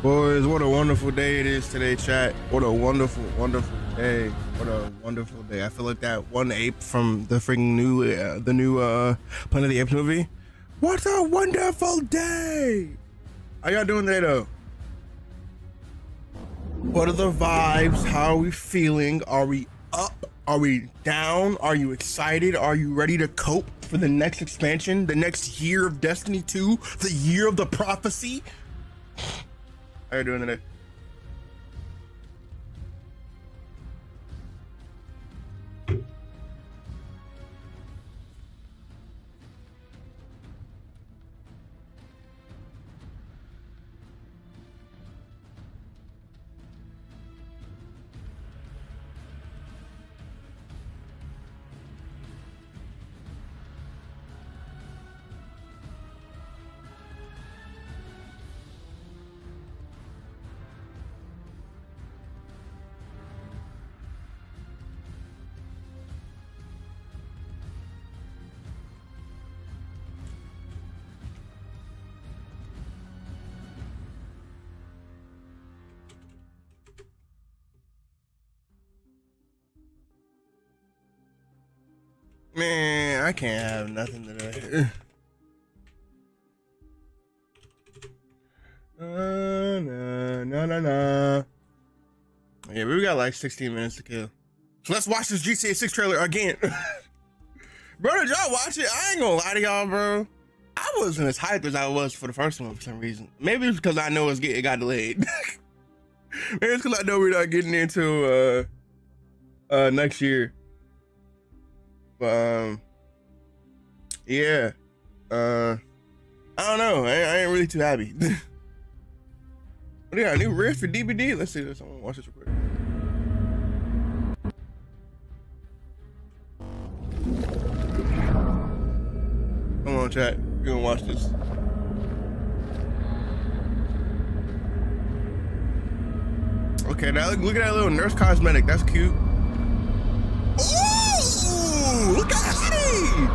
Boys, what a wonderful day it is today, chat. What a wonderful, wonderful day. What a wonderful day. I feel like that one ape from the freaking new, Planet of the Apes movie. What a wonderful day. How y'all doing today, though? What are the vibes? How are we feeling? Are we up? Are we down? Are you excited? Are you ready to cope for the next expansion? The next year of Destiny 2? The year of the prophecy? How are you doing today? Man, I can't have nothing today. No. Yeah, we got like 16 minutes to kill. So let's watch this GTA 6 trailer again. Bro, did y'all watch it? I ain't gonna lie to y'all, bro. I wasn't as hyped as I was for the first one for some reason. Maybe it's because I know it got delayed. Maybe it's because I know we're not getting into next year. But yeah, I don't know. I ain't really too happy. What do you got? A new riff for DBD? Let's see this. I want to watch this real quick. Come on, chat. We're gonna watch this. Okay, now look at that little nurse cosmetic. That's cute. Ooh, look at Hattie!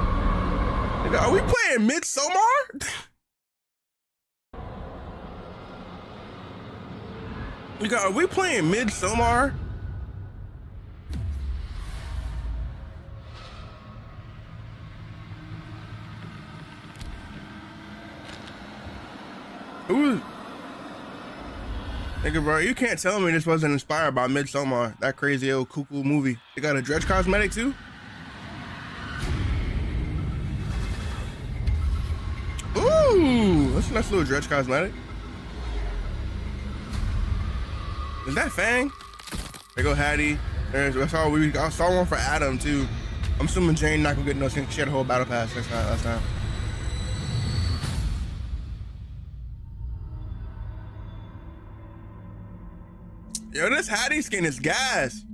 Are we playing Midsommar? Are we playing Midsommar? Ooh. Nigga, bro, you can't tell me this wasn't inspired by Midsommar, that crazy old cuckoo movie. They got a dredge cosmetic too? Ooh, that's a nice little dredge cosmetic. Is that Fang? There go Hattie. I saw one for Adam too. I'm assuming Jane not gonna get no thing. She had a whole battle pass last time. Yo, this Hattie skin is gas.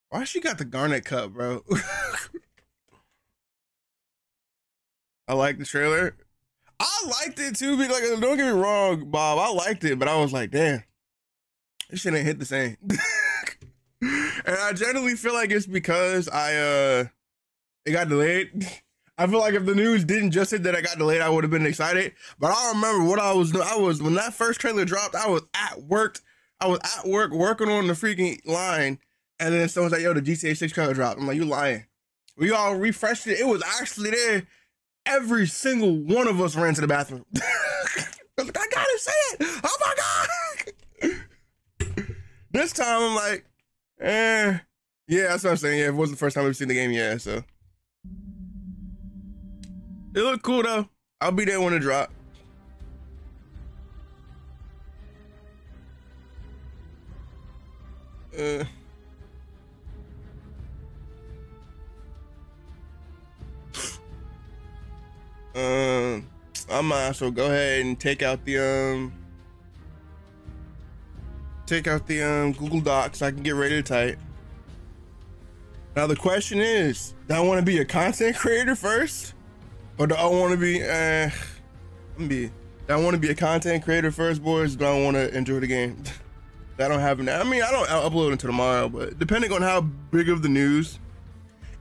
Why she got the garnet cut, bro? I like the trailer. I liked it too. Like, don't get me wrong, Bob. I liked it, but I was like, damn, this shit ain't hit the same. And I generally feel like it's because it got delayed. I feel like if the news didn't just hit that I got delayed, I would have been excited. But I remember what I was doing. When that first trailer dropped, I was at work. I was at work working on the freaking line. And then someone's like, yo, the GTA 6 trailer dropped. I'm like, you lying. We all refreshed it. It was actually there. Every single one of us ran to the bathroom. I was like, I gotta say it. Oh my God. This time I'm like, yeah, that's what I'm saying. Yeah, it wasn't the first time we've seen the game. Yeah, so. It looked cool though. I'll be there when it drop. I might as well go ahead and take out the Google Docs so I can get ready to type. Now the question is, do I want to be a content creator first? Or do I want to be, do I want to be a content creator first, boys? Do I want to enjoy the game? I don't have, I mean, I don't upload until tomorrow, but depending on how big of the news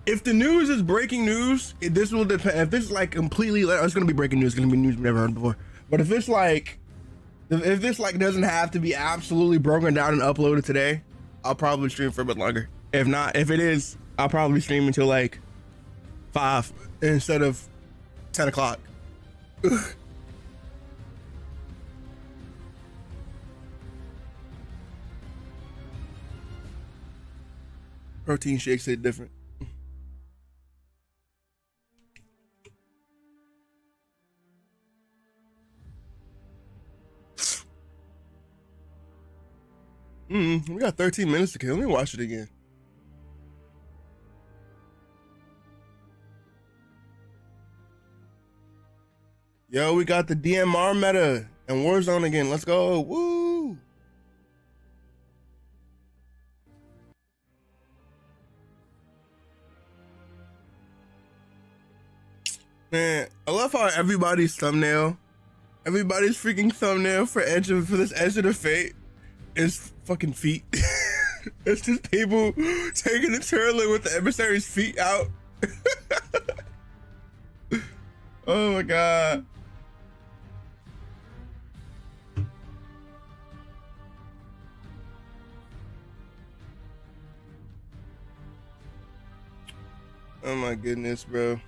If the news is breaking news, this will depend. If this is like completely, it's gonna be breaking news. It's gonna be news we've never heard before. But if it's like, if this like doesn't have to be absolutely broken down and uploaded today, I'll probably stream for a bit longer. If not, if it is, I'll probably stream until like 5 instead of 10 o'clock. Protein shakes hit different. We got 13 minutes to kill. Let me watch it again. Yo, we got the DMR meta and Warzone again. Let's go. Woo! Man, I love how everybody's freaking thumbnail for this Edge of the Fate is fucking feet. It's just people taking the turtle with the emissary's feet out. Oh my god. Oh my goodness, bro.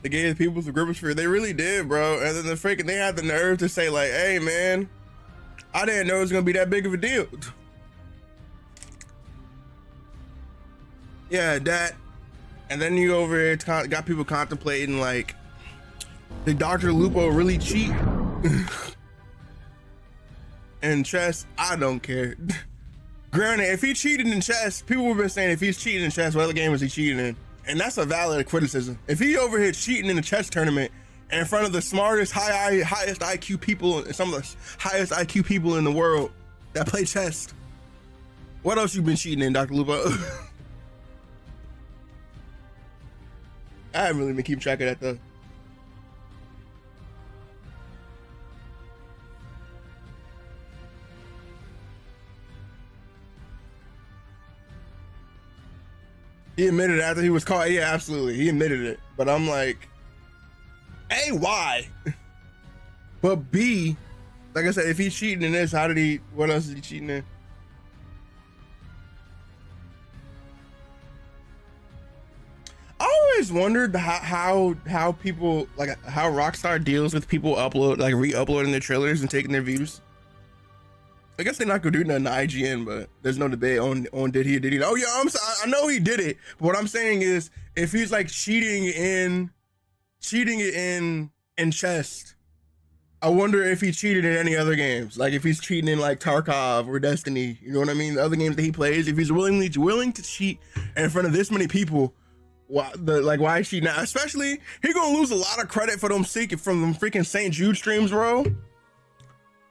They gave the people the gripper sphere. They really did, bro. And then they had the nerve to say like, hey man, I didn't know it was gonna be that big of a deal. Yeah, that. And then you over here got people contemplating like, did Dr. Lupo really cheat? In chess, I don't care. Granted, if he cheated in chess, people have been saying if he's cheating in chess, what other game is he cheating in? And that's a valid criticism. If he over here cheating in a chess tournament in front of the smartest, highest IQ people, some of the highest IQ people in the world that play chess, what else you been cheating in, Dr. Lupo? I haven't really been keeping track of that though. He admitted it after he was caught. Yeah, absolutely. He admitted it. But I'm like, A, why? But B, like I said, if he's cheating in this, what else is he cheating in? I always wondered how people, like how Rockstar deals with people re-uploading their trailers and taking their views. I guess they're not gonna do nothing to IGN, but there's no debate on did he or did he? Oh yeah, I know he did it. But what I'm saying is, if he's like cheating it in chess, I wonder if he cheated in any other games. Like if he's cheating in like Tarkov or Destiny, you know what I mean? The other games that he plays, if he's willing to cheat in front of this many people, why is she not? Especially, he gonna lose a lot of credit for them freaking St. Jude streams, bro.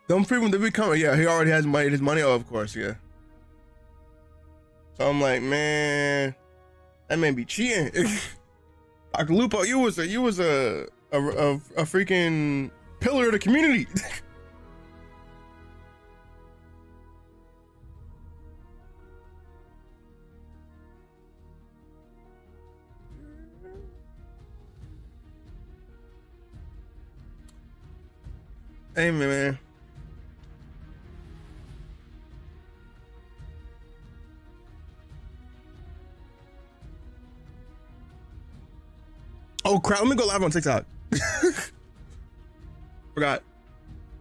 Them people that be coming, yeah, he already has his money, oh, of course, yeah. So I'm like, man, that man be cheating. Dr. Lupo, you was a freaking pillar of the community. Hey man. Oh crap, let me go live on TikTok. Forgot.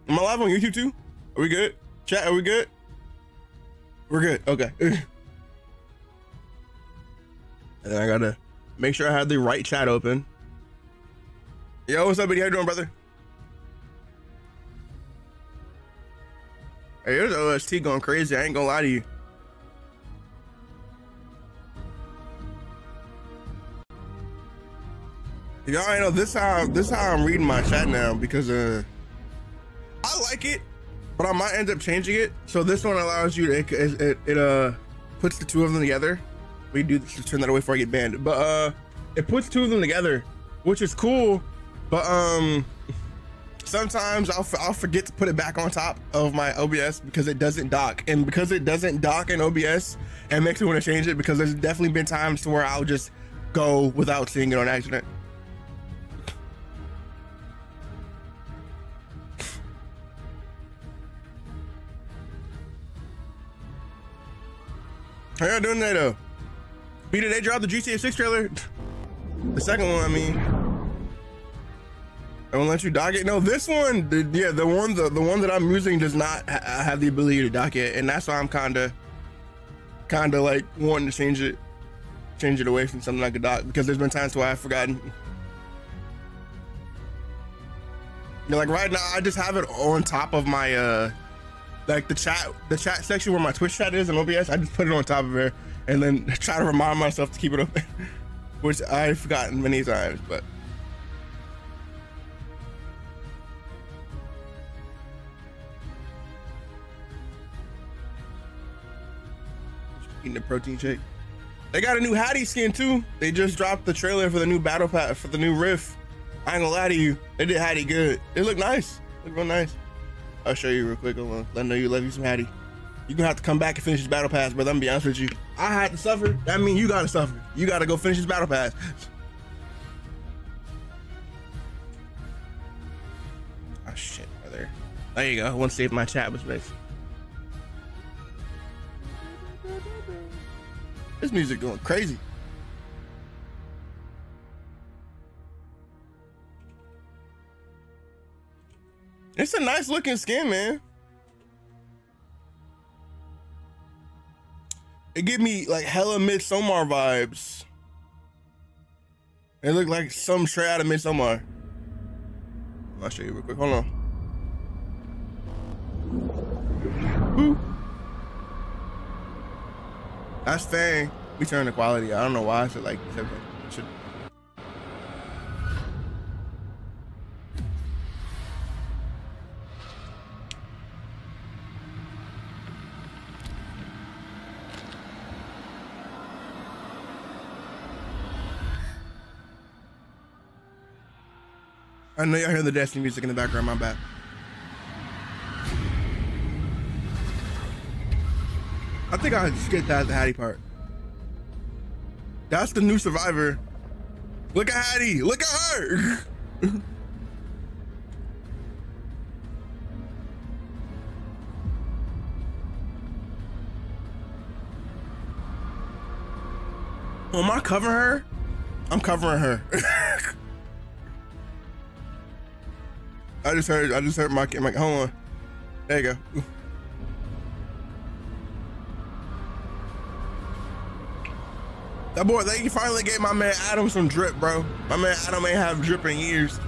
Am I live on YouTube too? Are we good? Chat, are we good? We're good, okay. And then I gotta make sure I have the right chat open. Yo, what's up, buddy? How you doing, brother? Hey, there's OST going crazy. I ain't gonna lie to you. Y'all ain't know this how I'm reading my chat now, because I like it, but I might end up changing it. So this one allows you to it puts the two of them together. We do this to turn that away before I get banned. But it puts two of them together, which is cool. But Sometimes I'll forget to put it back on top of my OBS because it doesn't dock, and because it doesn't dock in OBS, it makes me want to change it, because there's definitely been times to where I'll just go without seeing it on accident. How y'all doing today though? B, did they drop the GTA 6 trailer? The second one, I mean. I won't let you dock it. No, this one, the one that I'm using does not have the ability to dock it, and that's why I'm kind of like wanting to change it away from something like a dock, because there's been times where I've forgotten. You know, like right now, I just have it on top of my like the chat section where my Twitch chat is in OBS. I just put it on top of it and then try to remind myself to keep it open, which I've forgotten many times, but. Eating a protein shake. They got a new Hattie skin too. They just dropped the trailer for the new battle pass for the new riff. I ain't gonna lie to you, they did Hattie good. It looked nice. It looked real nice. I'll show you real quick. Hold on. Let me know you love you some Hattie. You're gonna have to come back and finish this battle pass, brother. I'm gonna be honest with you. I had to suffer. That means you gotta suffer. You gotta go finish this battle pass. Oh shit, brother. There you go. I want to see if my chat was nice. This music going crazy. It's a nice looking skin, man. It give me like hella Midsommar vibes. It look like some straight out of Midsommar. I'll show you real quick. Hold on. Woo. That's Fang. We turn the quality. I don't know why. I should like. Should. I know y'all hear the Destiny music in the background. My bad. I think I skipped that the Hattie part. That's the new survivor. Look at Hattie. Look at her. Oh, am I covering her? I'm covering her. I just heard my hold on. There you go. That boy, they finally gave my man Adam some drip, bro. My man Adam ain't have drip in years.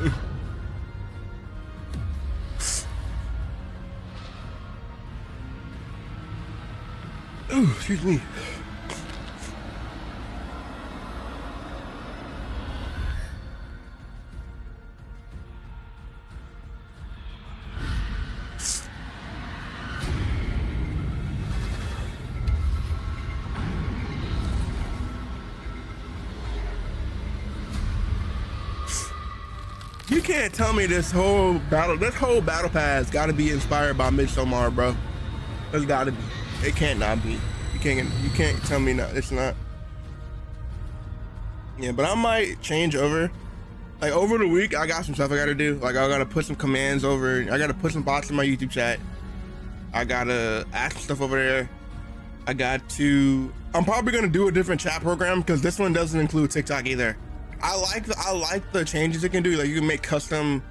Ooh, excuse me. You can't tell me this whole battle pass got to be inspired by Midsommar, bro. It's got to be. It can't not be. You can't tell me not. It's not. Yeah, but I might change over. Like over the week, I got some stuff I got to do. Like I got to put some commands over. I got to put some bots in my YouTube chat. I got to ask some stuff over there. I'm probably gonna do a different chat program because this one doesn't include TikTok either. I like the changes it can do. Like you can make custom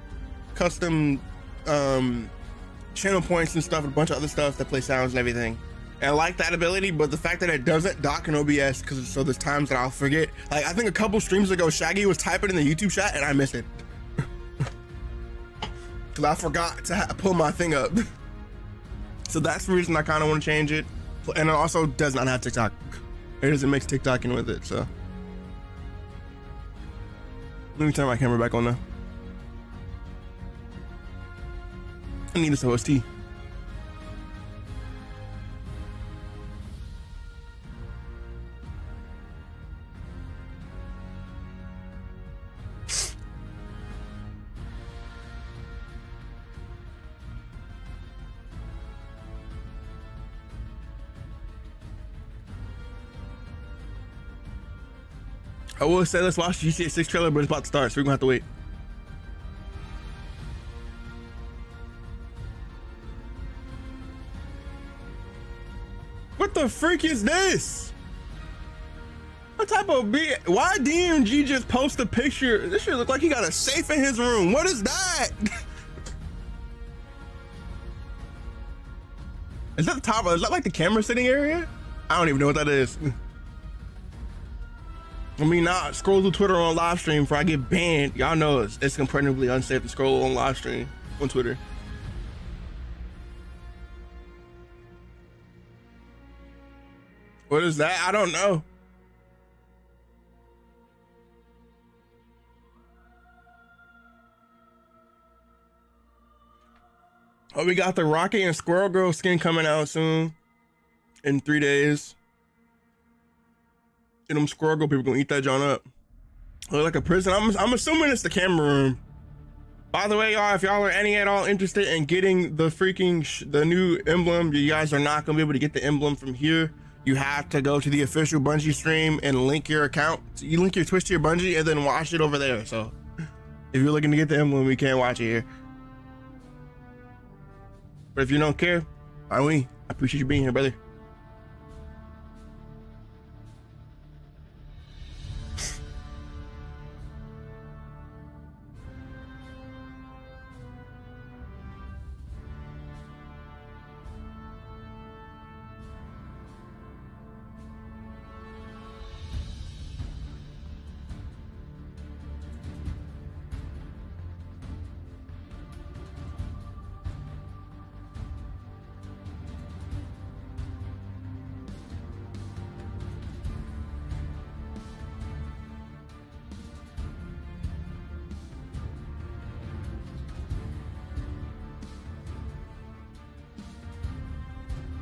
channel points and stuff, and a bunch of other stuff that play sounds and everything. And I like that ability, but the fact that it doesn't dock in OBS, because so there's times that I'll forget. Like I think a couple streams ago, Shaggy was typing in the YouTube chat and I missed it because I forgot to pull my thing up. So that's the reason I kind of want to change it. And it also does not have TikTok. It doesn't mix TikTok in with it, so. Let me turn my camera back on now. I need this OST. I will say let's watch the GTA 6 trailer, but it's about to start, so we're gonna have to wait. What the freak is this? What type of B? Why DMG just post a picture? This shit look like he got a safe in his room. What is that? Is that the top? Is that like the camera sitting area? I don't even know what that is. I mean, not scroll through Twitter on live stream before I get banned. Y'all know it's comparatively unsafe to scroll on live stream on Twitter. What is that? I don't know. Oh, we got the Rocket and Squirrel Girl skin coming out soon in 3 days. And them Squirrel Girl people gonna eat that John up. Look like a prison. I'm assuming it's the camera room. By the way, y'all, if y'all are any at all interested in getting the freaking the new emblem, you guys are not gonna be able to get the emblem from here. You have to go to the official Bungie stream and link your account. So you link your Twitch to your Bungie and then watch it over there. So if you're looking to get the emblem, we can't watch it here. But if you don't care, I appreciate you being here, brother.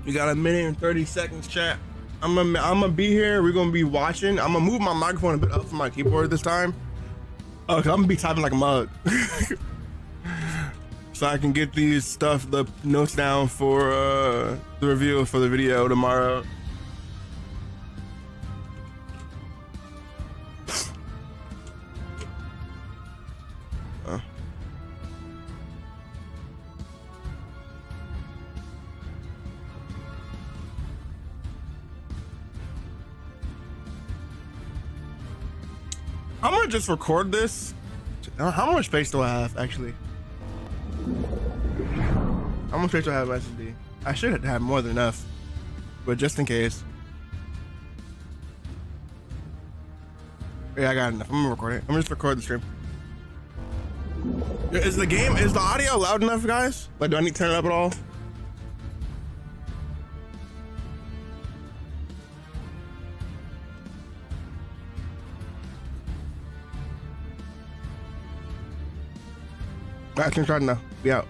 We got 1 minute and 30 seconds, chat. I'm gonna be here. We're gonna be watching. I'm gonna move my microphone a bit up from my keyboard this time. Cause I'm gonna be typing like a mug. So I can get the notes down for the review for the video tomorrow. I'm gonna just record this. How much space do I have, actually? How much space do I have on SSD? I should have more than enough, but just in case. Yeah, I got enough. I'm gonna record it. I'm gonna just record the stream. Is the audio loud enough, guys? Like, do I need to turn it up at all? I can try now. Be out.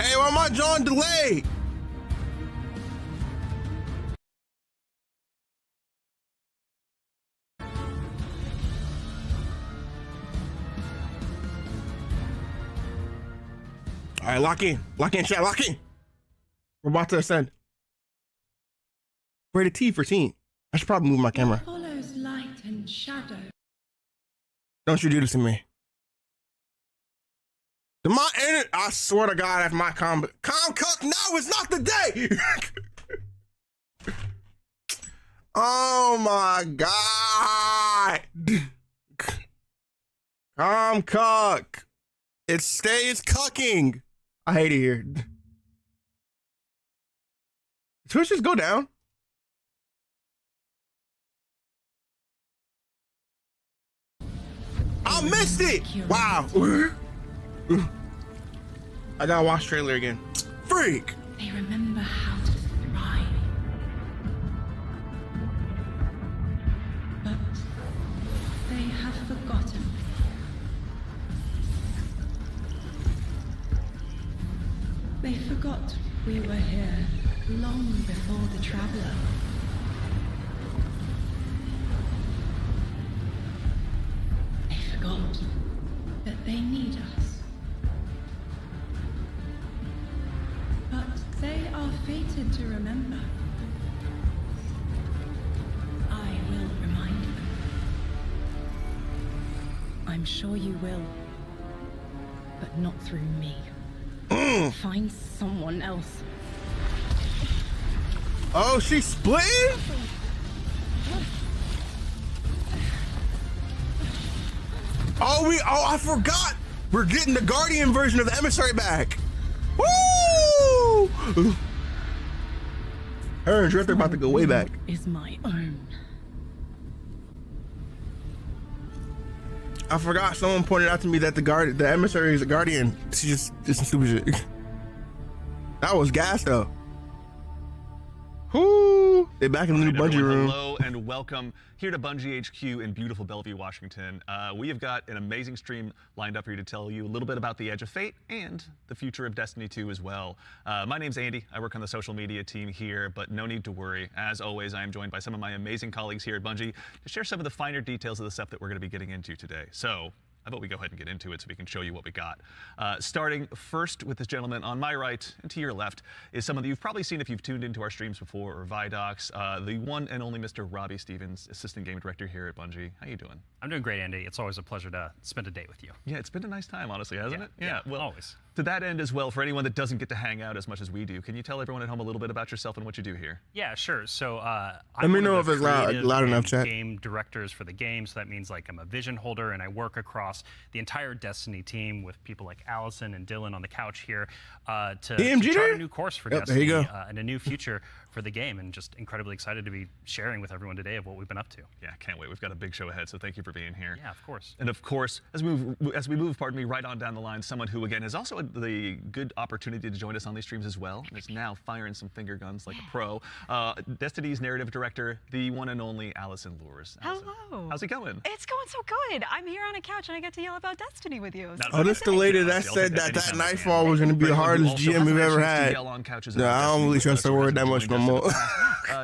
Hey, why am I John delayed? All right, lock in, chat, lock in. We're about to ascend. Rated T for teen. I should probably move my camera. It follows light and shadow. Don't you do this to me. My internet, I swear to God, if my Comcook, no, it's not the day. Oh my God. Comcook. It stays cucking. I hate it here. Twitch just go down. I missed it! Wow. I gotta watch trailer again. Freak! They remember how to thrive. But they have forgotten. They forgot we were here long before the Traveler. Forgot that they need us. But they are fated to remember. I'm sure you will. But not through me. Find someone else. Oh, she's splitting? Oh, I forgot. We're getting the Guardian version of the Emissary back. Woo! Her and Drift are about to go way back. Is my own. I forgot. Someone pointed out to me that the Emissary is a Guardian. She just some stupid shit. That was gas though. Whoo! They're back in the new Bungie room. Hello and welcome here to Bungie HQ in beautiful Bellevue, Washington. We have got an amazing stream lined up for you to tell you a little bit about the Edge of Fate and the future of Destiny 2 as well. My name's Andy. I work on the social media team here, but no need to worry. As always, I am joined by some of my amazing colleagues here at Bungie to share some of the finer details of the stuff that we're going to be getting into today. So I thought we go ahead and get into it so we can show you what we got. Starting first with this gentleman on my right and to your left is someone that you've probably seen if you've tuned into our streams before or Vidocs, the one and only Mr. Robbie Stevens, Assistant Game Director here at Bungie. How you doing? I'm doing great, Andy. It's always a pleasure to spend a day with you. Yeah, it's been a nice time, honestly, hasn't it? Yeah, well, always. To that end as well, for anyone that doesn't get to hang out as much as we do, can you tell everyone at home a little bit about yourself and what you do here? Yeah, sure. So Let me know if it's loud enough, chat. Game directors for the game, so that means like I'm a vision holder and I work across the entire Destiny team with people like Allison and Dylan on the couch here to chart a new course for Destiny there you go. And a new future for the game, and just incredibly excited to be sharing with everyone today of what we've been up to. Yeah, can't wait. We've got a big show ahead, so thank you for being here. Yeah, of course. And of course, as we move, pardon me, right on down the line, someone who again has also had the good opportunity to join us on these streams as well, and is now firing some finger guns like a pro. Destiny's narrative director, the one and only Allison Lures. Allison, hello. how's it going? It's going so good. I'm here on a couch and I get to yell about Destiny with you. Oh, this the lady that said that Nightfall was going to be the hardest GM we've ever had. Yeah, I don't really trust her word that much no more.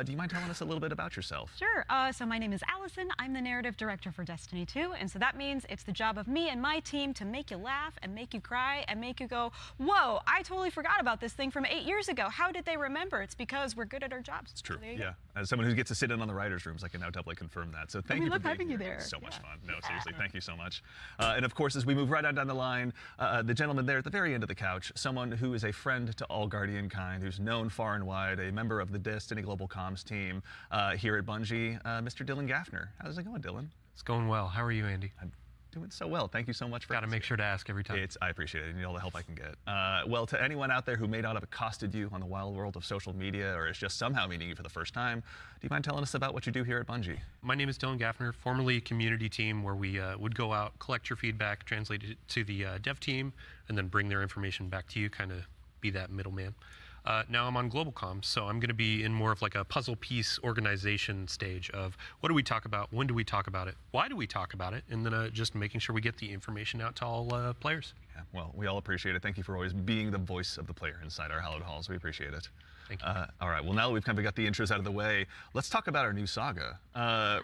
Do you mind telling us a little bit about yourself? Sure. So my name is Allison. I'm the narrative director for Destiny 2, and so that means it's the job of me and my team to make you laugh and make you cry and make you go, whoa, I totally forgot about this thing from 8 years ago. How did they remember? It's because we're good at our jobs. It's true. So Yeah. As someone who gets to sit in on the writers' rooms, I can now doubly confirm that. So thank you for being here. there. So much fun. No, seriously, thank you so much. And of course, as we move right on down the line, the gentleman there at the very end of the couch, someone who is a friend to all Guardian kind, who's known far and wide, a member of the Destiny Global Comms team here at Bungie, Mr. Dylan Gaffner. How's it going, Dylan? It's going well. How are you, Andy? I'm doing so well. Thank you so much for Got to make sure to ask every time. I appreciate it. I need all the help I can get. Well, to anyone out there who may not have accosted you on the wild world of social media or is just somehow meeting you for the first time, do you mind telling us about what you do here at Bungie? My name is Dylan Gaffner, formerly community team, where we would go out, collect your feedback, translate it to the dev team, and then bring their information back to you, kind of be that middleman. Now I'm on Global Comms, so I'm going to be in more of like a puzzle piece organization stage of what do we talk about, when do we talk about it, why do we talk about it, and then just making sure we get the information out to all players. Yeah, well, we all appreciate it. Thank you for always being the voice of the player inside our hallowed halls. We appreciate it. Thank you. All right, well, now that we've kind of got the intros out of the way, let's talk about our new saga.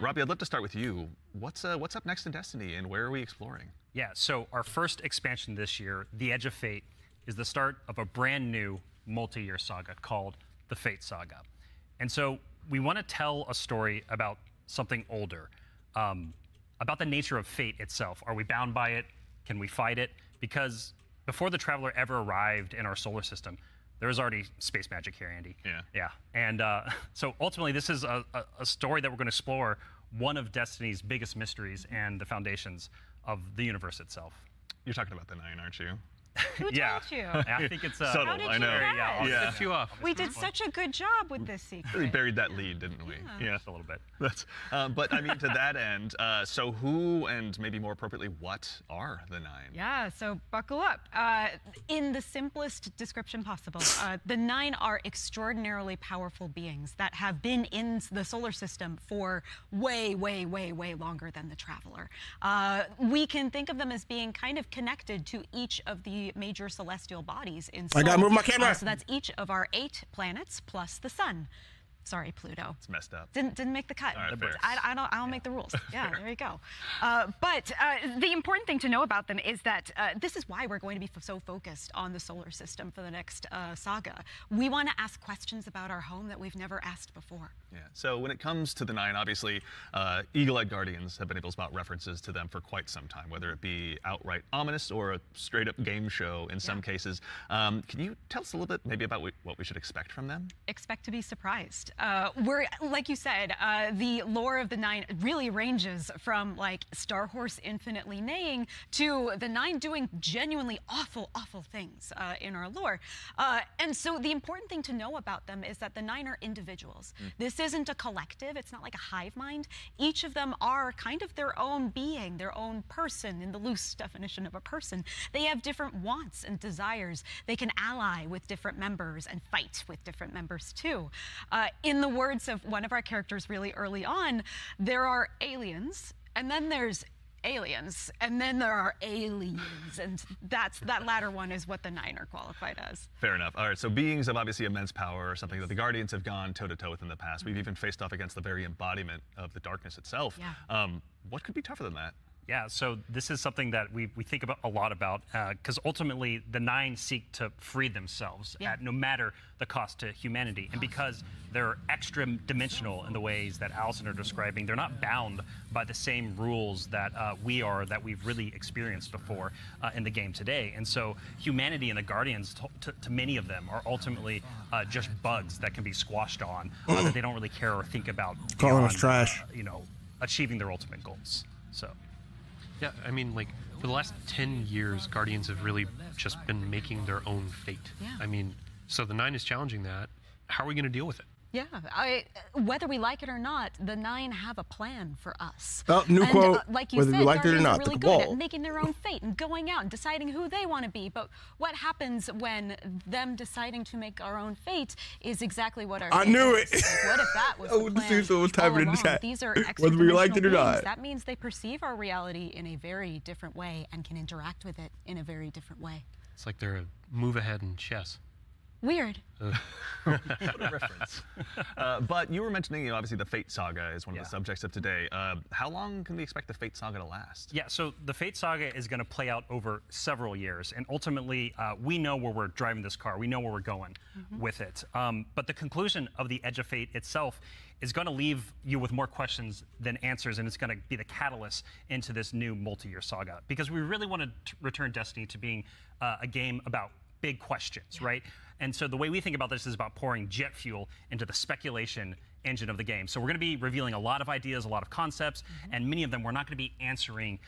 Robbie, I'd love to start with you. What's up next in Destiny, and where are we exploring? Yeah, so our first expansion this year, The Edge of Fate, is the start of a brand new multi-year saga called the Fate Saga. And so we want to tell a story about something older, about the nature of fate itself. Are we bound by it? Can we fight it? Because before the Traveler ever arrived in our solar system, there was already space magic here, Andy. Yeah. Yeah. And so ultimately, this is a story that we're going to explore one of Destiny's biggest mysteries and the foundations of the universe itself. You're talking about the Nine, aren't you? Who Yeah. told you? I think it's Subtle, How did I you know. guess? I'll Yeah. Lift you off. We did such a good job with this secret. Really buried that lead, didn't we? Yeah, just a little bit. That's, but I mean, to that end, so who and maybe more appropriately, what are the Nine? Yeah, so buckle up. In the simplest description possible, the Nine are extraordinarily powerful beings that have been in the solar system for way, way, way, way longer than the Traveler. We can think of them as being kind of connected to each of the major celestial bodies in I gotta move my camera. so that's each of our 8 planets plus the sun. Sorry, Pluto. It's messed up. Didn't make the cut. All right, fair. I don't make the rules. Yeah, there you go. But the important thing to know about them is that this is why we're going to be so focused on the solar system for the next saga. We want to ask questions about our home that we've never asked before. Yeah. So when it comes to the 9, obviously, Eagle-Eyed Guardians have been able to spot references to them for quite some time, whether it be outright ominous or a straight-up game show in some cases. Can you tell us a little bit maybe about what we should expect from them? Expect to be surprised. We're, like you said, the lore of the 9 really ranges from like Star Horse infinitely neighing to the 9 doing genuinely awful things in our lore. And so the important thing to know about them is that the 9 are individuals. This isn't a collective. It's not like a hive mind. Each of them are kind of their own being, their own person in the loose definition of a person. They have different wants and desires. They can ally with different members and fight with different members too. In the words of one of our characters really early on, there are aliens, and then there's aliens, and then there are aliens, and that latter one is what the 9 are qualified as. Fair enough. All right, so beings of obviously immense power, something that the Guardians have gone toe-to-toe with in the past. We've even faced off against the very embodiment of the darkness itself. Yeah. What could be tougher than that? Yeah, so this is something that we think about a lot about, because ultimately the 9 seek to free themselves at no matter the cost to humanity. And because they're extra dimensional in the ways that Allison are describing, they're not bound by the same rules that we are, that we've really experienced before in the game today. And so humanity and the Guardians, to many of them, are ultimately just bugs that can be squashed on, that they don't really care or think about Calling us beyond, trash. you know, achieving their ultimate goals. So. Yeah, I mean, like, for the last 10 years, Guardians have really just been making their own fate. Yeah. I mean, so the 9 is challenging that. How are we going to deal with it? Yeah, whether we like it or not, the 9 have a plan for us. Oh, new and, quote, like you whether said, we liked it or Guardians not, are really the good wall. at making their own fate and going out and deciding who they want to be. But what happens when them deciding to make our own fate is exactly what our I fate knew is? it. Like, what if that was I the would plan see someone all typing in the along? chat, These are whether we liked it or extra-dimensional not. beings. That means they perceive our reality in a very different way and can interact with it in a very different way. It's like they're a move ahead in chess. Weird. What a reference. But you were mentioning, you know, obviously the Fate Saga is one of the subjects of today. How long can we expect the Fate Saga to last? Yeah, so the Fate Saga is going to play out over several years, and ultimately we know where we're driving this car. We know where we're going with it. But the conclusion of the Edge of Fate itself is going to leave you with more questions than answers, and it's going to be the catalyst into this new multi-year saga. Because we really want to return Destiny to being a game about big questions, right? And so the way we think about this is about pouring jet fuel into the speculation engine of the game. So we're going to be revealing a lot of ideas, a lot of concepts, and many of them we're not going to be answering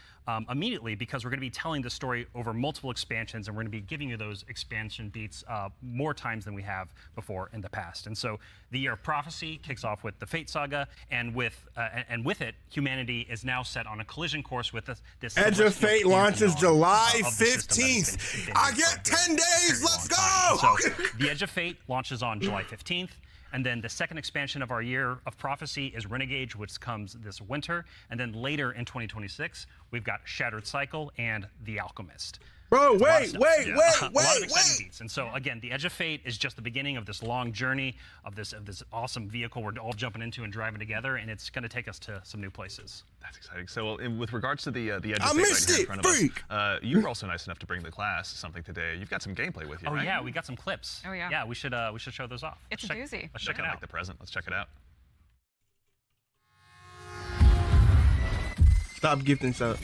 immediately, because we're going to be telling the story over multiple expansions, and we're going to be giving you those expansion beats more times than we have before in the past. And so the Year of Prophecy kicks off with the Fate Saga, and with it, humanity is now set on a collision course with this Edge of Fate launches July of the system that has 15th. been I for get a 10 days. Let's long go. time. So the Edge of Fate launches on July 15th. And then the second expansion of our Year of Prophecy is Renegade, which comes this winter. And then later in 2026, we've got Shattered Cycle and The Alchemist. Bro, A lot of wait. beats. And so again, the Edge of Fate is just the beginning of this long journey of this awesome vehicle we're all jumping into and driving together, and it's going to take us to some new places. That's exciting. So with regards to the Edge of I Fate missed right here in it, front of freak. us, you were also nice enough to bring the class something today. You've got some gameplay with you, Oh right? yeah, we got some clips. Oh, yeah. Yeah, we should show those off. It's a doozy. Let's check it Kinda out. like the present. Let's check it out. Stop gifting sub.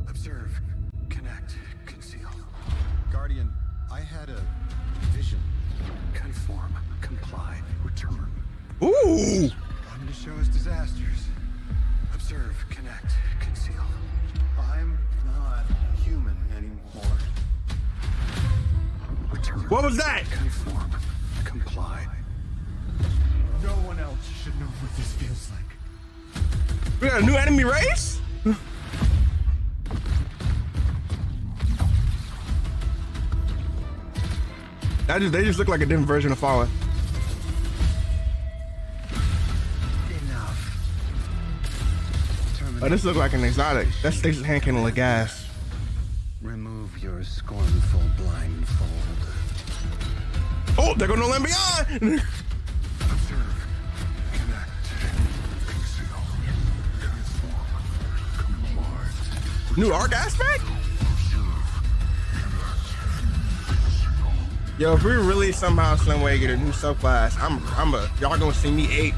Observe, connect, conceal. Guardian, I had a vision. Conform, comply, return. Ooh. I'm to show us disasters. Observe, connect, conceal. I'm not human anymore. Return. What was that? Conform, comply. No one else should know what this feels like. We got a new enemy race? They just look like a different version of Fallen. Enough. Oh, this look like an exotic. That Stacy's hand cannon look gas. Remove your scornful blindfold. Oh, there go No Land Beyond. Observe, connect, conceal, transform, combine. New arc aspect? Yo, if we really somehow some way get a new subclass, y'all gonna see me 8.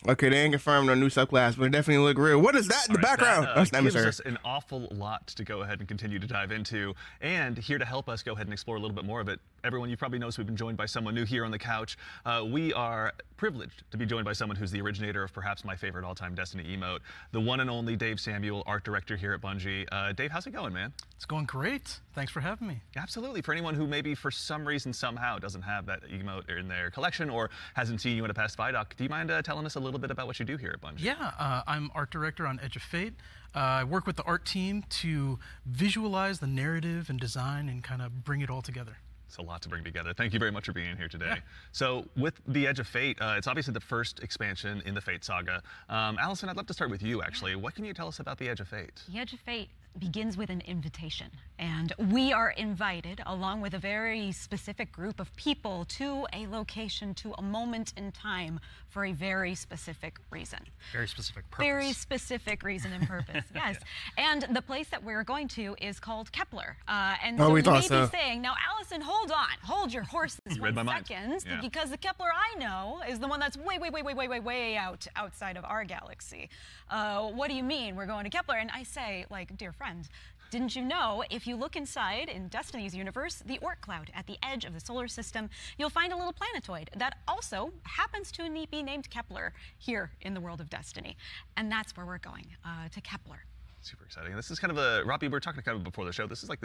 Okay, they ain't confirmed no new subclass, but it definitely look real. What is that in the background? That That's gives emissary. us an awful lot to go ahead and continue to dive into. And here to help us go ahead and explore a little bit more of it, everyone, you probably noticed we've been joined by someone new here on the couch. We are privileged to be joined by someone who's the originator of perhaps my favorite all-time Destiny emote, the one and only Dave Samuel, art director here at Bungie. Dave, how's it going, man? It's going great. Thanks for having me. Absolutely. For anyone who maybe for some reason somehow doesn't have that emote in their collection or hasn't seen you at a past Vidoc, do you mind telling us a little bit about what you do here at Bungie? Yeah, I'm art director on Edge of Fate. I work with the art team to visualize the narrative and design and kind of bring it all together. It's a lot to bring together. Thank you very much for being here today. Yeah. So with the Edge of Fate, it's obviously the first expansion in the Fate saga. Allison, I'd love to start with you, actually. What can you tell us about the Edge of Fate? The Edge of Fate begins with an invitation, and we are invited along with a very specific group of people to a location, to a moment in time for a very specific reason. Very specific purpose. Very specific reason and purpose, yes. And the place that we're going to is called Kepler. And so you may be saying, now Allison, hold your horses 1 second, because the Kepler I know is the one that's way outside of our galaxy. What do you mean we're going to Kepler? And I say, like, dear friend, didn't you know if you look inside in Destiny's universe, the Oort cloud at the edge of the solar system, you'll find a little planetoid that also happens to be named Kepler here in the world of Destiny. And that's where we're going, to Kepler. Super exciting. And this is kind of a, Robbie, we were talking kind of before the show. This is like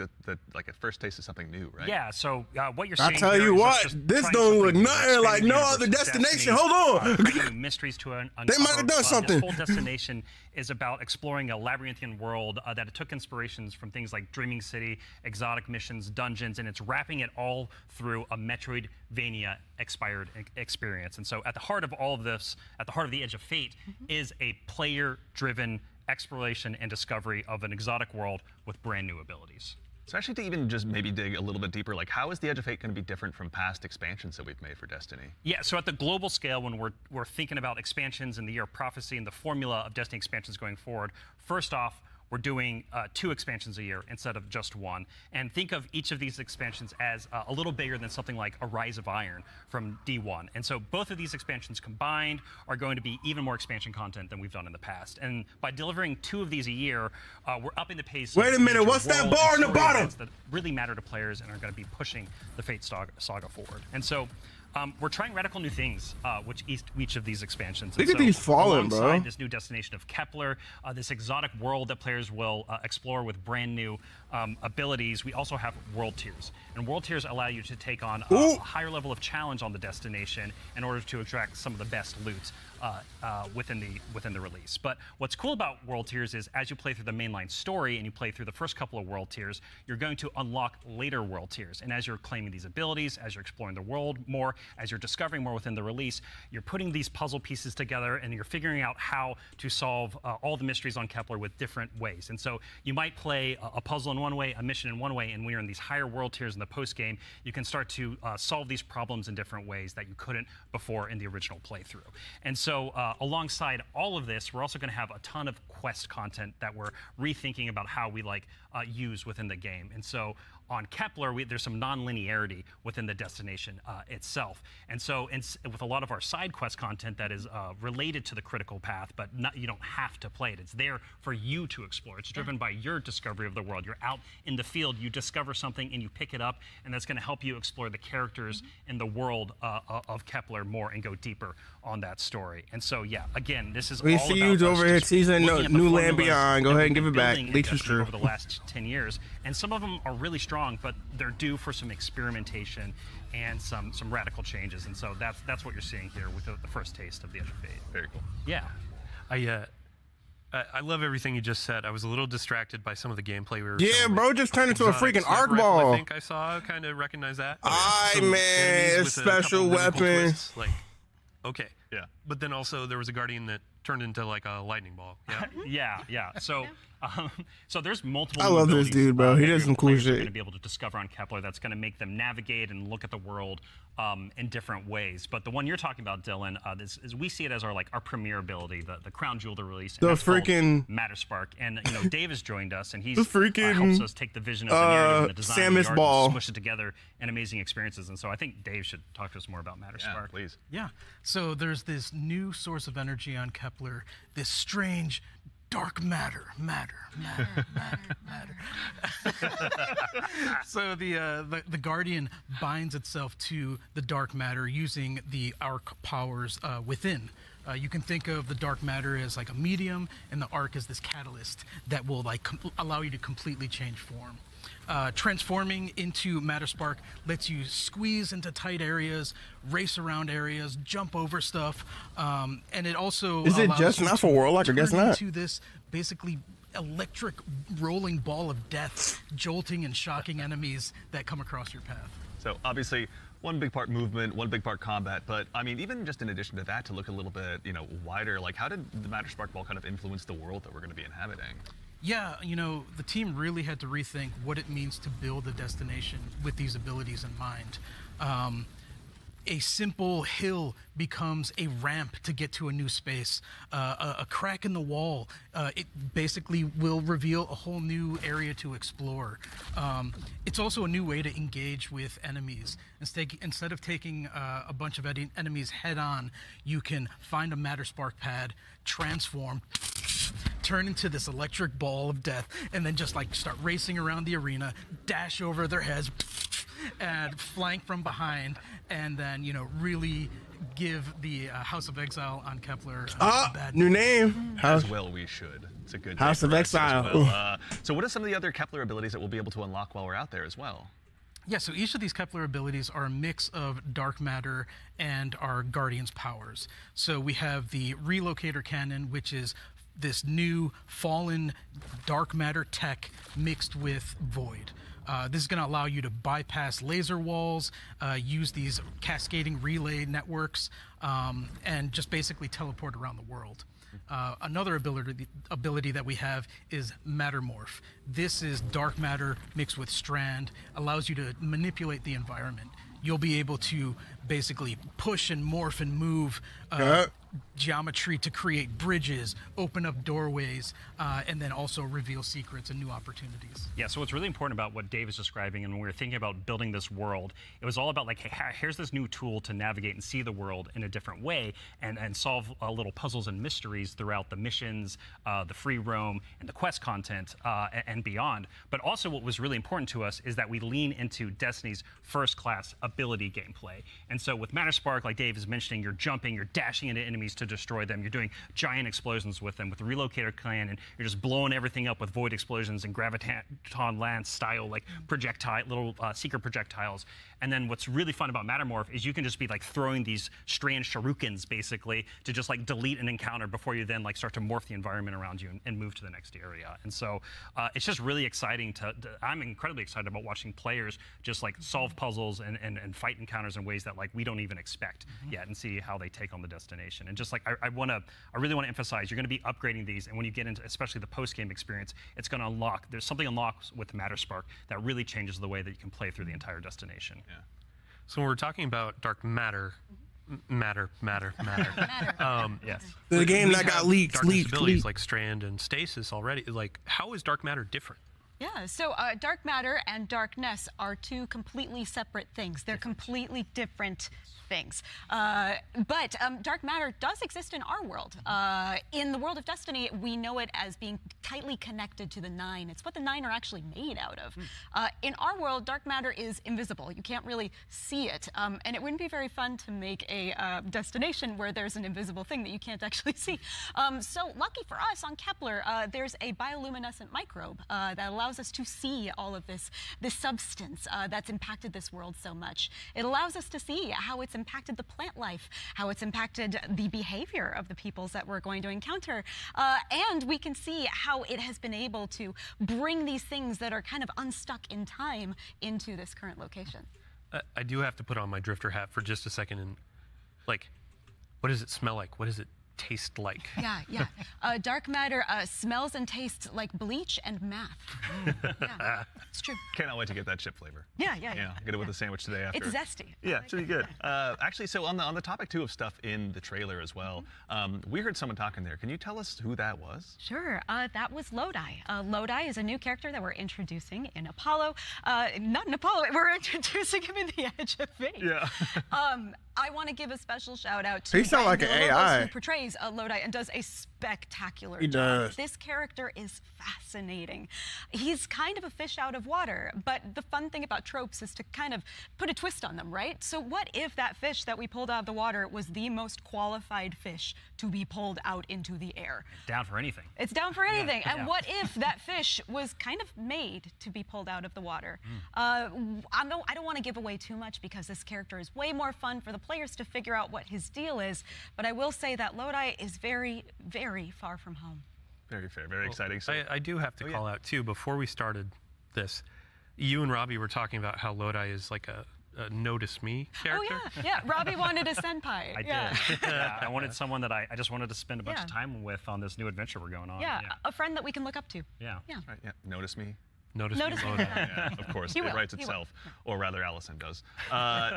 like a first taste of something new, right? Yeah. So what you're seeing. I tell you what, this don't look nothing like no other destination. Hold on. Mysteries to uncover. They might have done something. This whole destination is about exploring a labyrinthian world that took inspirations from things like Dreaming City, exotic missions, dungeons, and it's wrapping it all through a Metroidvania expired experience. And so at the heart of all of this, at the heart of the Edge of Fate, is a player-driven exploration and discovery of an exotic world with brand new abilities. So actually to even just maybe dig a little bit deeper, like how is the Edge of Fate going to be different from past expansions that we've made for Destiny? Yeah, so at the global scale, when we're thinking about expansions and the Year of Prophecy and the formula of Destiny expansions going forward, first off, we're doing 2 expansions a year instead of just 1. And think of each of these expansions as a little bigger than something like a Rise of Iron from D1. And so both of these expansions combined are going to be even more expansion content than we've done in the past. And by delivering 2 of these a year, we're upping the pace. Wait a minute, what's that bar in the bottom? That really matter to players and are going to be pushing the Fate saga forward. And so we're trying radical new things, which each of these expansions. Look at these falling, bro. Alongside this new destination of Kepler, this exotic world that players will explore with brand new abilities, we also have world tiers. And world tiers allow you to take on a higher level of challenge on the destination in order to extract some of the best loot within the release. But what's cool about world tiers is as you play through the mainline story and you play through the first couple of world tiers, you're going to unlock later world tiers. And as you're claiming these abilities, as you're exploring the world more, as you're discovering more within the release, you're putting these puzzle pieces together and you're figuring out how to solve all the mysteries on Kepler with different ways. And so you might play a puzzle in one way, a mission in one way, and when you're in these higher world tiers in the post game, you can start to solve these problems in different ways that you couldn't before in the original playthrough. And so alongside all of this, we're also going to have a ton of quest content that we're rethinking about how we use within the game. And so on Kepler, there's some non-linearity within the destination itself. And so with a lot of our side quest content that is related to the critical path, but you don't have to play it. It's there for you to explore. It's driven by your discovery of the world. You're out in the field, you discover something and you pick it up, and that's going to help you explore the characters in the world of Kepler more and go deeper on that story. And so, yeah, again, this is we all see about you over here teasing New Land Beyond. Go ahead and give it back. Leech was true. Over the last 10 years. And some of them are really strong, but they're due for some experimentation and some radical changes. And so that's what you're seeing here with the first taste of the Edge of Fate. Very cool. Yeah. I love everything you just said. I was a little distracted by some of the gameplay we were showing. Bro, just turned into a freaking arc ball. I think I saw, kind of recognize that. Man, a special weapon. Okay. Yeah. But then also there was a Guardian that turned into like a lightning ball. Yeah. Yeah. So there's multiple. I love this dude, bro. He does some cool shit. Going to be able to discover on Kepler that's going to make them navigate and look at the world in different ways. But the one you're talking about, Dylan, is we see it as our premier ability, the crown jewel to release. The freaking Matter Spark, and Dave has joined us, and he's freaking helps us take the vision of the narrative and the design of the art ball. and smush it together in amazing experiences. And so I think Dave should talk to us more about Matter Spark, please. Yeah. So there's this new source of energy on Kepler, this strange dark matter. So the Guardian binds itself to the dark matter using the arc powers within. You can think of the dark matter as like a medium, and the arc as this catalyst that will allow you to completely change form. Transforming into Matter Spark lets you squeeze into tight areas, race around areas, jump over stuff, and it also is it just not for Warlock? I guess not. Into this basically electric rolling ball of death, jolting and shocking enemies that come across your path. So obviously, one big part movement, one big part combat, but I mean, even just in addition to that, to look a little bit, wider, like how did the Matter Spark ball kind of influence the world that we're going to be inhabiting? Yeah, the team really had to rethink what it means to build a destination with these abilities in mind. A simple hill becomes a ramp to get to a new space. A crack in the wall, it basically will reveal a whole new area to explore. It's also a new way to engage with enemies. Instead of taking a bunch of enemies head on, you can find a Matter Spark pad, transform, turn into this electric ball of death, and then just start racing around the arena, dash over their heads, and flank from behind, and then really give the House of Exile on Kepler a bad new name. As well we should. It's a good House of Exile. Well. So what are some of the other Kepler abilities that we'll be able to unlock while we're out there as well? Yeah, so each of these Kepler abilities are a mix of dark matter and our Guardian's powers. So we have the Relocator Cannon, which is this new fallen dark matter tech mixed with void. This is going to allow you to bypass laser walls, use these cascading relay networks, and just basically teleport around the world. Another ability that we have is Mattermorph. This is dark matter mixed with strand, allows you to manipulate the environment. You'll be able to basically push and morph and move geometry to create bridges, open up doorways, and then also reveal secrets and new opportunities. Yeah, so what's really important about what Dave is describing, and when we were thinking about building this world, it was all about hey, here's this new tool to navigate and see the world in a different way and solve little puzzles and mysteries throughout the missions, the free roam, and the quest content, and beyond. But also what was really important to us is that we lean into Destiny's first-class ability gameplay. And so with Matter Spark, like Dave is mentioning, you're jumping, you're dashing into enemies to destroy them, you're doing giant explosions with them. With the Relocator Cannon, you're just blowing everything up with void explosions and graviton lance style little secret projectiles. And then what's really fun about Mattermorph is you can just be throwing these strange shurikens basically to just delete an encounter before you then start to morph the environment around you and move to the next area. And so it's just really exciting I'm incredibly excited about watching players just solve puzzles and fight encounters in ways that we don't even expect yet, and see how they take on the destination. And just I really want to emphasize, you're going to be upgrading these, and when you get into especially the post-game experience, it's going to unlock, there's something unlocks with Matter Spark that really changes the way that you can play through the entire destination. Yeah. So when we're talking about dark matter. Yes. The game that got leaked. Abilities like Strand and Stasis already. How is dark matter different? Yeah, so dark matter and darkness are two completely separate things. They're completely different things. But dark matter does exist in our world. In the world of Destiny, we know it as being tightly connected to the Nine. It's what the Nine are actually made out of. In our world, dark matter is invisible. You can't really see it. And it wouldn't be very fun to make a destination where there's an invisible thing that you can't actually see. So lucky for us on Kepler, there's a bioluminescent microbe that allows us to see all of this substance that's impacted this world so much. It allows us to see how it's impacted the plant life, how it's impacted the behavior of the peoples that we're going to encounter, and we can see how it has been able to bring these things that are kind of unstuck in time into this current location. I do have to put on my drifter hat for just a second and what does it smell like? What does it taste like? Yeah, yeah. Dark matter smells and tastes like bleach and math. Yeah, it's true. Cannot wait to get that chip flavor. Yeah, yeah, yeah. Get it with a sandwich today after. It's zesty. Yeah, it should be good. Actually, so on the topic too of stuff in the trailer as well, we heard someone talking there. Can you tell us who that was? Sure. That was Lodi. Lodi is a new character that we're introducing in Apollo. Not in Apollo. We're introducing him in the Edge of Fate. Yeah. I want to give a special shout out to He sound like an Villalobos, AI. who portrays Lodi and does a spectacular He job. does. This character is fascinating. He's kind of a fish out of water, but the fun thing about tropes is to kind of put a twist on them, right? So what if that fish that we pulled out of the water was the most qualified fish to be pulled out into the air? Down for anything. It's down for anything. Yeah, And yeah. what if that fish was kind of made to be pulled out of the water? I don't want to give away too much because this character is way more fun for the players to figure out what his deal is, but I will say that Lodi is very, very far from home. Very fair, very exciting. So, I do have to call out too, before we started this, you and Robbie were talking about how Lodi is like a notice me character. Oh yeah, yeah. Robbie wanted a senpai. I yeah. did. Yeah, I wanted someone that I just wanted to spend a bunch of Yeah. time with on this new adventure we're going on. Yeah, a friend that we can look up to. Yeah. Yeah. right, yeah. Notice me. Notice Notice me me. Lodi. Yeah, of course, He it will, writes he will. itself, or rather Allison does.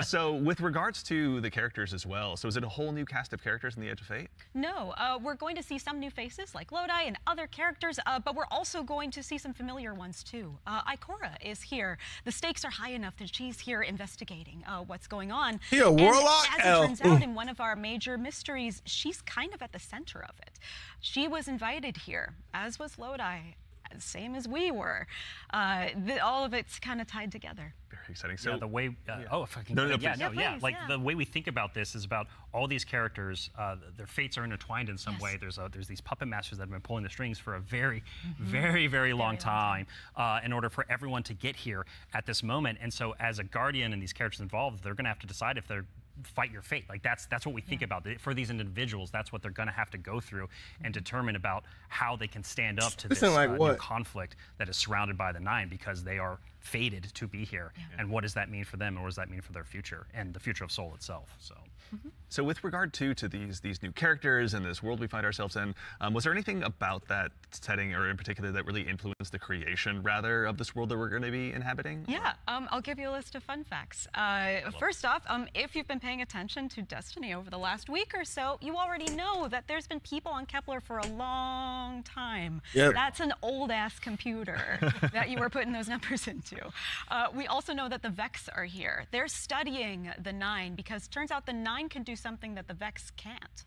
So with regards to the characters as well, so is it a whole new cast of characters in the Edge of Fate? No, we're going to see some new faces like Lodi and other characters, but we're also going to see some familiar ones too. Ikora is here. The stakes are high enough that she's here investigating what's going on. He a And warlock? as L. it turns out, in one of our major mysteries, she's kind of at the center of it. She was invited here, as was Lodi, same as we were. All of it's kind of tied together. Very exciting. So Yeah, the way oh, if I can No, no, yeah, please. no, Yeah, yeah, please, like yeah. the way we think about this is about all these characters, their fates are intertwined in some Yes. way. There's these puppet masters that have been pulling the strings for a very, very long time in order for everyone to get here at this moment. And so as a guardian and these characters involved, they're going to have to decide if they're fight your fate. Like that's what we think about. For these individuals, that's what they're going to have to go through and determine about how they can stand up to this Listen, like new what? conflict that is surrounded by the Nine, because they are fated to be here. And what does that mean for them, and what does that mean for their future and the future of Soul itself? So with regard to these new characters and this world we find ourselves in, was there anything about that setting, or in particular, that really influenced the creation, rather, of this world that we're going to be inhabiting? Yeah, I'll give you a list of fun facts. First off, if you've been paying attention to Destiny over the last week or so, you already know that there's been people on Kepler for a long time. Yep. That's an old-ass computer that you were putting those numbers into. We also know that the Vex are here. They're studying the Nine because turns out the Nine can do something that the Vex can't.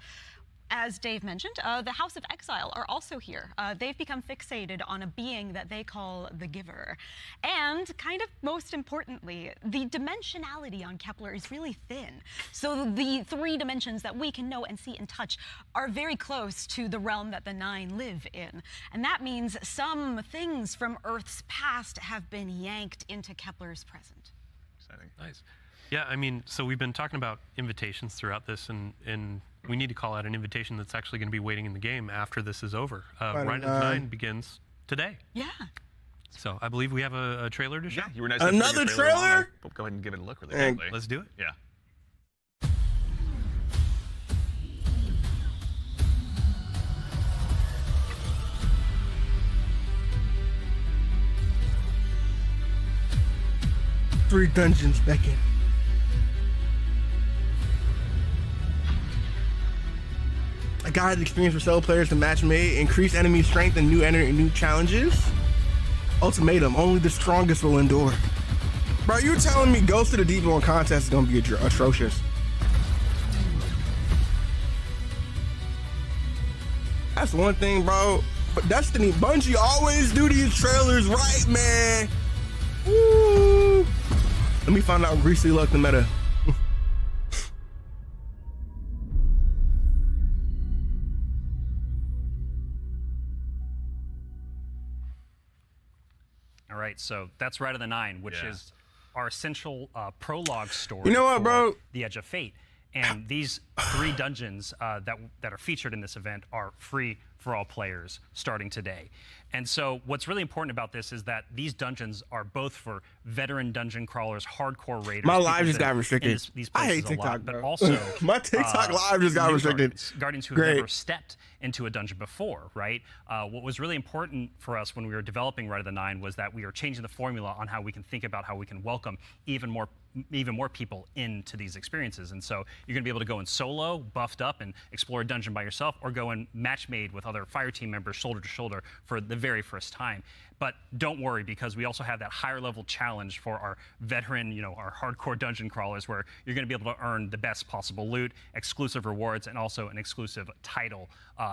As Dave mentioned, the House of Exile are also here. They've become fixated on a being that they call the Giver. And kind of most importantly, the dimensionality on Kepler is really thin. So the 3 dimensions that we can know and see and touch are very close to the realm that the Nine live in. And that means some things from Earth's past have been yanked into Kepler's present. Exciting. Nice. Yeah, I mean, so we've been talking about invitations throughout this, and we need to call out an invitation that's actually going to be waiting in the game after this is over. Rite of 9 begins today. Yeah. So I believe we have a trailer to show. Yeah, you were nice enough to Another bring your trailer trailer? along. We'll go ahead and give it a look really Dang. quickly. Let's do it. Yeah. Three dungeons beckon. A guided experience for solo players to match made, increase enemy strength and new challenges. Ultimatum, only the strongest will endure. Bro, you telling me Ghost of the Deep One contest is gonna be atrocious? That's one thing, bro. But Destiny, Bungie always do these trailers right, man. Woo. Let me find out Greasy Luck the meta. All right, so that's Rite of the Nine, which Yeah. is our essential prologue story. You know what, for bro? The Edge of Fate. And these 3 dungeons that are featured in this event are free for all players starting today. And so what's really important about this is that these dungeons are both for veteran dungeon crawlers, hardcore raiders. My live just got restricted. I hate TikTok, but bro. also My TikTok live just got restricted. Guardians who have never stepped into a dungeon before, right? What was really important for us when we were developing Rite of the Nine was that we are changing the formula on how we can think about how we can welcome even more people into these experiences. And so you're going to be able to go in solo, buffed up, and explore a dungeon by yourself, or go in match made with other fire team members shoulder to shoulder for the very first time. But don't worry, because we also have that higher level challenge for our veteran, our hardcore dungeon crawlers, where you're going to be able to earn the best possible loot, exclusive rewards, and also an exclusive title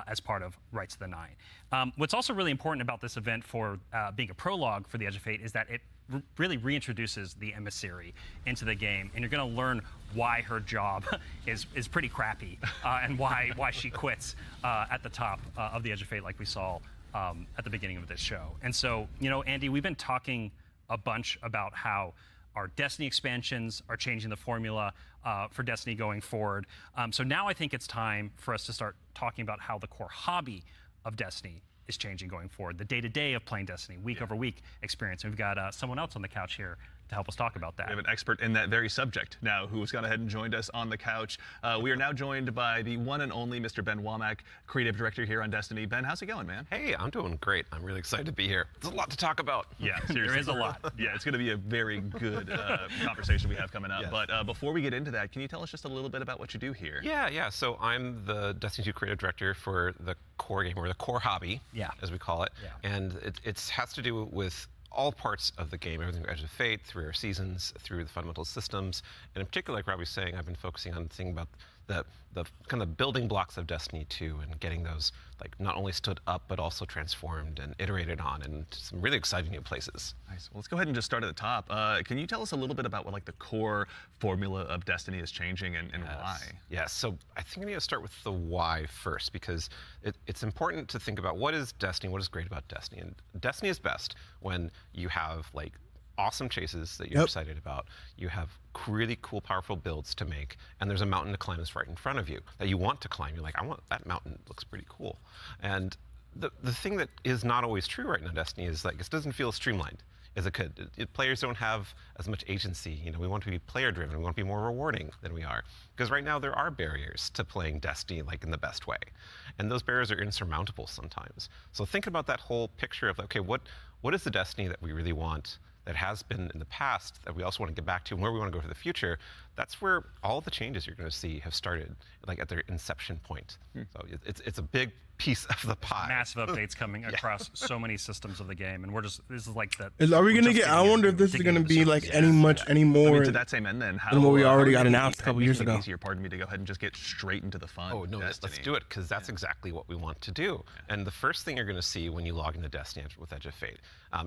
as part of Rites of the Nine. What's also really important about this event for being a prologue for the Edge of Fate is that it really reintroduces the emissary into the game, and you're going to learn why her job is pretty crappy and why she quits at the top of the Edge of Fate, like we saw at the beginning of this show. And so, Andy, we've been talking a bunch about how our Destiny expansions are changing the formula for Destiny going forward. So now I think it's time for us to start talking about how the core hobby of Destiny is changing going forward, the day-to-day of playing Destiny, week-over-week experience. And we've got someone else on the couch here to help us talk about that. We have an expert in that very subject now who's gone ahead and joined us on the couch. We are now joined by the one and only Mr. Ben Womack, creative director here on Destiny. Ben, how's it going, man? Hey, I'm doing great. I'm really excited to be here. There's a lot to talk about. Yeah, seriously. There is a lot. Yeah, it's going to be a very good conversation we have coming up. Yes. But before we get into that, can you tell us just a little bit about what you do here? Yeah. So I'm the Destiny 2 creative director for the core game, or the core hobby, as we call it. Yeah. And it has to do with all parts of the game, everything from Edge of Fate, through our seasons, through the fundamental systems. And in particular, like Robbie was saying, I've been focusing on thinking about the kind of building blocks of Destiny 2 and getting those not only stood up, but also transformed and iterated on in some really exciting new places. Nice. Well, let's go ahead and just start at the top. Can you tell us a little bit about what the core formula of Destiny is changing and why? Yes. So I think I need to start with the why first, because it's important to think about what is Destiny, what is great about Destiny. And Destiny is best when you have awesome chases that you're excited about. You have really cool, powerful builds to make, and there's a mountain to climb that's right in front of you that you want to climb. You're like, I want that mountain. It looks pretty cool. And the thing that is not always true right now in Destiny is it doesn't feel streamlined as it could. Players don't have as much agency. We want to be player-driven. We want to be more rewarding than we are. Because right now there are barriers to playing Destiny in the best way. And those barriers are insurmountable sometimes. So think about that whole picture of, okay, what is the Destiny that we really want, that has been in the past, that we also want to get back to, and where we want to go for the future? That's where all the changes you're going to see have started, at their inception point. So it's a big piece of the pie. Massive updates coming across so many systems of the game, and this is that. Are we gonna get? I wonder if this is gonna be any more. To that same end, then, than what we already got announced a couple years ago. Easier, pardon me, to go ahead and just get straight into the fun. Oh no, let's do it, because that's exactly what we want to do. And the first thing you're going to see when you log into Destiny with Edge of Fate,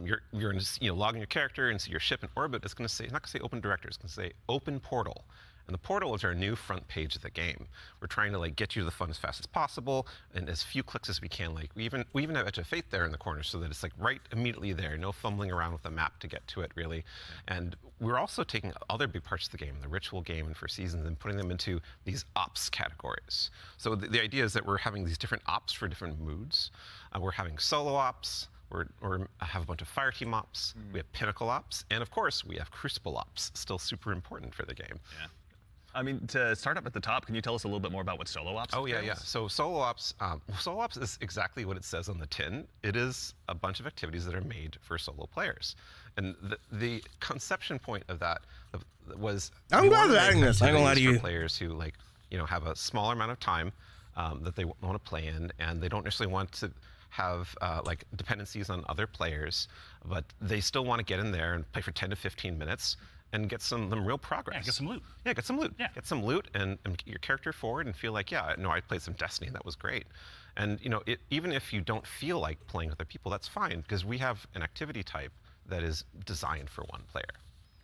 you're going to log in your character and see your ship in orbit. It's going to say, it's not going to say Open Director. It's going to say Open Portal. And the portal is our new front page of the game. We're trying to get you to the fun as fast as possible and as few clicks as we can. We even have Edge of Fate there in the corner, so that it's right immediately there. No fumbling around with the map to get to it, really. And we're also taking other big parts of the game, the ritual game and for seasons, and putting them into these ops categories. So the idea is that we're having these different ops for different moods. We're having solo ops. We have a bunch of fire team ops. We have pinnacle ops, and of course we have crucible ops, still super important for the game. Yeah. I mean, to start up at the top, can you tell us a little bit more about what solo ops is? Oh, yeah. So solo ops is exactly what it says on the tin. It is a bunch of activities that are made for solo players. And the conception point of that was, I'm glad they're adding this. I ain't gonna lie to you. Players who have a smaller amount of time that they want to play in, and they don't necessarily want to have dependencies on other players, but they still want to get in there and play for 10 to 15 minutes and get some real progress. Yeah, get some loot. Yeah, get some loot. Yeah. Get some loot and get your character forward and feel like, yeah, no, I played some Destiny and that was great. And even if you don't feel like playing with other people, that's fine, because we have an activity type that is designed for one player.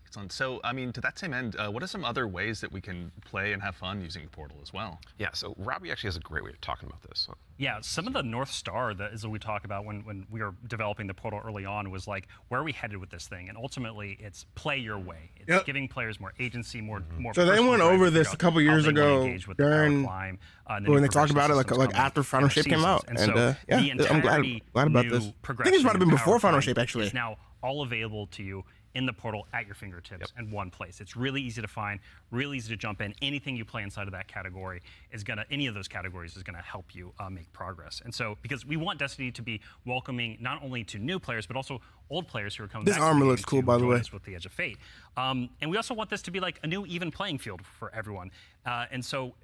Excellent. So, I mean, to that same end, what are some other ways that we can play and have fun using Portal as well? Yeah, so Robbie actually has a great way of talking about this. So. Yeah, some of the North Star that is what we talk about when we were developing the Portal early on was like, where are we headed with this thing? And ultimately, it's play your way. It's giving players more agency, more. So they went over this a couple years ago during when they talked about it, like after Final Shape came out. And yeah, I'm glad about this. I think it's might have been before Final Shape actually. It's now all available to you in the Portal at your fingertips in one place. It's really easy to find, really easy to jump in. Anything you play inside of that category is any of those categories is gonna help you make progress. And so, because we want Destiny to be welcoming not only to new players, but also old players who are coming back. This armor looks cool, by the way. With the Edge of Fate. And we also want this to be like a new even playing field for everyone. And so,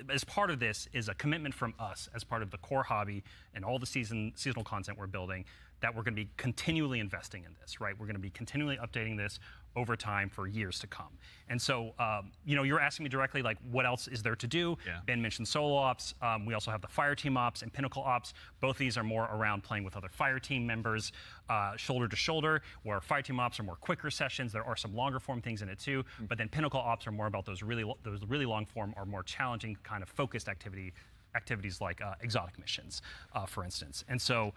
as part of this is a commitment from us, as part of the core hobby and all the seasonal content we're building, that we're going to be continually investing in this, right? We're going to be continually updating this over time for years to come. And so, you know, you're asking me directly, like, what else is there to do? Yeah. Ben mentioned solo ops. We also have the fire team ops and pinnacle ops. Both of these are more around playing with other fire team members, shoulder to shoulder, where fire team ops are more quicker sessions. There are some longer form things in it too, but then pinnacle ops are more about those really long form or more challenging kind of focused activities like exotic missions, for instance. And so,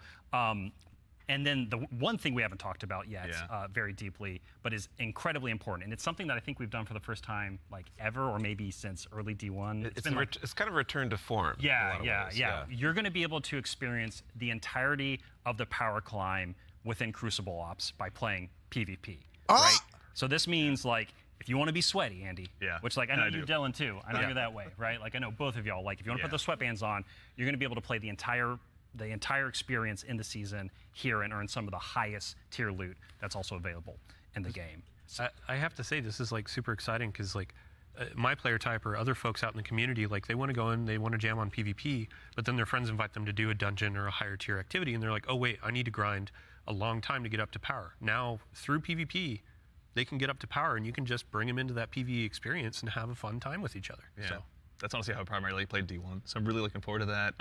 and then the one thing we haven't talked about yet very deeply, but is incredibly important, and it's something that I think we've done for the first time, like ever, or maybe since early D1. It's kind of a return to form. Yeah. You're going to be able to experience the entirety of the power climb within Crucible Ops by playing PvP, right? So this means, like, if you want to be sweaty, Andy, which, like, I know you're Dylan too. I know you're that way, right? Like, I know both of y'all. Like, if you want to put the sweatbands on, you're going to be able to play the entire experience in the season here and earn some of the highest tier loot that's also available in the game. I have to say, this is like super exciting because, like, my player type or other folks out in the community, like, they want to go in, they want to jam on PvP, but then their friends invite them to do a dungeon or a higher tier activity, and they're like, oh wait, I need to grind a long time to get up to power. Now through PvP, they can get up to power, and you can just bring them into that PvE experience and have a fun time with each other. Yeah. So. That's honestly how I primarily played D1, so I'm really looking forward to that.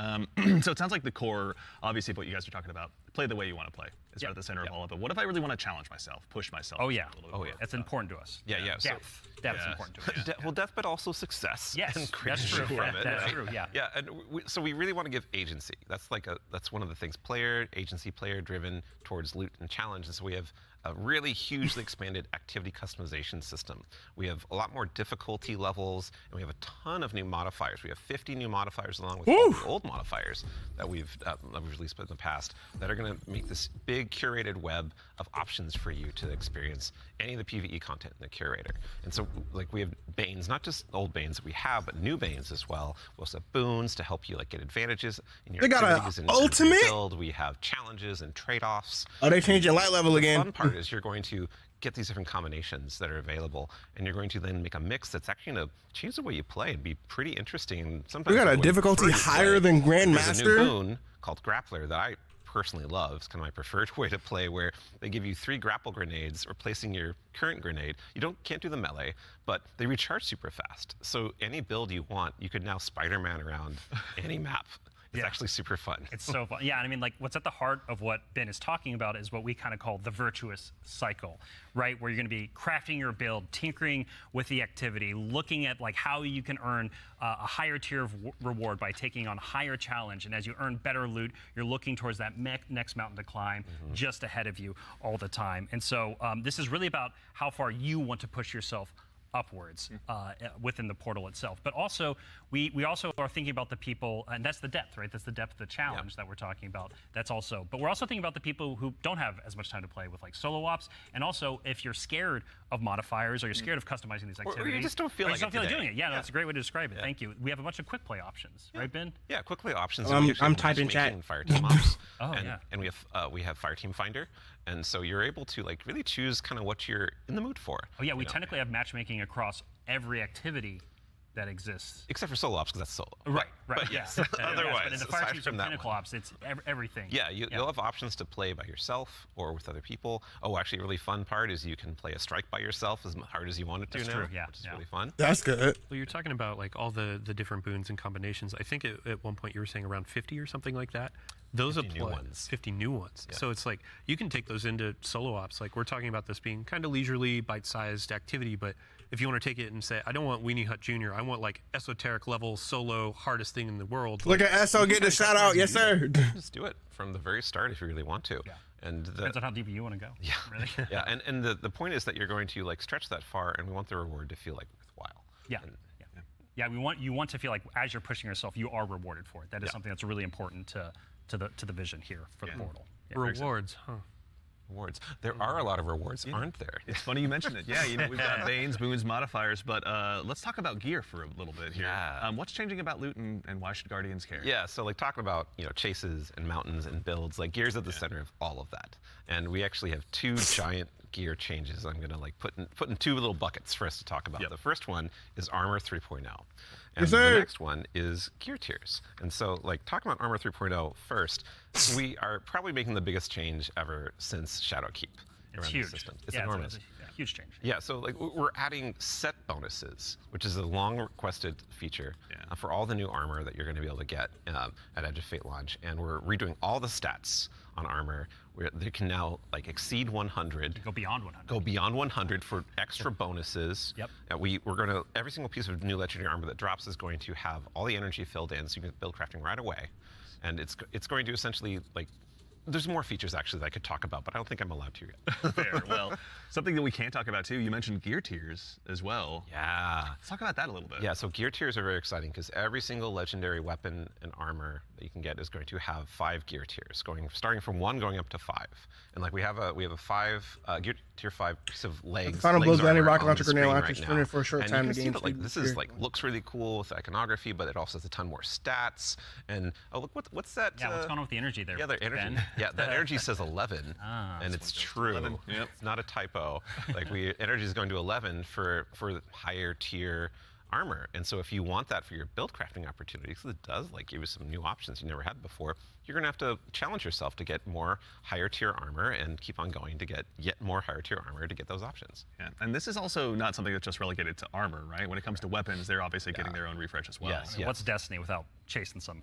So it sounds like the core, obviously, of what you guys are talking about, play the way you want to play. It's at the center of all of it. What if I really want to challenge myself, push myself? Oh yeah, more? That's important to us. Yeah. Death is important to us. Well, death, but also success. Yes, and that's true. From it, That's right? true. Yeah. Yeah, and so we really want to give agency. That's one of the things. Player driven towards loot and challenge. And so we have a really hugely expanded activity customization system. We have a lot more difficulty levels, and we have a ton of new modifiers. We have 50 new modifiers along with all the old modifiers that we've released in the past that are going to make this big curated web of options for you to experience any of the PvE content in the curator. And so, like, we have Banes, not just old Banes that we have, but new Banes as well. We also have boons to help you, like, get advantages in your activities and ultimate build. We have challenges and trade-offs. Oh, they changed your light level again. The fun part is you're going to get these different combinations that are available, and you're going to then make a mix that's actually going to change the way you play and be pretty interesting. Sometimes we got a difficulty higher than Grandmaster. There's a new boon called Grappler that I personally love. It's kind of my preferred way to play, where they give you 3 grapple grenades replacing your current grenade. You can't do the melee, but they recharge super fast. So any build you want, you could now Spider-Man around any map. It's actually super fun. It's so fun. Yeah, and I mean, like, what's at the heart of what Ben is talking about is what we kind of call the virtuous cycle, right? Where you're going to be crafting your build, tinkering with the activity, looking at, like, how you can earn a higher tier of reward by taking on higher challenge. And as you earn better loot, you're looking towards that next mountain to climb just ahead of you all the time. And so this is really about how far you want to push yourself upwards within the portal itself. But also, we also are thinking about the people, and that's the depth, right? That's the depth of the challenge that we're talking about. That's also, but we're also thinking about the people who don't have as much time to play with, like, solo ops, and also if you're scared of modifiers or you're scared of customizing these activities. Or you just don't feel like doing it. Yeah, no, that's a great way to describe it. Thank you. We have a bunch of quick play options, right, Ben? Yeah, quick play options. I'm typing chat. Fire team ops. And we have Fire Team Finder, and so you're able to, like, really choose kind of what you're in the mood for. Oh yeah, we technically have matchmaking across every activity that exists. Except for solo ops, because that's solo. Right. But yeah. yes, Yes, otherwise, but in the fire aside teams from or that pinnacle one. ops, it's everything. Yeah, you'll have options to play by yourself or with other people. Oh, actually, a really fun part is you can play a strike by yourself as hard as you want it to That's now, true, yeah, which is yeah. really fun. That's good. Well, you're talking about like all the different boons and combinations. I think at one point you were saying around 50 or something like that. Those 50 new apply. ones. 50 new ones. Yeah. So it's like you can take those into solo ops. Like we're talking about this being kind of leisurely, bite-sized activity, but if you want to take it and say, I don't want Weenie Hut Jr., I want like esoteric level solo hardest thing in the world. Look at SO getting a shout out. Yes, sir. Just do it from the very start if you really want to. Yeah. And Depends on how deep you want to go. Yeah. Really. Yeah, and the point is that you're going to like stretch that far, and we want the reward to feel like worthwhile. Yeah. And, Yeah, you want to feel like as you're pushing yourself, you are rewarded for it. That is something that's really important to the vision here for the portal. Yeah. Rewards, huh? rewards. There are a lot of rewards, aren't there? It's funny you mentioned it. Yeah, we've got Banes, Boons, modifiers, but let's talk about gear for a little bit here. Yeah. What's changing about loot and why should Guardians care? Yeah, so like talking about chases and mountains and builds, like gear's at the center of all of that. And we actually have two giant gear changes I'm gonna like put in two little buckets for us to talk about. Yep. The first one is Armor 3.0. And Yes, the sir. next one is gear tiers. And so like talking about Armor 3.0 first, we are probably making the biggest change ever since Shadowkeep It's around huge. the system. It's Yeah, enormous. It's a huge change. Yeah, so like we're adding set bonuses, which is a long requested feature for all the new armor that you're going to be able to get at Edge of Fate launch, and we're redoing all the stats on armor. Where they can now like exceed 100. Go beyond 100. Go beyond 100 for extra bonuses. Yep. We're going to every single piece of new legendary armor that drops is going to have all the energy filled in, so you can build crafting right away, and it's going to essentially like. There's more features actually that I could talk about, but I don't think I'm allowed to yet. Fair. Well, something that we can't talk about too, you mentioned gear tiers as well. Yeah. Let's talk about that a little bit. Yeah, so gear tiers are very exciting because every single legendary weapon and armor that you can get is going to have 5 gear tiers, starting from 1 going up to 5. And like we have a 5 gear tier 5 piece of legs. Final legs blows with any armor rocket on launcher the grenade screen launcher right sprinted now. for a short And time you to can see gain that, like speed this gear. is like looks really cool with the iconography, but it also has a ton more stats. And oh look, what's that? Yeah, what's going on with the energy there? Yeah, the energy. Ben? Yeah, that energy says 11, Ah, and it's true. 11, yep. It's not a typo. Like energy is going to 11 for higher tier armor, and so if you want that for your build crafting opportunities, it does like give you some new options you never had before. You're gonna have to challenge yourself to get more higher tier armor and keep on going to get yet more higher tier armor to get those options. Yeah. And this is also not something that's just relegated to armor, right? When it comes to weapons, they're obviously getting their own refresh as well. Yes, yes. What's Destiny without chasing some?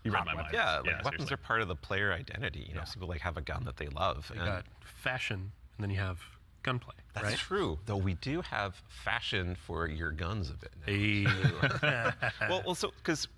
You read hot my mind. weapons? Yeah, like weapons seriously. are part of the player identity. You know, some people like have a gun that they love. You and got fashion, and then you have gunplay. that's right? true, though we do have fashion for your guns a bit now. Hey. well, so because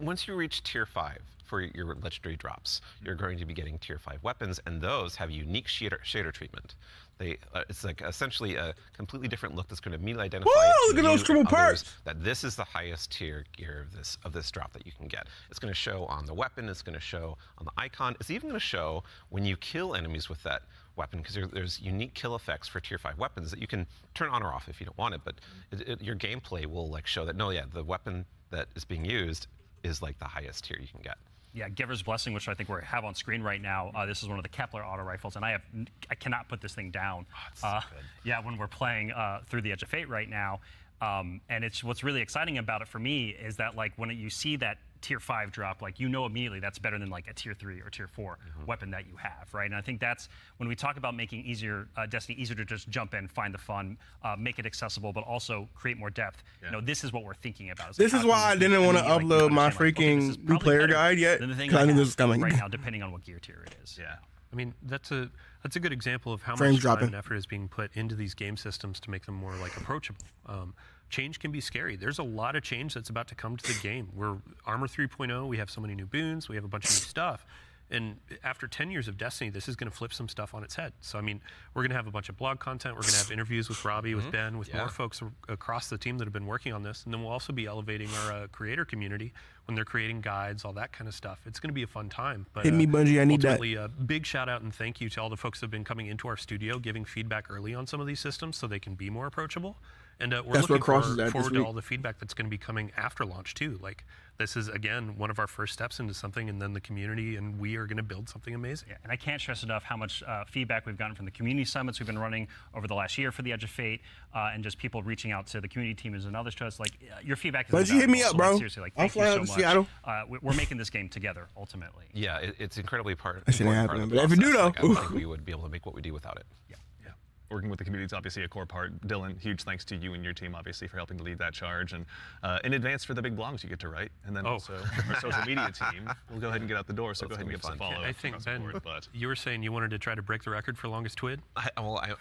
once you reach tier 5 for your legendary drops, you're going to be getting tier 5 weapons, and those have unique shader treatment. It's like essentially a completely different look that's going to immediately identify Woo, to look at those you triple and others perks. that this is the highest tier gear of this drop that you can get. It's going to show on the weapon. It's going to show on the icon. It's even going to show when you kill enemies with that weapon, because there's unique kill effects for tier 5 weapons that you can turn on or off if you don't want it. But your gameplay will like show that no, yeah, the weapon that is being used is like the highest tier you can get. Yeah, Giver's Blessing, which I think we have on screen right now. This is one of the Kepler auto rifles, and I cannot put this thing down. Yeah, when we're playing through the Edge of Fate right now, and it's what's really exciting about it for me is that like when you see that tier 5 drop, like you know immediately that's better than like a tier 3 or tier 4 weapon that you have, right? And I think that's when we talk about making Destiny easier to just jump in, find the fun, make it accessible, but also create more depth. You know, this is what we're thinking about. This is why I didn't want to upload my freaking new player guide yet, because I knew this was coming. right now, depending on what gear tier it is. Yeah. I mean, that's a good example of how Frames much time dropping. and effort is being put into these game systems to make them more like approachable. Change can be scary. There's a lot of change that's about to come to the game. We're Armor 3.0. We have so many new boons. We have a bunch of new stuff. And after 10 years of Destiny, this is going to flip some stuff on its head. So, I mean, we're going to have a bunch of blog content. We're going to have interviews with Robbie, with Ben, with more folks across the team that have been working on this. And then we'll also be elevating our creator community when they're creating guides, all that kind of stuff. It's going to be a fun time. But, Hit me, Bungie. I need that. ultimately, a big shout out and thank you to all the folks that have been coming into our studio, giving feedback early on some of these systems so they can be more approachable. And we're That's what looking crosses that this forward to week. all the feedback that's going to be coming after launch too. Like this is again one of our first steps into something, and then the community and we are going to build something amazing. Yeah, and I can't stress enough how much feedback we've gotten from the community summits we've been running over the last year for the Edge of Fate, and just people reaching out to the community teams and others to us. Like your feedback is But you hit me up, invaluable. So, like, bro. seriously, like I'll thank you fly so out to much. Seattle. We're making this game together ultimately. Yeah, it's incredibly important. That shit ain't part of happening, the but if it do, process. though, Like, I don't think we would be able to make what we do without it. Yeah. Working with the community is obviously a core part. Dylan, huge thanks to you and your team, obviously, for helping to lead that charge. And in advance for the big blogs you get to write. And then also our social media team will go ahead and get out the door. So go ahead and give us a follow. I think, Ben, But you were saying you wanted to try to break the record for longest twid?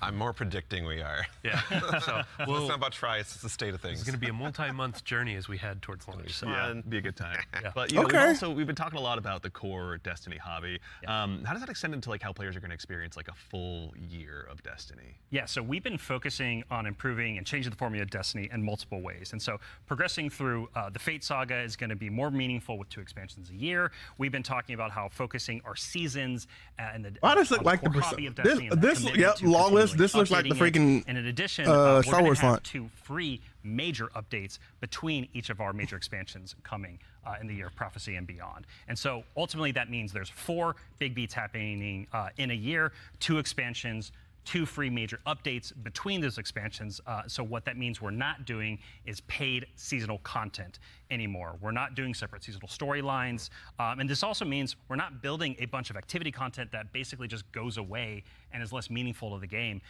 I'm more predicting we are. Yeah. So It's not about try, it's just the state of things. it's going to be a multi-month journey as we head towards launch. So. yeah, be a good time. Yeah. But you know, Okay. we've been talking a lot about the core Destiny hobby. How does that extend into like how players are going to experience like a full year of Destiny? Yeah, so we've been focusing on improving and changing the formula of Destiny in multiple ways. And so progressing through the Fate Saga is going to be more meaningful with 2 expansions a year. We've been talking about how focusing our seasons and the Why does it on look like core the hobby of this Destiny and that this commitment yep to long list. continually This looks like the updating it. freaking And in addition, Star we're going Wars to have font. 2 free major updates between each of our major expansions coming in the year of prophecy and beyond. And so ultimately that means there's 4 big beats happening in a year, 2 expansions, 2 free major updates between those expansions. So what that means we're not doing is paid seasonal content anymore. We're not doing separate seasonal storylines. And this also means we're not building a bunch of activity content that basically just goes away and is less meaningful to the game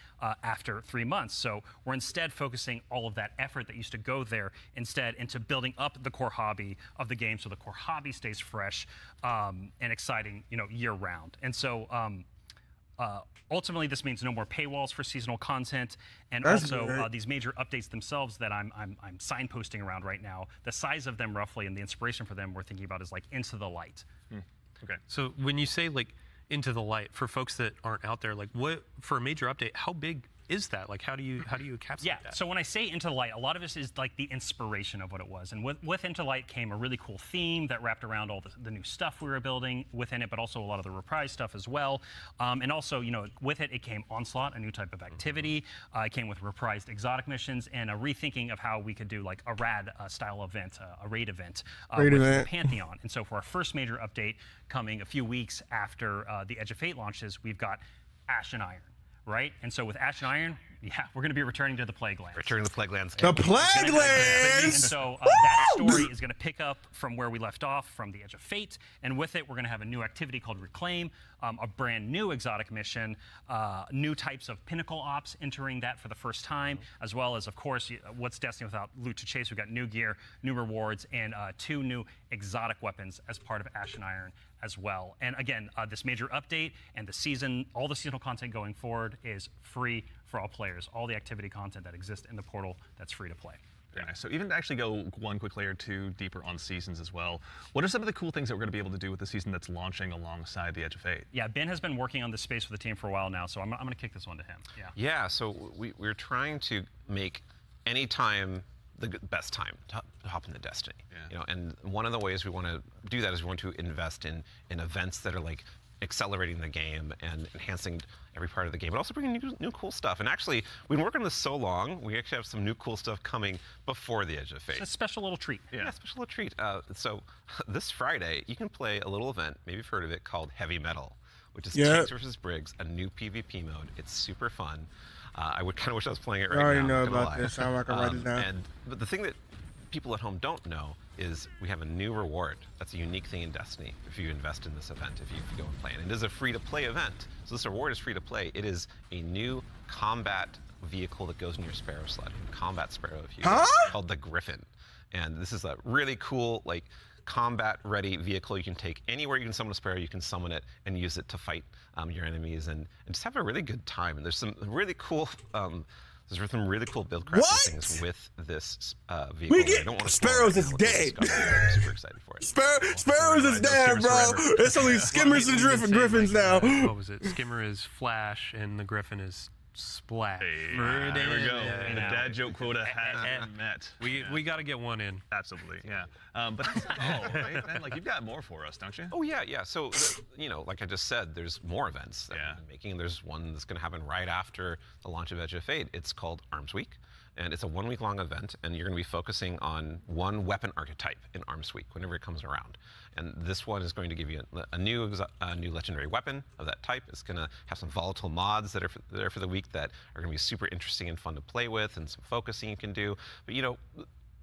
after 3 months. So we're instead focusing all of that effort that used to go there instead into building up the core hobby of the game so the core hobby stays fresh and exciting, year round. And so ultimately, this means no more paywalls for seasonal content, and That's also great. these major updates themselves that I'm signposting around right now. The size of them roughly and the inspiration for them we're thinking about is like Into the Light. Okay. So when you say like into the light, for folks that aren't out there, like what for a major update, how big is that? Like how do you encapsulate Yeah, that? so when I say Into the Light, a lot of this is like the inspiration of what it was. And with Into the Light came a really cool theme that wrapped around all the new stuff we were building within it, but also a lot of the reprise stuff as well. And also, with it came Onslaught, a new type of activity. It came with reprised exotic missions and a rethinking of how we could do like a rad style event, a raid event Raid with event. the Pantheon. And so for our first major update coming a few weeks after the Edge of Fate launches, we've got Ash and Iron. Right? And so with Ash and Iron, we're going to be returning to the Plague Lands. Returning to the Plague Lands. The Plague And Lands. so that story is going to pick up from where we left off from the Edge of Fate. And with it, we're going to have a new activity called Reclaim, a brand new exotic mission, new types of pinnacle ops entering that for the first time, as well as, of course, what's Destiny without loot to chase? We've got new gear, new rewards, and 2 new exotic weapons as part of Ash and Iron as well. And again, this major update and the season, all the seasonal content going forward is free for all players. All the activity content that exists in the portal, that's free to play. Very nice. So even to actually go one quick layer 2 deeper on seasons as well, what are some of the cool things that we're going to be able to do with the season that's launching alongside the Edge of Fate? Yeah, Ben has been working on this space with the team for a while now, so I'm going to kick this one to him. Yeah. Yeah, so we're trying to make any time the best time to hop into Destiny. Yeah. And one of the ways we want to do that is we want to invest in events that are like accelerating the game and enhancing every part of the game, but also bringing new cool stuff. And actually, we've been working on this so long, we actually have some new cool stuff coming before the Edge of Fate. It's a special little treat. Yeah, special little treat. So this Friday, you can play a little event, maybe you've heard of it, called Heavy Metal, which is Tanks versus Briggs, a new PvP mode. It's super fun. I would kind of wish I was playing it right now. I already know not gonna about lie. this. So I can write this down. But the thing that people at home don't know is we have a new reward. That's a unique thing in Destiny if you invest in this event, if you go and play it. And it is a free-to-play event. So this reward is free-to-play. It is a new combat vehicle that goes in your Sparrow sled, combat Sparrow, if you will, called the Griffin. And this is a really cool, like, combat-ready vehicle you can take anywhere you can summon a Sparrow. You can summon it and use it to fight your enemies and just have a really good time. And there's some really cool there's some really cool build crafting things with this vehicle. We get I don't want to Sparrows spoil is it now, dead. but I'm super excited for it. Sparrows is dead, bro. It's only Skimmers and Griffins now. What was it? Skimmer is Flash and the Griffin is Splash. There we go. The dad joke quota has been met. We got to get one in. Absolutely, yeah. But that's not all, right? Man, like, you've got more for us, don't you? Oh, yeah. So, like I just said, there's more events that we've been making. There's one that's going to happen right after the launch of Edge of Fate. It's called Arms Week. And it's a 1 week long event, and you're going to be focusing on one weapon archetype in Arms Week whenever it comes around. And this one is going to give you a new legendary weapon of that type. It's going to have some volatile mods that are there for the week that are going to be super interesting and fun to play with, and some focusing you can do. But you know,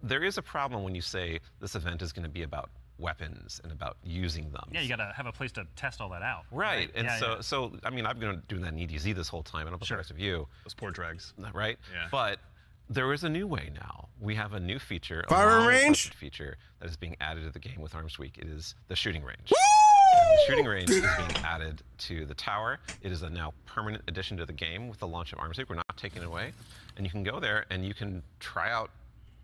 there is a problem when you say this event is going to be about weapons and about using them. Yeah, you got to have a place to test all that out. Right. And so I mean, I've been doing that in EDZ this whole time. I don't know about the rest of you. Those poor dregs. Right? Yeah. But there is a new way now. We have a new feature, firing range feature that is being added to the game with Arms Week. It is the shooting range. The shooting range is being added to the tower. It is a now permanent addition to the game with the launch of Arms Week. We're not taking it away. And you can go there and you can try out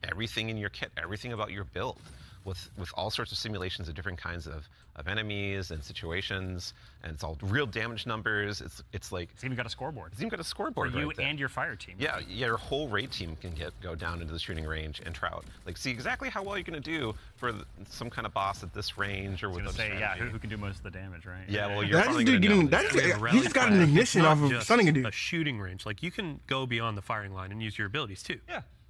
everything in your kit, everything about your build, with all sorts of simulations of different kinds of enemies and situations, and it's all real damage numbers. It's like it's even got a scoreboard. It's even got a scoreboard for you right there. And your fire team. Yeah, your whole raid team can go down into the shooting range and try out, like, see exactly how well you're going to do for some kind of boss at this range or with a strategy. Yeah, who can do most of the damage, right? Yeah, well, you're probably going to know. He just got an ignition off of Sunning Dude. A shooting range, like you can go beyond the firing line and use your abilities too.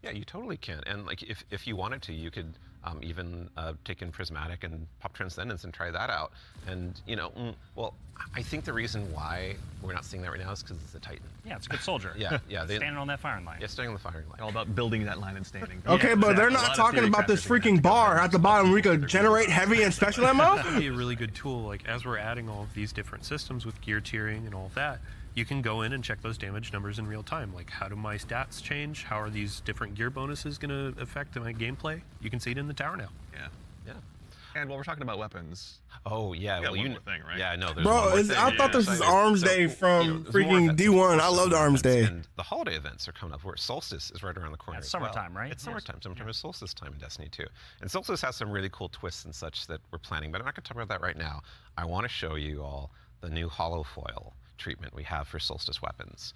Yeah, you totally can. And like if you wanted to, you could even take in Prismatic and pop Transcendence and try that out. And you know, well, I think the reason why we're not seeing that right now is because it's a Titan. Yeah, it's a good soldier. Yeah. Standing on that firing line. Yeah, standing on the firing line. All about building that line and standing. Okay, but they're not talking about this freaking bar at the bottom where you could generate heavy and special ammo? That would be a really good tool. Like, as we're adding all of these different systems with gear tiering and all of that, you can go in and check those damage numbers in real time. Like, how do my stats change? How are these different gear bonuses going to affect my gameplay? You can see it in the tower now. Yeah. And while we're talking about weapons, oh yeah, well, one more thing, right? Yeah, no, there's bro, one more thing. I thought this was Arms Day from freaking D1. I loved Arms Day. And the holiday events are coming up. Where Solstice is right around the corner. It's summertime, right? It's summertime. Summertime is Solstice time in Destiny 2. And Solstice has some really cool twists and such that we're planning, but I'm not going to talk about that right now. I want to show you all the new hollow foil treatment we have for Solstice weapons.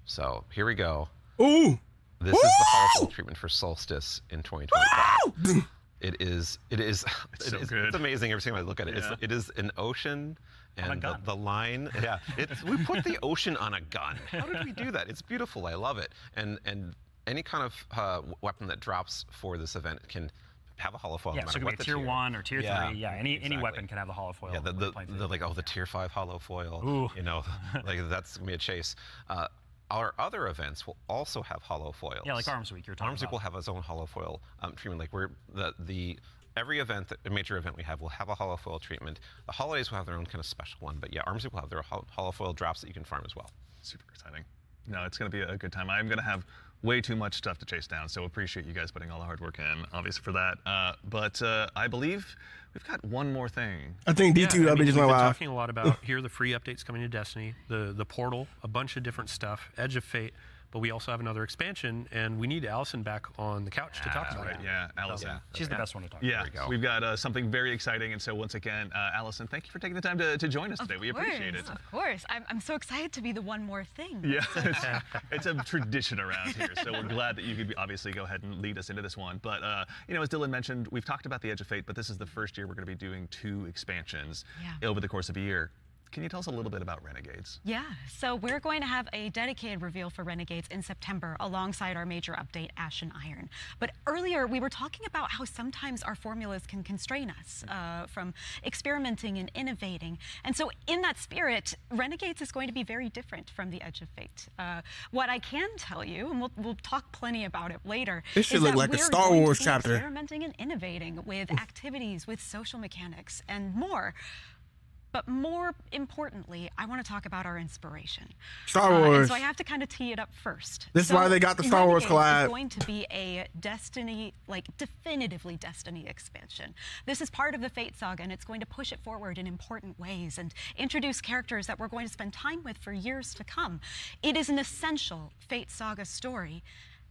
So here we go. Ooh. This is the hollow foil treatment for Solstice in 2025. It is so good. It's amazing every time I look at it. It is an ocean and the line. Yeah, we put the ocean on a gun. How did we do that? It's beautiful. I love it. And any kind of weapon that drops for this event can have a hollow foil. Yeah, no so it could be tier 1 or tier 3. Yeah, any weapon can have a hollow foil. Yeah, the tier 5 hollow foil. Ooh. You know, like that's gonna be a chase. Our other events will also have hollow foils. Yeah, like Arms Week. You're talking Arms Week will have its own hollow foil treatment. Like every event, a major event we have, will have a hollow foil treatment. The holidays will have their own kind of special one, but yeah, Arms Week will have their hollow foil drops that you can farm as well. Super exciting. No, it's going to be a good time. I'm going to have way too much stuff to chase down, so appreciate you guys putting all the hard work in, obviously, for that. But I believe we've got one more thing. I think D2 just went we've been live. talking a lot about here are the free updates coming to Destiny, the portal, a bunch of different stuff, Edge of Fate, but we also have another expansion, and we need Allison back on the couch to talk about it. Yeah, Allison. She's the best one to talk about. Yeah, we've got something very exciting, and so once again, Allison, thank you for taking the time to join us today. We appreciate it. Of course. I'm so excited to be the one more thing. Yeah, it's a tradition around here, so we're glad that you could obviously go ahead and lead us into this one. But, you know, as Dylan mentioned, we've talked about the Edge of Fate, but this is the first year we're going to be doing 2 expansions over the course of a year. Can you tell us a little bit about Renegades? Yeah, so we're going to have a dedicated reveal for Renegades in September alongside our major update, Ashen Iron. But earlier we were talking about how sometimes our formulas can constrain us from experimenting and innovating. And so in that spirit, Renegades is going to be very different from the Edge of Fate. What I can tell you, and we'll talk plenty about it later, this should look like a Star Wars chapter. Experimenting and innovating with activities, with social mechanics, and more. But more importantly, I want to talk about our inspiration. Star Wars. And so I have to kind of tee it up first. This is why they got the Star Wars collab. It's going to be a Destiny, definitively Destiny expansion. This is part of the Fate saga, and it's going to push it forward in important ways and introduce characters that we're going to spend time with for years to come. It is an essential Fate saga story.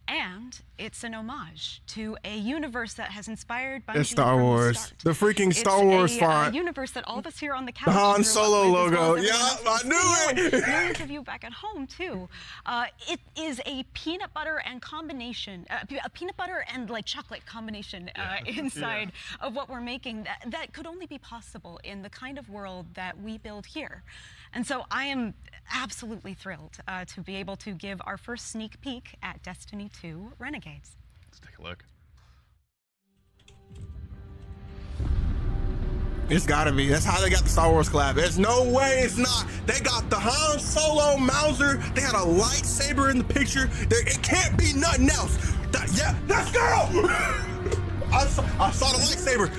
And it's an homage to a universe that has inspired Bungie it's Star Wars. The freaking Star Wars font. A universe that all of us here on the couch. The Han Solo logo. Yeah, I knew it. Millions of you back at home too. It is a peanut butter and combination, a peanut butter and chocolate combination inside of what we're making. That could only be possible in the kind of world that we build here. And so I am absolutely thrilled to be able to give our first sneak peek at Destiny to Renegades. Let's take a look. It's gotta be. That's how they got the Star Wars collab. There's no way it's not. They got the Han Solo Mauser. They got a lightsaber in the picture. It can't be nothing else. Yeah, let's go! I saw the lightsaber.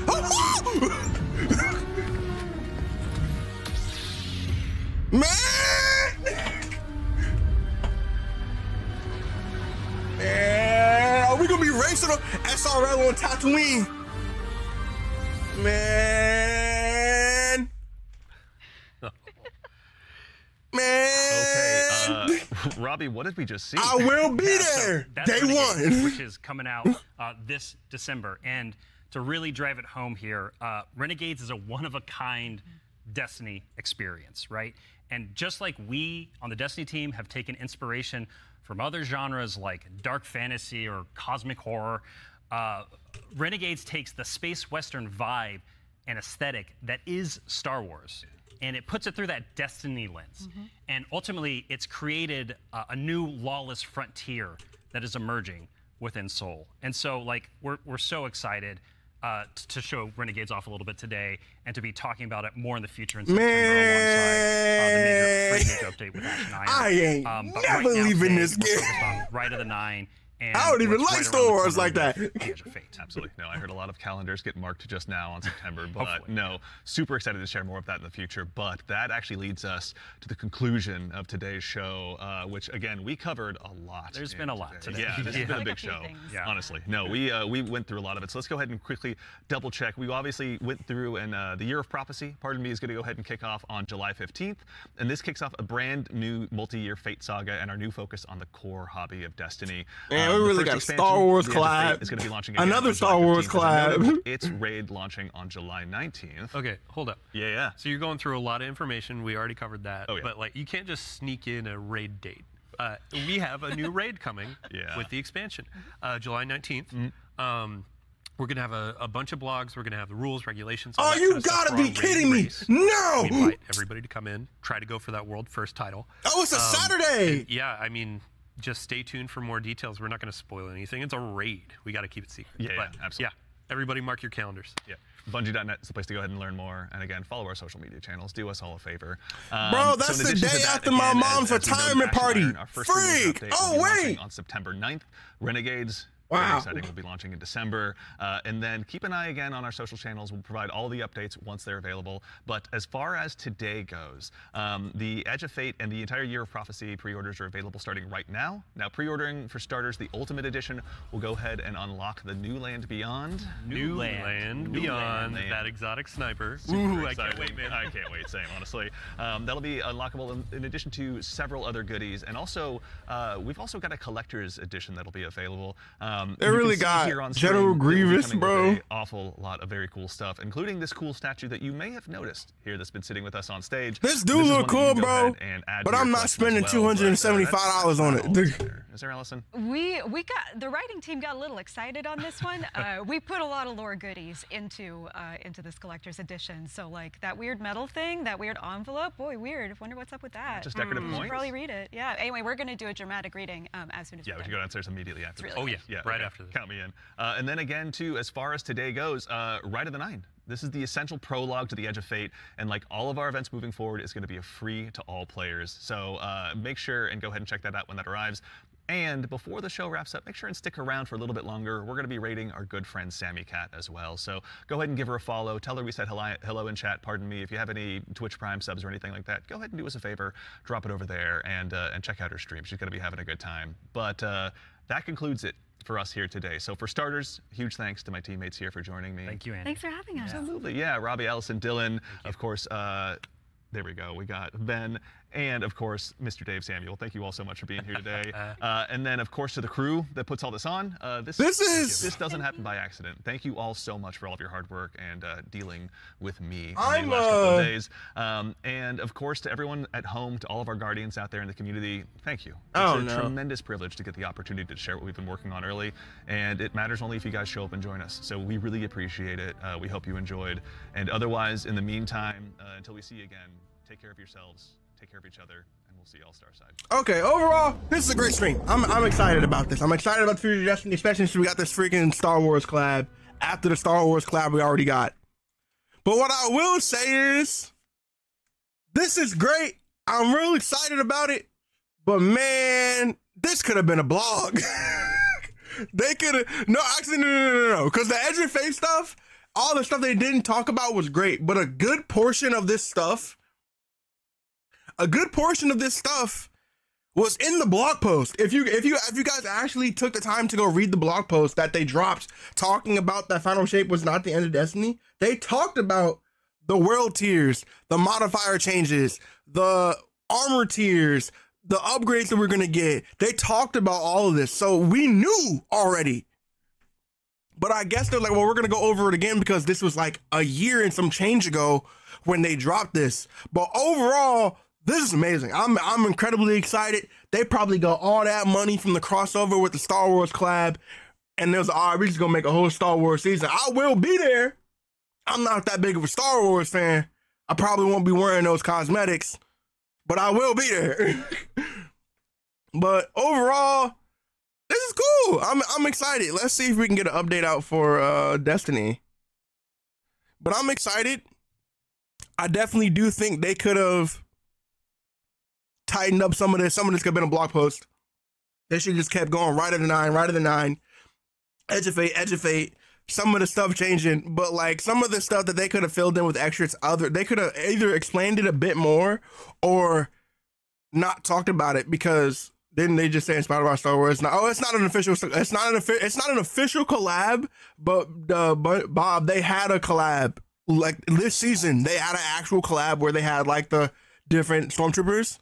Man, are we gonna be racing on SRL on Tatooine? Man. Okay, Robbie, what did we just see? I will be there. So that's Day Renegades, one. which is coming out this December. And to really drive it home here, Renegades is a one-of-a-kind Destiny experience, right? And just like we on the Destiny team have taken inspiration from other genres like dark fantasy or cosmic horror, Renegades takes the space western vibe and aesthetic that is Star Wars, and it puts it through that Destiny lens. And ultimately, it's created a new lawless frontier that is emerging within Seoul. And so, like, we're so excited to show Renegades off a little bit today and to be talking about it more in the future in September alongside the major update with Action Iron. I ain't never leaving this game. On Rite of the Nine. And I don't even what's like right Star around the Wars corner like that. with The Edge of Fate. Absolutely. No, I heard a lot of calendars get marked just now on September, but Hopefully. no, super excited to share more of that in the future. But that actually leads us to the conclusion of today's show, which again, we covered a lot. There's been a lot today. Yeah, this has been a big show, honestly. No, we went through a lot of it. So let's go ahead and quickly double check. We obviously went through, and the Year of Prophecy, pardon me, is going to go ahead and kick off on July 15th. And this kicks off a brand new multi-year Fate saga and our new focus on the core hobby of Destiny. Man, we really got a Star Wars collab. It's going to be launching again Another on Star July Wars 15th, 'cause I know collab. It's raid launching on July 19th. Okay, hold up. Yeah. So you're going through a lot of information. We already covered that. Oh, yeah. But like, you can't just sneak in a raid date. We have a new raid coming with the expansion, July 19th. We're going to have a bunch of blogs. We're going to have the rules, regulations. all Oh, that you kind of stuff gotta for be our raid kidding me. race. No. We invite everybody to come in, try to go for that world first title. Oh, it's a Saturday. Yeah, I mean, just stay tuned for more details. We're not going to spoil anything. It's a raid. We got to keep it secret. Yeah, But, absolutely. Yeah, everybody mark your calendars. Yeah. Bungie.net is the place to go ahead and learn more. And again, follow our social media channels. Do us all a favor. Bro, that's in the addition to day that, after my again, mom's as we know, retirement Action party. Iron, our first major Freak. update Oh, will be launching wait. on September 9th. Renegades. Wow. Very exciting. Will be launching in December. And then keep an eye again on our social channels. We'll provide all the updates once they're available. But as far as today goes, the Edge of Fate and the entire Year of Prophecy pre-orders are available starting right now. Now, pre-ordering for starters, the Ultimate Edition will go ahead and unlock the New Land Beyond. New Land Beyond, that exotic sniper. Ooh, I can't wait, man. I can't wait, same, honestly. That'll be unlockable in addition to several other goodies. And also, we've also got a collector's edition that'll be available. They really got General Grievous, bro. An awful lot of very cool stuff, including this cool statue that you may have noticed here that's been sitting with us on stage. This dude look cool, bro. But I'm not spending $275 on it. Is there, Allison? We got the writing team got a little excited on this one. We put a lot of lore goodies into this collector's edition. So like that weird metal thing, that weird envelope, boy, weird. Wonder what's up with that. Just decorative You should points? probably read it. Yeah. Anyway, we're gonna do a dramatic reading as soon as Yeah, we should go downstairs immediately after this. really Oh, yeah. Right after this. Count me in. And then again, too, as far as today goes, Rite of the Nine. This is the essential prologue to the Edge of Fate, and like all of our events moving forward, is going to be a free to all players. So make sure and go ahead and check that out when that arrives. And before the show wraps up, make sure and stick around for a little bit longer. We're going to be rating our good friend Sammy Cat as well. So go ahead and give her a follow. Tell her we said hello in chat. Pardon me. If you have any Twitch Prime subs or anything like that, go ahead and do us a favor. Drop it over there and check out her stream. She's going to be having a good time. But that concludes it for us here today. So for starters, huge thanks to my teammates here for joining me. Thank you, Andy. Thanks for having us. Absolutely, yeah. Robbie, Allison, Dylan, of course. There we go. We got Ben and, of course, Mr. Dave Samuel. Thank you all so much for being here today. And then, of course, to the crew that puts all this on. This doesn't happen by accident. Thank you all so much for all of your hard work and dealing with me in the last couple of days. And, of course, to everyone at home, to all of our guardians out there in the community, thank you. It's a tremendous privilege to get the opportunity to share what we've been working on early. And it matters only if you guys show up and join us. So we really appreciate it. We hope you enjoyed. And otherwise, in the meantime, until we see you again, take care of yourselves, take care of each other, and we'll see All-Star side. Okay, overall, this is a great stream. I'm excited about this. I'm excited about the future of Destiny, especially since we got this freaking Star Wars collab after the Star Wars collab we already got. But what I will say is, this is great. I'm real excited about it. But man, this could have been a blog. They could have, no, actually, no. Because the Edge of Fate stuff, all the stuff they didn't talk about was great. But a good portion of this stuff was in the blog post. If you guys actually took the time to go read the blog post that they dropped talking about that final shape was not the end of Destiny, they talked about the world tiers, the modifier changes, the armor tiers, the upgrades that we're gonna get. They talked about all of this, so we knew already. But I guess they're like, well, we're gonna go over it again because this was like a year and some change ago when they dropped this. But overall, this is amazing. I'm incredibly excited. They probably got all that money from the crossover with the Star Wars collab, and there's we're just gonna make a whole Star Wars season. I will be there. I'm not that big of a Star Wars fan. I probably won't be wearing those cosmetics, but I will be there. But overall, this is cool. I'm excited. Let's see if we can get an update out for Destiny. But I'm excited. I definitely do think they could have tightened up some of this. Some of this could have been a blog post. They should just kept going right at the 9. Edge of Fate. Some of the stuff changing, but like some of the stuff that they could have filled in with extras, they could have either explained it a bit more or not talked about it, because didn't they just say inspired by Star Wars? It's not an official collab, but Bob, they had a collab like this season. They had an actual collab where they had like the different stormtroopers.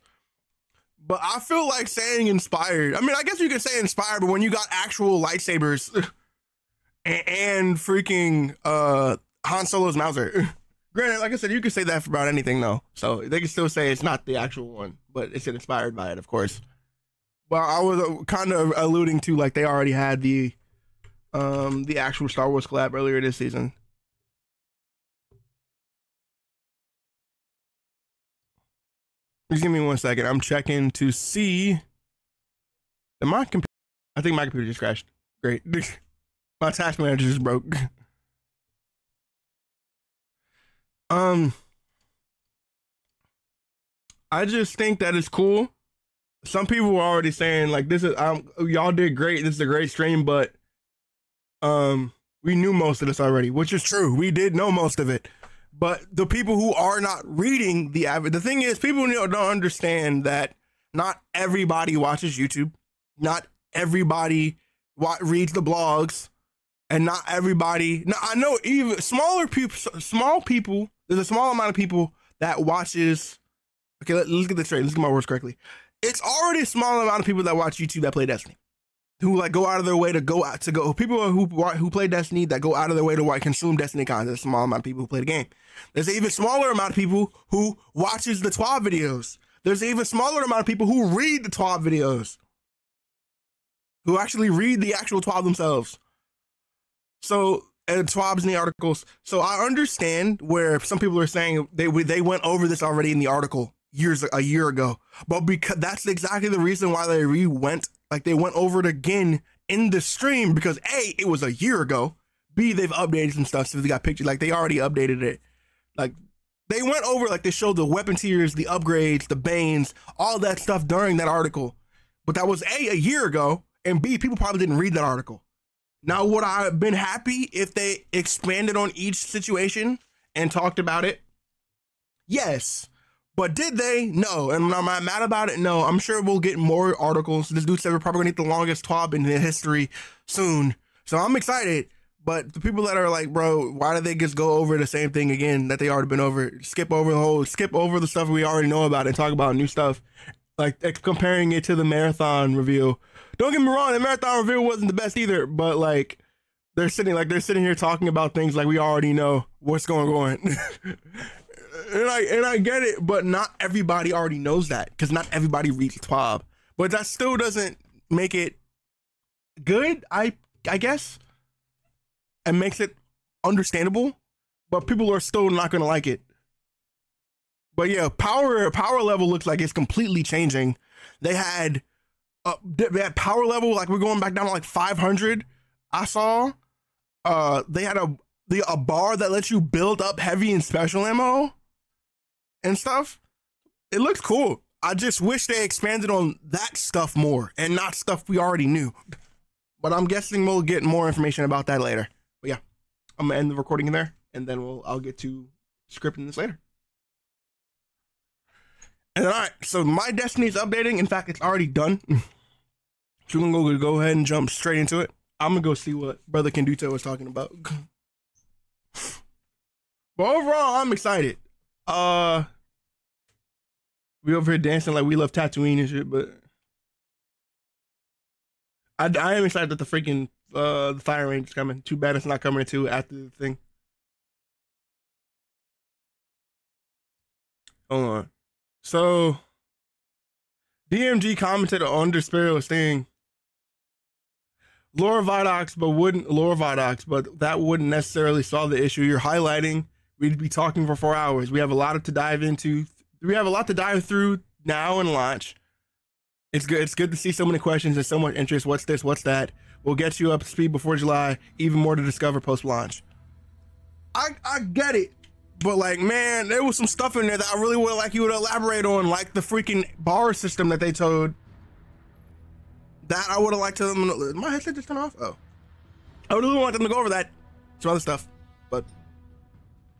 But I feel like saying inspired. I mean, I guess you could say inspired, but when you got actual lightsabers and freaking Han Solo's Mauser. Granted, like I said, you could say that for about anything though. So they can still say it's not the actual one, but it's inspired by it, of course. Well, I was kind of alluding to like they already had the actual Star Wars collab earlier this season. Just give me 1 second. I'm checking to see. I think my computer just crashed. Great. My task manager just broke. I just think that it's cool. Some people were already saying like this is y'all did great. This is a great stream, but we knew most of this already, which is true. We did know most of it. But the people who are not reading the thing is, people don't understand that not everybody watches YouTube. Not everybody reads the blogs. And not everybody. Now, I know even small people, there's a small amount of people that watches. Okay, let's get this straight. Let's get my words correctly. It's already a small amount of people that watch YouTube that play Destiny, who like go out of their way to go people who play Destiny that go out of their way to consume Destiny content. There's a small amount of people who play the game. There's an even smaller amount of people who watches the TWAB videos. There's an even smaller amount of people who read the TWAB videos, who actually read the actual TWAB themselves. So, and TWABs in the articles. So I understand where some people are saying they went over this already in the article a year ago, but because that's exactly the reason why they went over it again in the stream, because A, it was a year ago. B, they've updated some stuff, so they got pictures, like they already updated it. Like they went over, like they showed the weapon tiers, the upgrades, the banes, all that stuff during that article. But that was A, a year ago, and B, people probably didn't read that article. Now, would I have been happy if they expanded on each situation and talked about it? Yes. But did they? No. And am I mad about it? No. I'm sure we'll get more articles. This dude said we're probably going to get the longest TWAB in the history soon. So I'm excited. But the people that are like, bro, why did they just go over the same thing again that they already been over? Skip over the stuff we already know about and talk about new stuff. Like comparing it to the marathon review. Don't get me wrong, the marathon review wasn't the best either, but like they're sitting here talking about things like we already know what's going on. and I get it, but not everybody already knows that, because not everybody reads TWAB. But that still doesn't make it good, I guess. And makes it understandable, but people are still not gonna like it. But yeah, power level looks like it's completely changing. They had power level, like we're going back down to like 500. I saw they had a bar that lets you build up heavy and special ammo and stuff. It looks cool. I just wish they expanded on that stuff more and not stuff we already knew. But I'm guessing we'll get more information about that later. But yeah, I'm gonna end the recording there, and then I'll get to scripting this later. And then, all right, so my Destiny's updating. In fact, it's already done. So we're gonna go ahead and jump straight into it. I'm gonna go see what Brother Kenduto was talking about. But overall, I'm excited. We over here dancing like we love Tatooine and shit, but I am excited that the freaking the fire range is coming. Too bad it's not coming into after the thing. Hold on. So DMG commented on Despero's thing. Lore Vidox, but that wouldn't necessarily solve the issue you're highlighting. We'd be talking for 4 hours. We have a lot to dive into. We have a lot to dive through now and launch. It's good. It's good to see so many questions and so much interest. What's this? What's that? We'll get you up to speed before July. Even more to discover post-launch. I get it, but like, man, there was some stuff in there that I really would like you to elaborate on, like the freaking bar system that they told. That I would have liked to. My headset just turned off. Oh, I would really want them to go over that. Some other stuff, but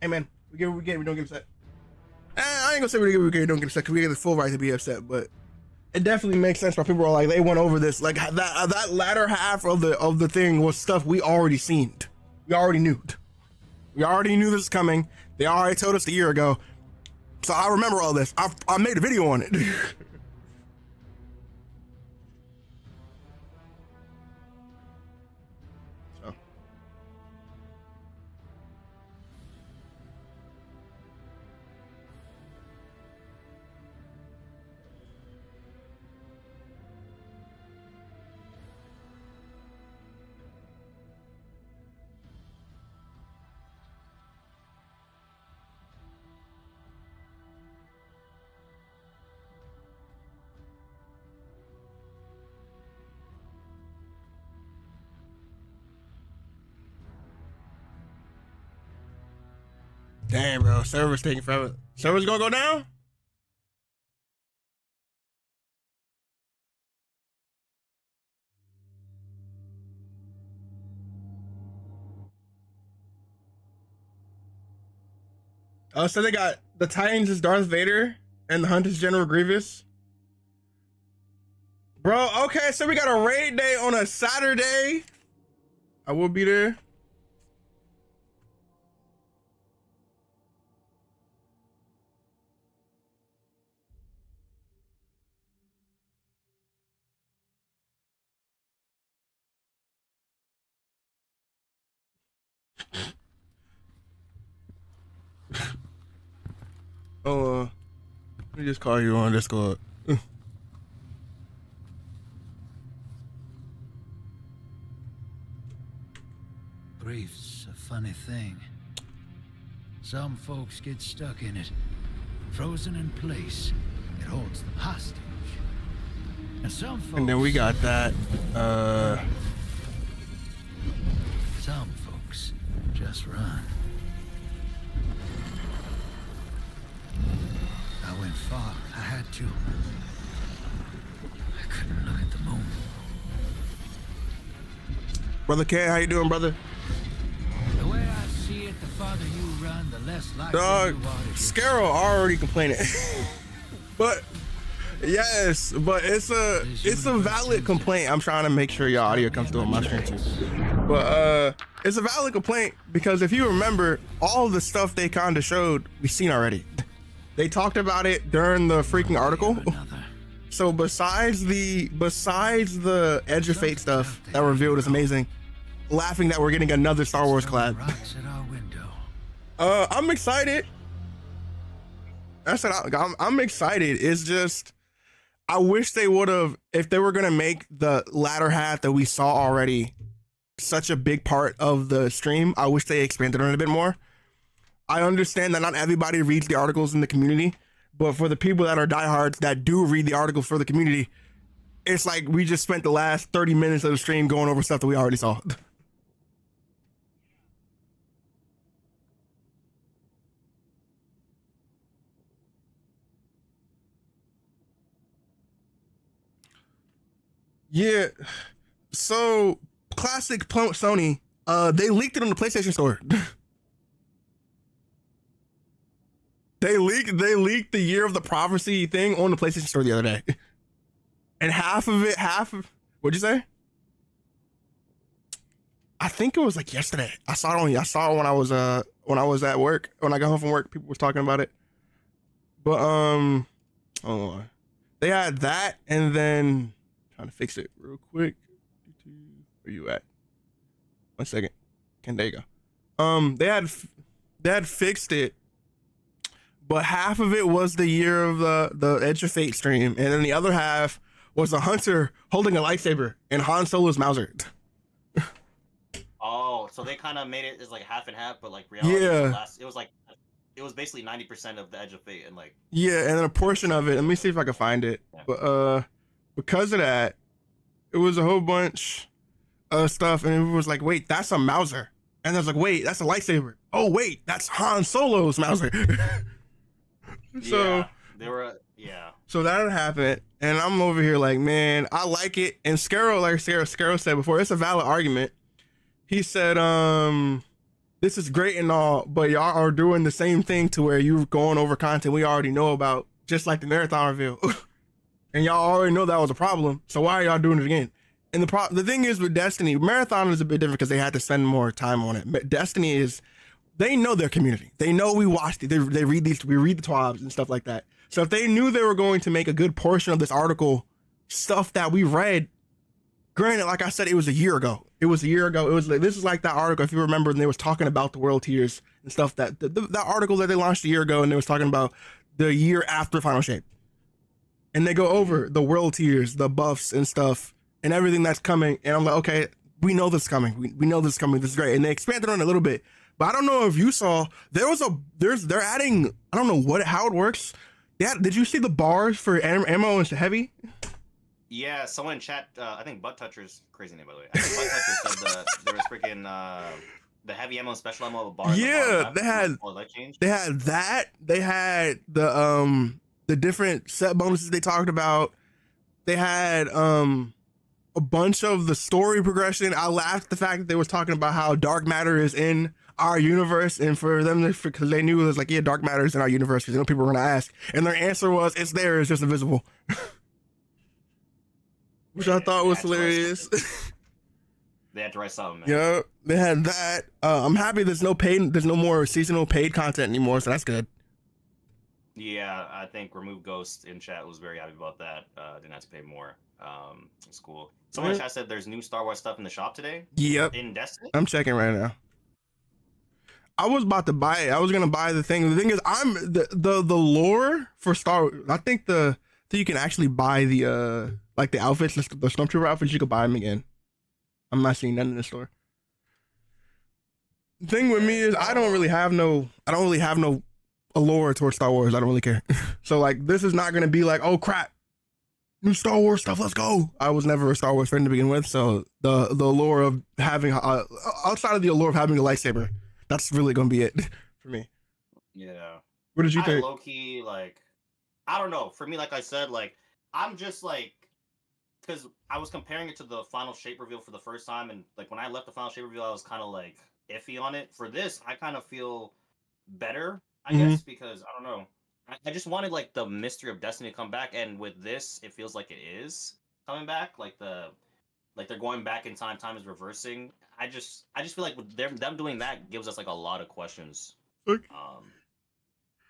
hey, man, we don't get upset. I ain't gonna say we don't get upset because we get the full right to be upset, but it definitely makes sense why people are like they went over this. Like that latter half of the thing was stuff we already seen. We already knew. We already knew this was coming. They already told us a year ago, so I remember all this. I made a video on it. Damn, bro, server's taking forever. Server's gonna go down? Oh, so they got the Titans is Darth Vader and the Hunt is General Grievous. Bro, okay, so we got a raid day on a Saturday. I will be there. Oh, let me just call you on Discord. Grief's a funny thing. Some folks get stuck in it, frozen in place. It holds them hostage. And some folks. And then we got that. Some folks just run. I went far. I had to. I couldn't look at the moon. Brother K, how you doing, brother? The way I see it, the farther you run, the less likely Dog, you are to get Scarrow already complaining. But yes, but it's a valid complaint. I'm trying to make sure your audio comes through on my screen too. But it's a valid complaint because if you remember, all the stuff they kind of showed, we've seen already. They talked about it during the freaking article. So besides the Edge of Fate stuff that revealed is amazing, laughing that we're getting another Star Wars collab. I'm excited. That's what I'm excited. It's just I wish they would have, if they were gonna make the latter half that we saw already such a big part of the stream, I wish they expanded on it a bit more. I understand that not everybody reads the articles in the community, But for the people that are diehards that do read the articles for the community, it's like we just spent the last 30 minutes of the stream going over stuff that we already saw. Yeah. So classic Sony, they leaked it on the PlayStation Store. They leaked the Year of the Prophecy thing on the PlayStation Store the other day. And what'd you say? I think it was like yesterday. I saw it when I was at work. When I got home from work, people was talking about it. But hold on. They had that, and then trying to fix it real quick. Where you at? 1 second. There you go. They had fixed it, but half of it was the Year of the Edge of Fate stream, and then the other half was a hunter holding a lightsaber and Han Solo's Mauser. Oh, so they kind of made it as like half and half, but like reality. Yeah. It was basically 90% of the Edge of Fate, and like. Yeah, and then a portion of it. Let me see if I can find it. Yeah. But because of that, it was a whole bunch of stuff, and it was like, wait, that's a Mauser, and I was like, wait, that's a lightsaber. Oh wait, that's Han Solo's Mauser. So yeah, they were. Yeah. So that happened, and I'm over here like, man, I like it. And Scarrow, like Scarrow said before, it's a valid argument. He said, this is great and all, but y'all are doing the same thing to where you're going over content we already know about, just like the marathon reveal. And y'all already know that was a problem, so why are y'all doing it again? And the thing is with Destiny, marathon is a bit different because they had to spend more time on it. Destiny is, they know their community. They know we watched it. They read we read the TWABs and stuff like that. So if they knew they were going to make a good portion of this article, stuff that we read, granted, like I said, it was a year ago. It was like, this is like that article, if you remember, and they was talking about the world tiers and stuff, that article that they launched a year ago, and they was talking about the year after Final Shape. And they go over the world tiers, the buffs and stuff, and everything that's coming. And I'm like, okay, we know this is coming. We know this is coming. This is great. And they expanded on it a little bit. But I don't know if you saw, they're adding, I don't know how it works. Yeah, did you see the bars for ammo and heavy? Yeah, someone in chat, I think Butt Toucher's crazy name, by the way. I think Butt Toucher said there was freaking the heavy ammo and special ammo bars. Yeah, they had that. They had the different set bonuses they talked about. They had a bunch of the story progression. I laughed at the fact that they was talking about how dark matter is in our universe, and for them, because they knew it was like, yeah, dark matter is in our universe, because people were gonna ask, and their answer was, it's there, it's just invisible. Which I thought was hilarious. They had to write something, man. Yeah, they had that. I'm happy there's no more seasonal paid content anymore, so that's good. Yeah, I think Remove Ghost in chat was very happy about that. Didn't have to pay more. It's cool. Someone in chat said there's new Star Wars stuff in the shop today. Yep. In Destiny? I'm checking right now. I was about to buy it. I was gonna buy the thing. The thing is, I'm the lore for Star Wars. I think you can actually buy the like the outfits, the Stormtrooper outfits. You could buy them again. I'm not seeing none in the store. The thing with me is I don't really have no allure towards Star Wars. I don't really care. So like, this is not gonna be like, oh crap, new Star Wars stuff, let's go. I was never a Star Wars fan to begin with, so the allure of having outside of the allure of having a lightsaber, that's really gonna be it for me. Yeah. What did you think? Low key, like, I don't know. For me, like I said, like, I'm just like, because I was comparing it to the Final Shape reveal for the first time, and like when I left the Final Shape reveal, I was kind of like iffy on it. For this, I kind of feel better, I guess, because I don't know. I just wanted like the mystery of Destiny to come back, and with this, it feels like it is coming back. Like they're going back in time. Time is reversing. I just feel like with them doing that gives us like a lot of questions.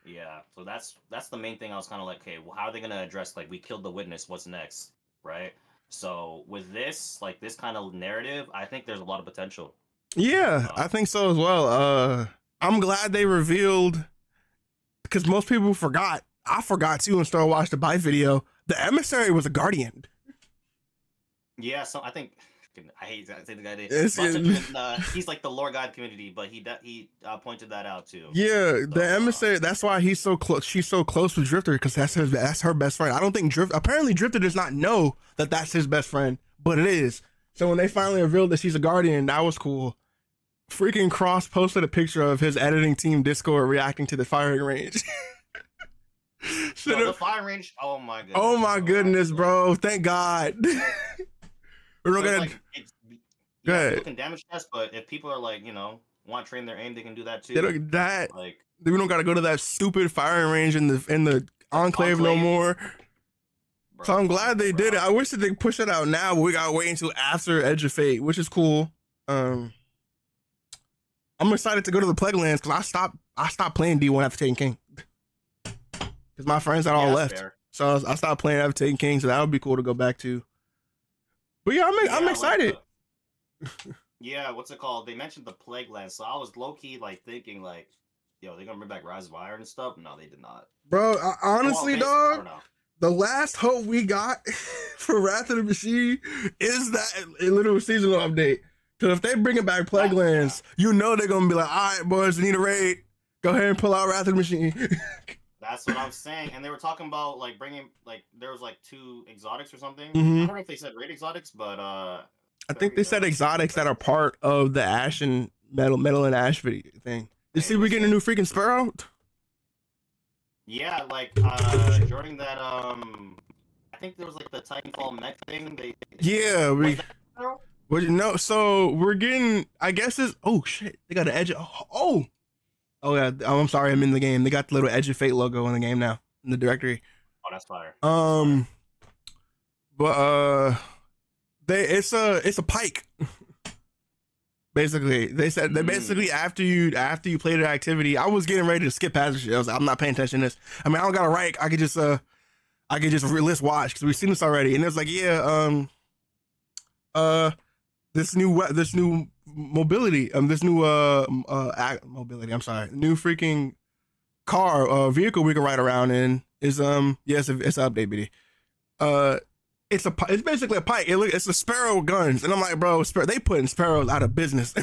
Yeah. So that's the main thing. I was kind of like, okay, well, how are they gonna address like we killed the witness? What's next, right? So with this, like this kind of narrative, I think there's a lot of potential. Yeah, I think so as well. I'm glad they revealed, because most people forgot. I forgot too and started watching the buy video. The emissary was a guardian. Yeah, so I think I hate that. I think the guy did. It's- He's like the lore guide community, but he pointed that out too. Yeah, the emissary. That's why he's so close. She's so close with Drifter because that's her best friend. I don't think apparently Drifter does not know that that's his best friend, but it is. So when they finally revealed that she's a guardian, that was cool. Freaking Cross posted a picture of his editing team Discord reacting to the firing range. The firing range. Oh my goodness. Oh my goodness, bro! Thank God. We're not gonna. Go ahead. People can damage test, but if people are like, want to train their aim, they can do that too. We don't got to go to that stupid firing range in the Enclave no more. Bro, so I'm glad they did it. I wish that they push it out now, but we gotta wait until after Edge of Fate, which is cool. I'm excited to go to the Plague Lands because I stopped playing D1 after taking King. Because my friends had all left. Fair. So I stopped playing after taking King, so that would be cool to go back to. But yeah, I'm excited. Yeah, what's it called? They mentioned the Plague Land, so I was low-key thinking they're gonna bring back Rise of Iron and stuff. No, they did not. Bro, honestly, dog, the last hope we got for Wrath of the Machine is that little seasonal update. Because if they bring it back Plague Lands, they're gonna be like, all right, boys, we need a raid. Go ahead and pull out Wrath of the Machine. That's what I'm saying. And they were talking about bringing there was 2 exotics or something. Mm-hmm. I don't know if they said raid exotics, but I think they said exotics that are part of the Ash and Metal and Ash video thing. You see, we're getting a new freaking Sparrow. Yeah, during that I think there was the Titanfall mech thing. So we're getting. I guess it's. Oh shit! They got an Edge. Oh yeah. I'm sorry. I'm in the game. They got the little Edge of Fate logo in the game now in the directory. Oh, that's fire. But it's a pike. Basically, they said that basically after you play the activity, I was getting ready to skip past the shit. I was like, I'm not paying attention to this. I mean, I don't got to rank. I could just list watch because we've seen this already. And it was like, this new mobility, mobility. I'm sorry, new freaking vehicle we can ride around in is it's an update, BD. It's basically a pike. It's a Sparrow with guns, and I'm like, bro, they putting Sparrows out of business.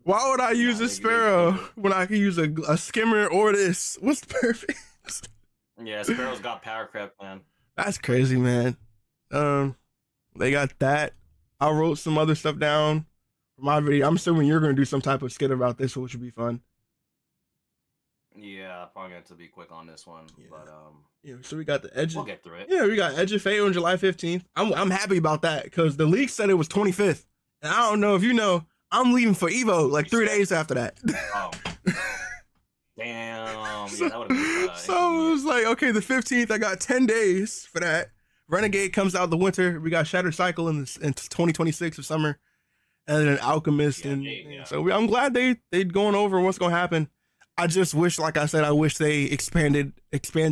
Why would I use a Sparrow when I can use a skimmer or this? What's the purpose? Yeah, Sparrow's got power creep, man. That's crazy, man. They got that. I wrote some other stuff down for my video. I'm assuming you're gonna do some type of skit about this, which would be fun. Yeah, probably going to be quick on this one, but so we got the Edge. We'll get through it. Yeah, we got Edge of Fate on July 15th. I'm happy about that because the leak said it was 25th, and I don't know if you know, I'm leaving for Evo 3 days after that. Oh, damn! Yeah, so, that would have so it was like, okay, the 15th. I got 10 days for that. Renegade comes out the winter. We got Shattered Cycle in 2026 of summer, and then Alchemist, so I'm glad they going over what's gonna happen. I just wish, like I said, I wish they expanded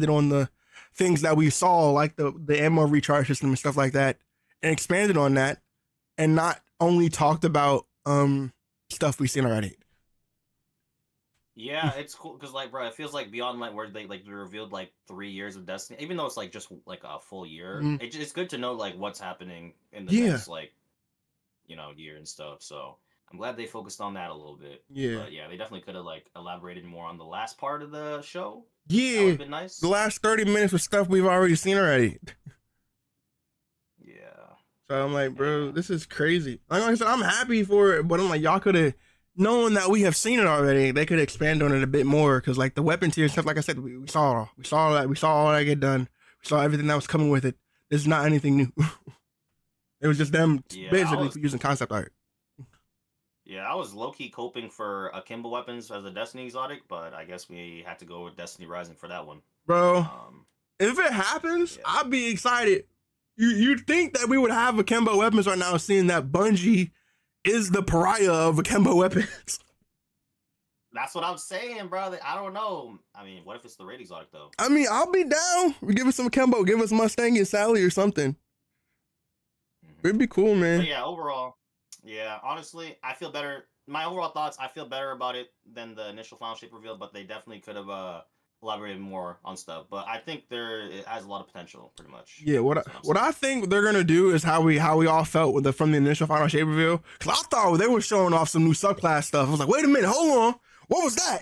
on the things that we saw, like the ammo recharge system and stuff like that, and expanded on that, and not only talked about stuff we've seen already. Yeah, it's cool because bro, it feels like beyond where they revealed 3 years of Destiny, even though it's just a full year. Mm-hmm. It's good to know what's happening in the next year and stuff. So I'm glad they focused on that a little bit. Yeah. But yeah, they definitely could have elaborated more on the last part of the show. Yeah. That would have been nice. The last 30 minutes was stuff we've already seen already. Yeah. So I'm like, bro, this is crazy. Like I said, I'm happy for it, but I'm like, y'all could have, knowing that we have seen it already, they could expand on it a bit more. Cause the weapon tier stuff, like I said, we saw all that get done. We saw everything that was coming with it. This is not anything new. It was just them basically using concept art. Yeah, I was low-key coping for Akimbo weapons as a Destiny exotic, but I guess we had to go with Destiny Rising for that one. Bro, if it happens, I'd be excited. You'd think that we would have Akimbo weapons right now, seeing that Bungie is the pariah of Akimbo weapons. That's what I'm saying, bro. I don't know. I mean, what if it's the raid exotic, though? I mean, I'll be down. Give us some Akimbo. Give us Mustang and Sally or something. It'd be cool, man. But yeah, overall... Yeah, honestly, I feel better. My overall thoughts, I feel better about it than the initial final shape reveal, but they definitely could have elaborate more on stuff. But I think it has a lot of potential, pretty much. Yeah, what I think they're gonna do is how we all felt with from the initial final shape reveal. Cause I thought they were showing off some new subclass stuff. I was like, wait a minute, hold on, what was that?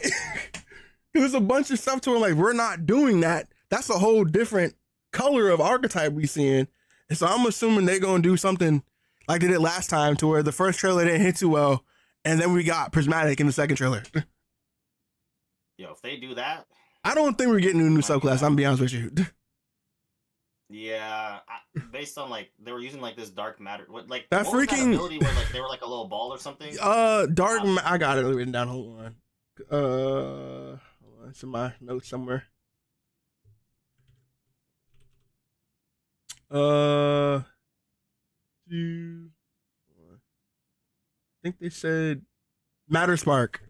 It was a bunch of stuff to it, like, we're not doing that. That's a whole different color of archetype we seeing. And so I'm assuming they're gonna do something like they did last time, to where the first trailer didn't hit too well, and then we got Prismatic in the second trailer. Yo, if they do that, I don't think we're getting a new subclass. I'm gonna be honest with you. yeah, based on like they were using like this dark matter, what like That what was freaking- ability where like they were like a little ball or something. I got it written down. Hold on. It's in my notes somewhere. I think they said Matter Spark.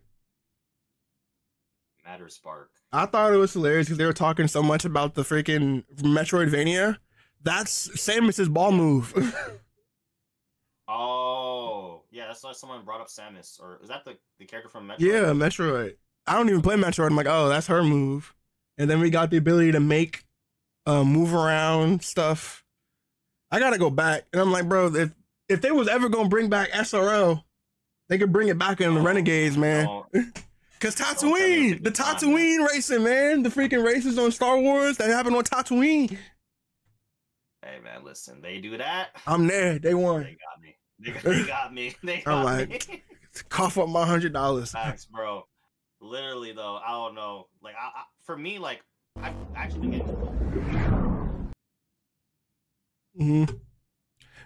Matter Spark. I thought it was hilarious because they were talking so much about the freaking Metroidvania. That's Samus's ball move. Oh, yeah, that's why someone brought up Samus, or is that the character from Metroid? Yeah, Metroid. I don't even play Metroid. I'm like, oh, that's her move. And then we got the ability to make move around stuff. I gotta go back. And I'm like, bro, if they was ever gonna bring back SRO, they could bring it back in the Renegades, man. Cause Tatooine, the Tatooine racing, man. The freaking races on Star Wars that happen on Tatooine. Hey man, listen, they do that. I'm there. They won. They got me. They got me. They got I'm like, me. cough up my $100. Facts, bro. Literally though, I don't know. Like, for me, like, I've actually been getting.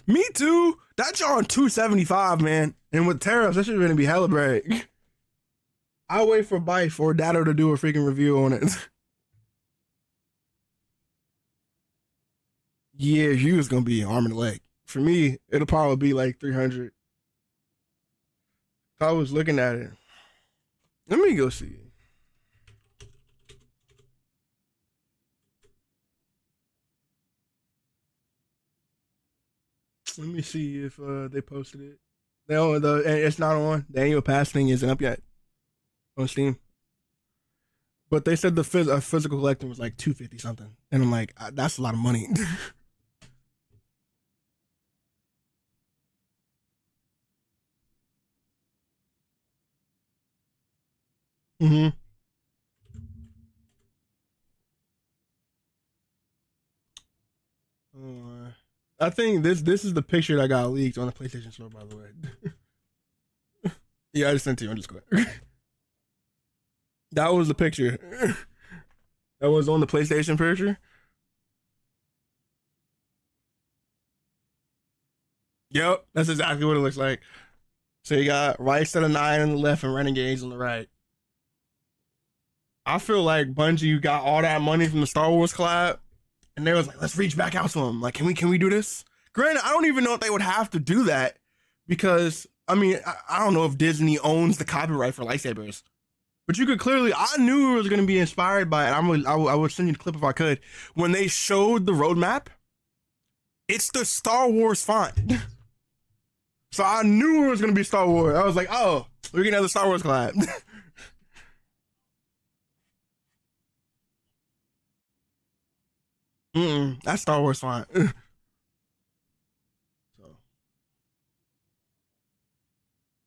Me too. That's on 275, man. And with tariffs, that should really be hella break. I'll wait for Bife or Dado to do a freaking review on it. Yeah, you was gonna be arm and leg. For me, it'll probably be like 300. If I was looking at it. Let me go see it. Let me see if they posted it. It's not on. The annual pass thing isn't up yet on Steam. But they said the physical collecting was like $250 something, and I'm like, that's a lot of money. I think this is the picture that got leaked on the PlayStation Store, by the way. Yeah, I just sent it to you on Discord. That was the picture. That was on the PlayStation picture. Yep, that's exactly what it looks like. So you got Rites to the 9 on the left and Renegades on the right. I feel like Bungie got all that money from the Star Wars collab, and they was like, let's reach back out to them. Like, can we do this? Granted, I don't even know if they would have to do that, because I mean, I don't know if Disney owns the copyright for lightsabers, but you could clearly, I knew it was going to be inspired by it. I would send you the clip if I could. When they showed the roadmap, it's the Star Wars font. So I knew it was going to be Star Wars. I was like, oh, we're going to have the Star Wars collab. That's Star Wars font. So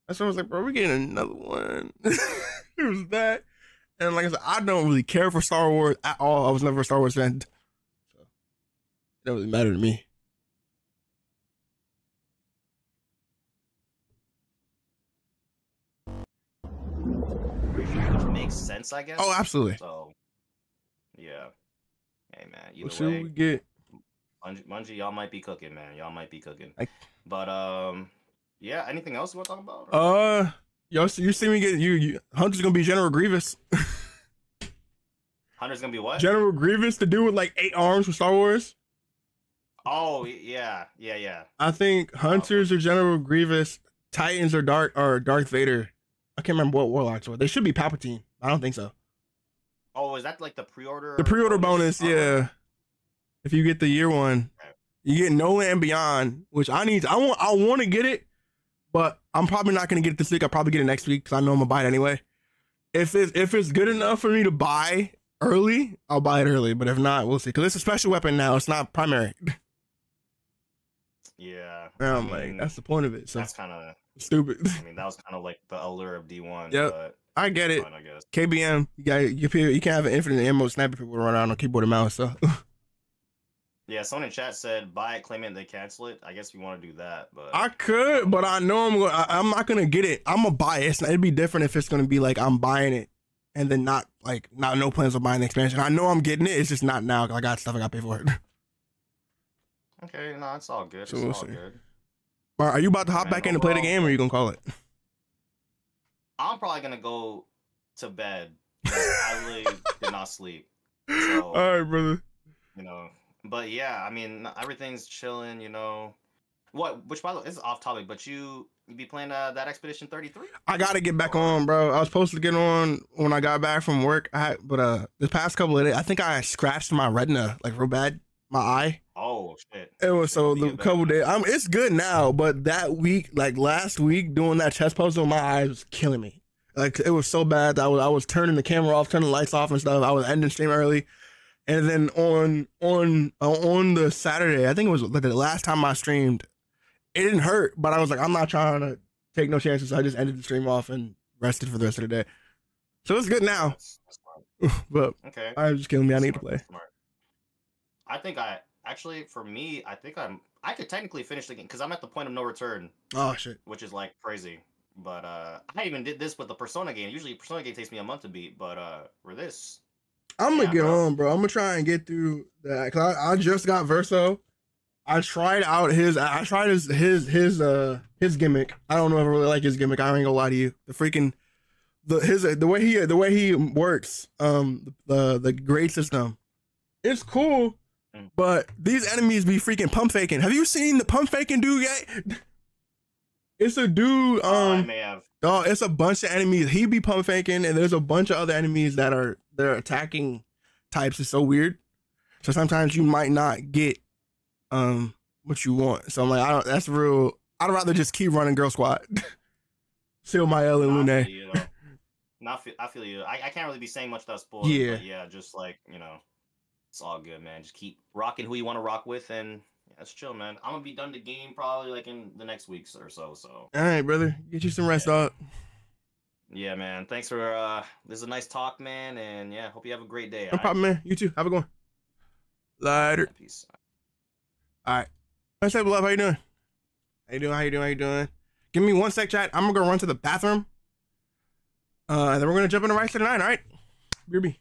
that's what I was like, bro, we're getting another one. It was that. And like I said, I don't really care for Star Wars at all. I was never a Star Wars fan. So it don't really matter to me. Which makes sense, I guess. Oh, absolutely. So, yeah. Hey, man. Either We'll see way, what we get. Bungie, y'all might be cooking, man. Y'all might be cooking. But yeah. Anything else you want to talk about? You see me get you. Hunter's gonna be General Grievous. Hunter's gonna be what? General Grievous to do with like 8 arms for Star Wars. Oh yeah. I think Hunters are General Grievous, Titans are Darth Vader. I can't remember what warlocks were. They should be Palpatine. I don't think so. Oh, is that like the pre-order? The pre-order bonus, yeah. If you get the year one, you get Nolan and Beyond, which I want to get it, but I'm probably not gonna get it this week. I'll probably get it next week because I know I'm gonna buy it anyway. If it's good enough for me to buy early, I'll buy it early. But if not, we'll see. Because it's a special weapon now. It's not primary. Yeah. And I I'm like, mean, that's the point of it. So that's kind of stupid. I mean, that was kind of like the allure of D1. Yep. But I get it. fine, I guess. KBM, you can't have an infinite ammo sniper people run around on keyboard and mouse. So Yeah, someone in chat said buy it, claim it, and they cancel it. I guess we want to do that, but I could, but I know I'm not gonna get it. I'm gonna buy it. It'd be different if it's gonna be like I'm buying it and then not no plans of buying the expansion. I know I'm getting it. It's just not now because I got stuff I got to pay for it. okay, no, it's all good. So It's we'll all see. good. All right, are you about to hop Man, back in and play the overall, game, or are you gonna call it? I'm probably gonna go to bed. I really did not sleep. So, All right, brother. you know, but yeah, I mean, everything's chilling. You know, which by the way, this is off topic, but you be playing that Expedition 33? I gotta get back on, bro. I was supposed to get on when I got back from work. But this past couple of days, I think I scratched my retina like real bad, my eye. Oh shit! It was so the couple days. It's good now, but that week, like last week, doing that chest puzzle, my eyes was killing me. Like it was so bad that I was turning the camera off, turning the lights off and stuff. I was ending stream early, and then on the Saturday, I think it was like the last time I streamed, it didn't hurt, but I was like, I'm not trying to take no chances. So I just ended the stream off and rested for the rest of the day. So it's good now. That's smart. But Okay. I was just killing me. I need to Smart, play. smart. I think for me, I think I could technically finish the game because I'm at the point of no return, Oh shit. which is like crazy. But I even did this with the Persona game. Usually Persona game takes me a month to beat, but for this, I'm gonna Yeah, get bro. on, bro. I'm gonna try and get through that. Cause I just got Verso. I tried out his gimmick. I don't know if I really like his gimmick. I ain't gonna lie to you. The way he works, the grade system, it's cool. But these enemies be freaking pump faking. Have you seen the pump faking dude yet? It's a dude. I may have. Oh, it's a bunch of enemies. He be pump faking, and there's a bunch of other enemies they're attacking types. It's so weird. So sometimes you might not get what you want. So I'm like, that's real. I'd rather just keep running Girl Squad. Seal my L and I Lune. feel you, though. I feel you. I can't really be saying much without spoilers. Yeah. But yeah, just like, it's all good, man. Just keep rocking who you want to rock with, and yeah, it's chill, man. I'm gonna be done the game probably like in the next week or so. So All right, brother. Get you some rest, dog. yeah, man. Thanks for this is a nice talk, man, and yeah, hope you have a great day. No problem, man. You too. Have a good one. Later. Peace. All right. What's up, love? How you doing? How you doing? Give me 1 sec, chat. I'm gonna go run to the bathroom. And then we're gonna jump into Rites to the 9, all right? BRB.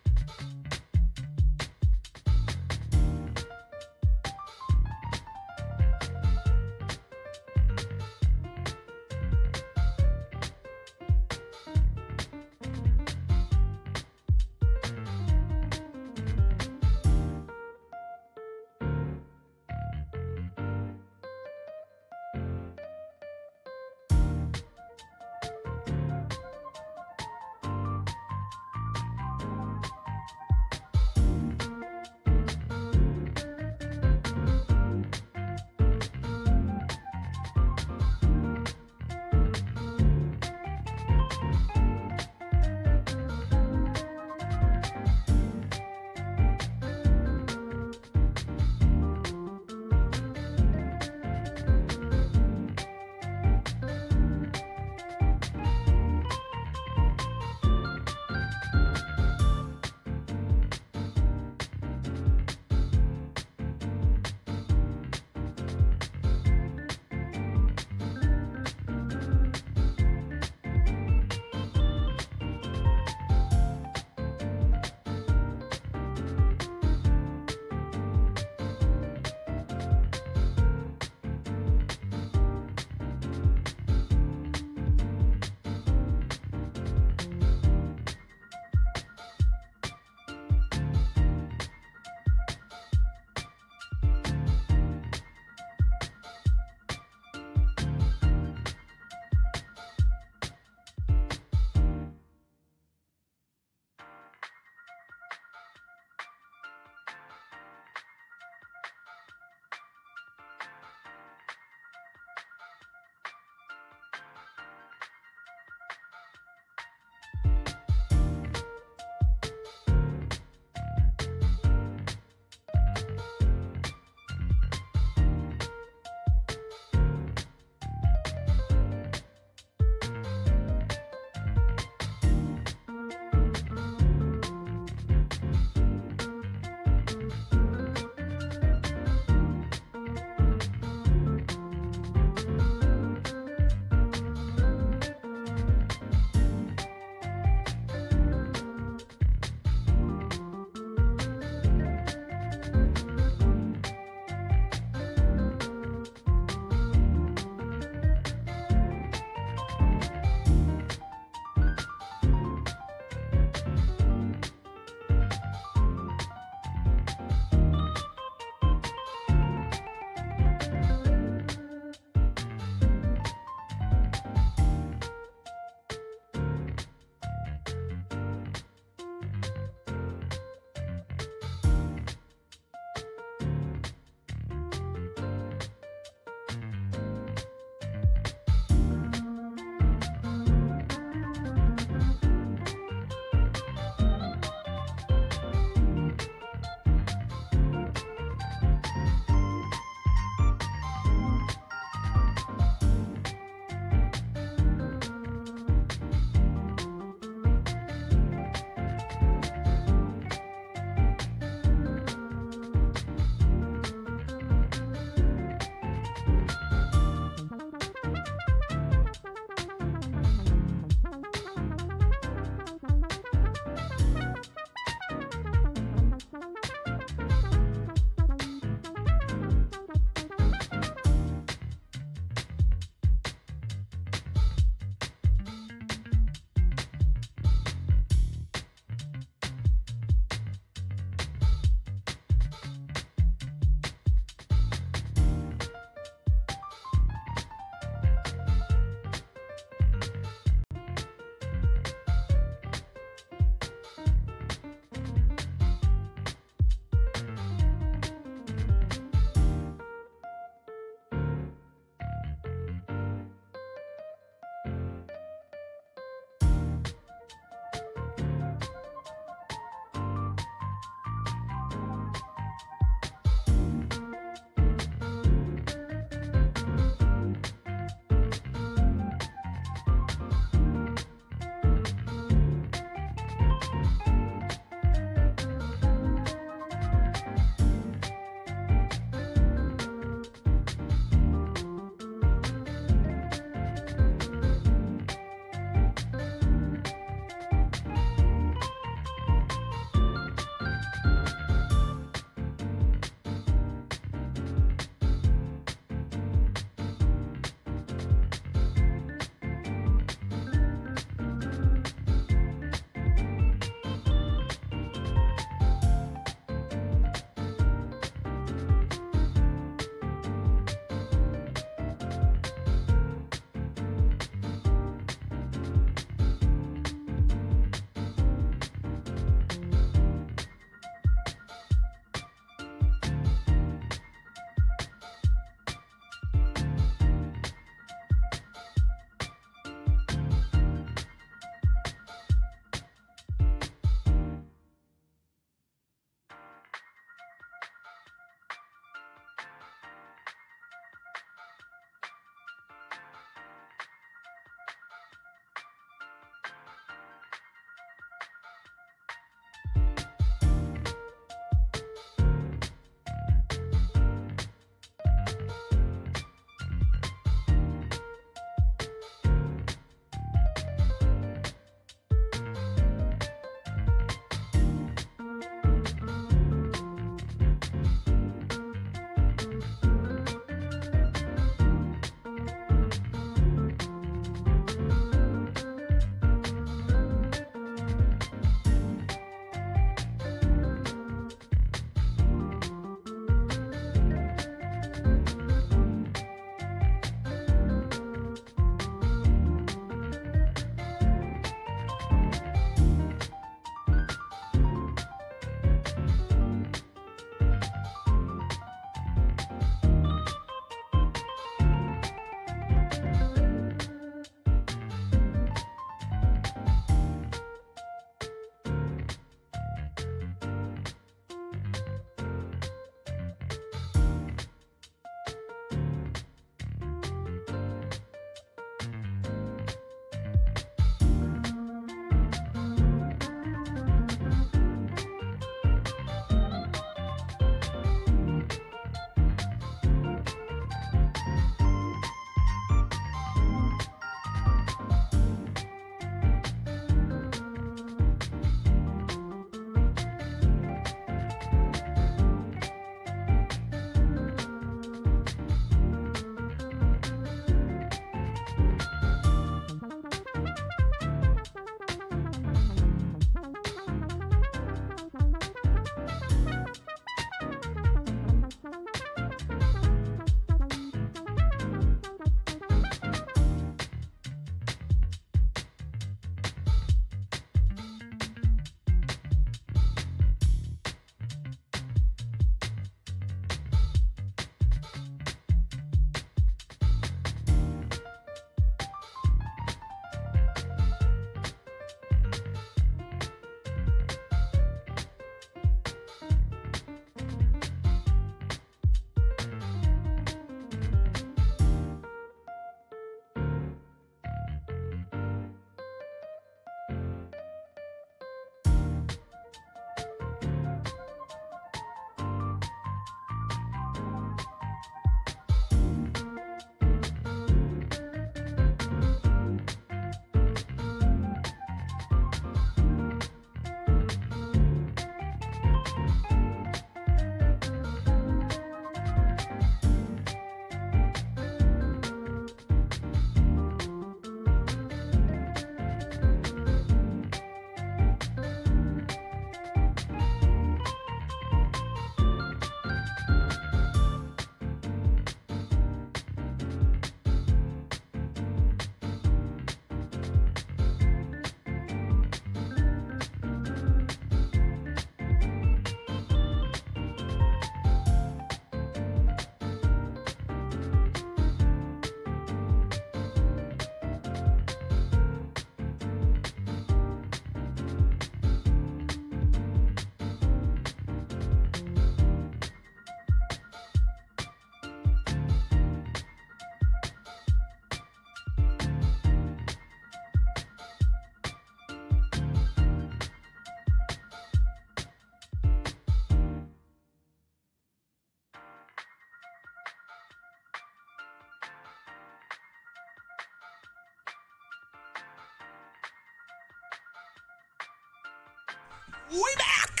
We back!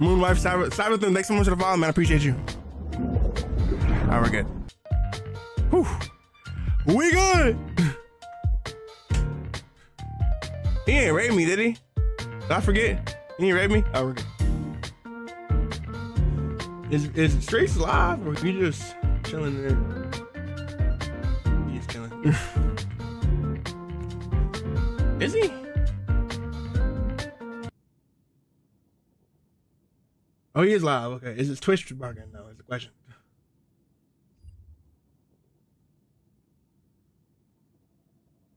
Moonwife, Cyberthon, thanks so much for the follow, man. I appreciate you. All right, we're good. Whew. We good! He ain't raid me, did he? Did I forget? He ain't raid me? Oh, we're good. Is Streets live or you just chilling there? He's chilling. Is he? Oh, he is live. Okay. Is his Twitch broken? No, is the question.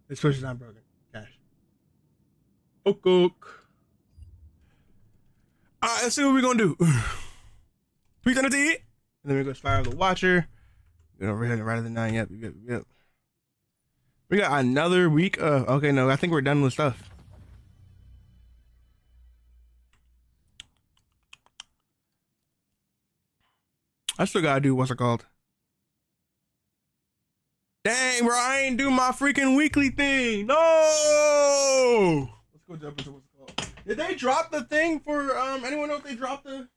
His Twitch is not broken. Cash. Ook. All right, let's see what we're gonna do. Tweet on the T. And then we go fire the Watcher. Get over here right at the 9. Yep. We got another week of. Okay, no, I think we're done with stuff. I still gotta do what's it called? Dang, bro, I ain't do my freaking weekly thing. No. Let's go jump into what's it called. Did they drop the thing for anyone know if they dropped the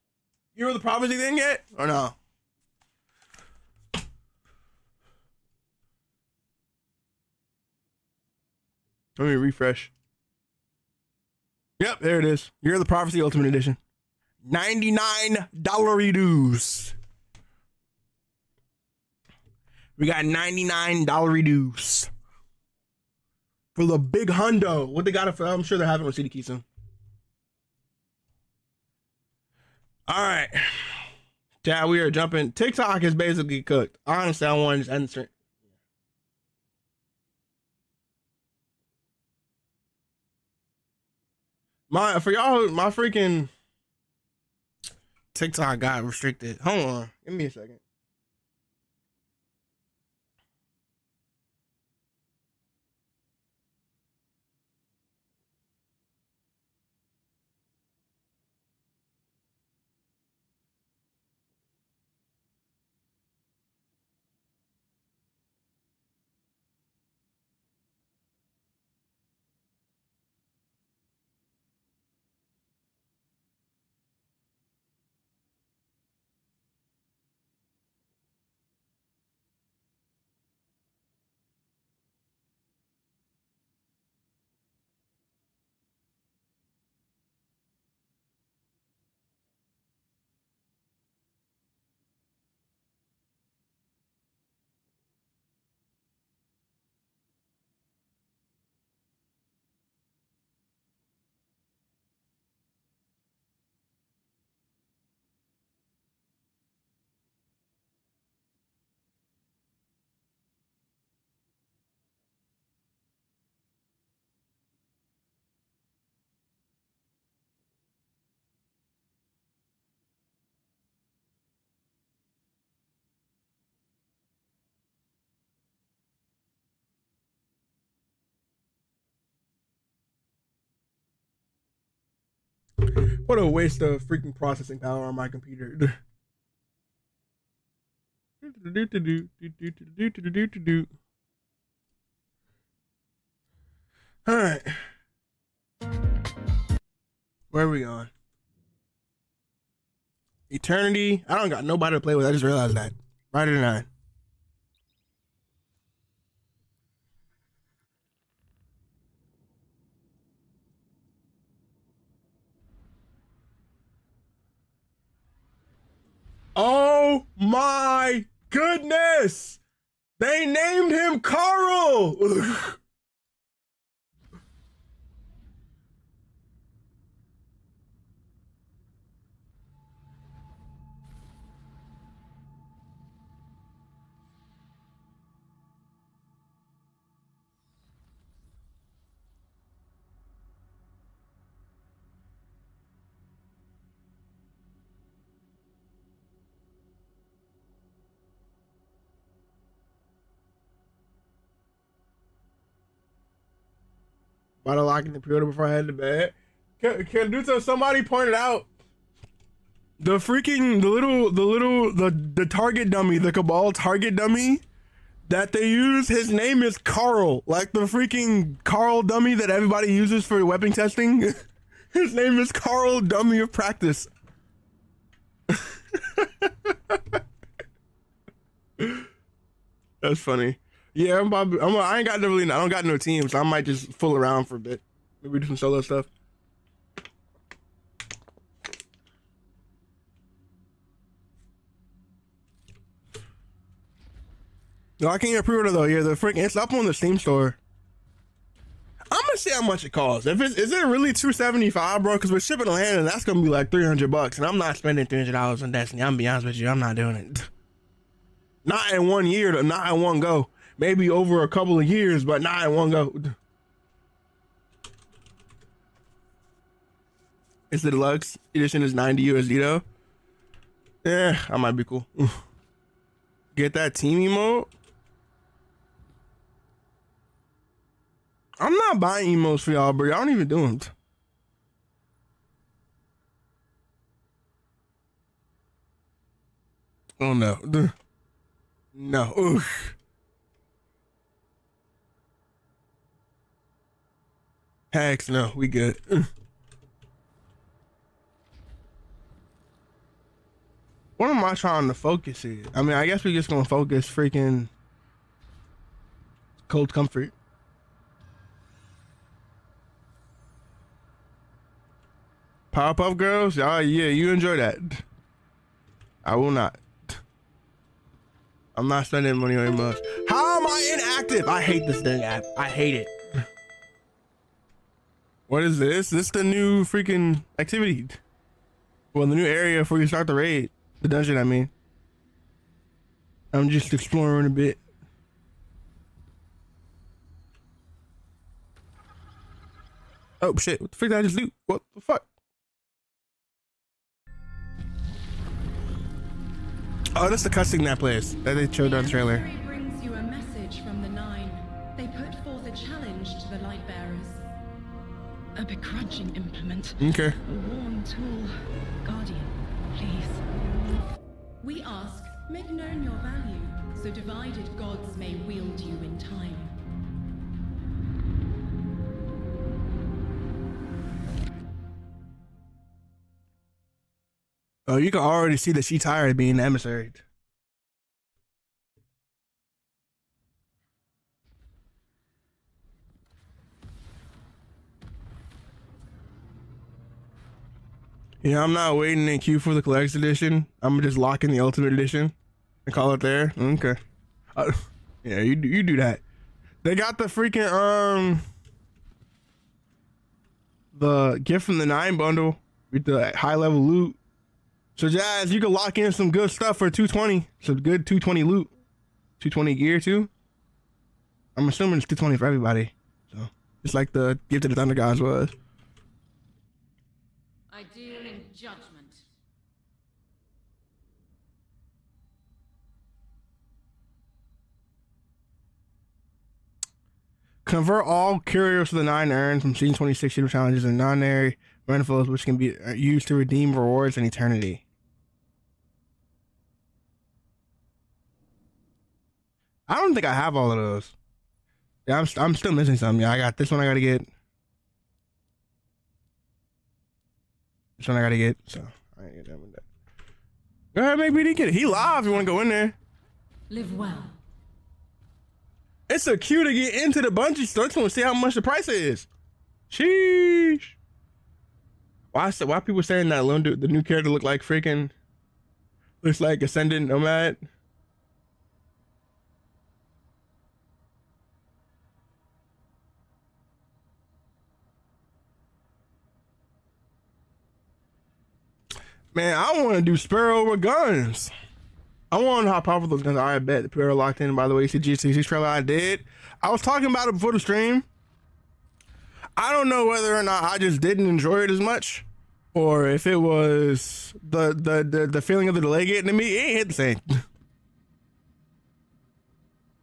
Hero of the Prophecy thing yet? Or no? Let me refresh. Yep, there it is. Hero of the Prophecy Ultimate Edition. $99 reduce. We got $99 reduce for the big hundo. What they got it for? I'm sure they're having on CD Key soon. All right. Chad, we are jumping. TikTok is basically cooked. Honestly, I want to just end the for y'all, my freaking TikTok got restricted. Hold on. Give me a second. What a waste of freaking processing power on my computer. All right. Where are we going? Eternity. I don't got nobody to play with. I just realized that. Right at 9. Oh my goodness! They named him Carl! About to lock in the pre-order before I head to bed. Can do so? Somebody pointed out the freaking the target dummy, the Cabal target dummy that they use, his name is Carl, like the freaking Carl dummy that everybody uses for weapon testing. His name is Carl Dummy of Practice. That's funny. Yeah, I ain't got no really. I don't got no team, so I might just fool around for a bit. Maybe do some solo stuff. No, I can't get pre-order though. Yeah, the freaking it's up on the Steam store. I'm gonna see how much it costs. If is it really $275, bro? Because we're shipping on hand, and that's gonna be like $300, and I'm not spending $300 on Destiny. I'm gonna be honest with you, I'm not doing it. Not in 1 year, not in one go. Maybe over a couple of years, but not in one go. It's the deluxe edition is $90 USD though. Yeah, I might be cool. Get that team emote. I'm not buying emotes for y'all, bro. Y'all don't even do them. Oh no. No. Oof. Hex, no, we good. What am I trying to focus here? I mean, I guess we're just gonna focus freaking Cold Comfort. Powerpuff Girls? Oh yeah, you enjoy that. I will not. I'm not spending money on emotes. How am I inactive? I hate this thing app. I hate it. What is this? This is the new freaking activity. Well, the new area before you start the raid. The dungeon, I mean. I'm just exploring a bit. Oh shit, what the fuck did I just do? What the fuck? Oh, that's the cutscene that plays that they showed on the trailer. The emissary brings you a message from the Nine. They put forth a challenge to the light bearers. A begrudging implement. Okay. A worn tool. Guardian, please. We ask, make known your value, so divided gods may wield you in time. Oh, you can already see that she's tired of being the emissary. Yeah, I'm not waiting in queue for the collector's edition. I'm just locking the ultimate edition and call it there. Okay. Yeah, you do that. They got the freaking the gift from the 9 bundle with the high level loot. So Jazz, you can lock in some good stuff for 220. Some good 220 loot. 220 gear too. I'm assuming it's 220 for everybody. So just like the gift of the Thunder Gods was. I deal in judgment. Convert all couriers to the 9 earned from season 26 shooter challenges and non-airy renflows, which can be used to redeem rewards in eternity. I don't think I have all of those. Yeah, I'm still missing some. Yeah, I got this one I gotta get. This one I gotta get, so I ain't get done with that. Go ahead, make BD get it. He live if you wanna go in there. Live well. It's a queue to get into the bungee store. I just wanna see how much the price is. Sheesh. Why people saying that the new character look like freaking looks like Ascendant Nomad? Man, I want to do Sparrow with guns. I want to know how powerful those guns are. I bet the player locked in. By the way, CG66 trailer I did. I was talking about it before the stream. I don't know whether or not I just didn't enjoy it as much, or if it was the feeling of the delay getting to me. It ain't hit the same.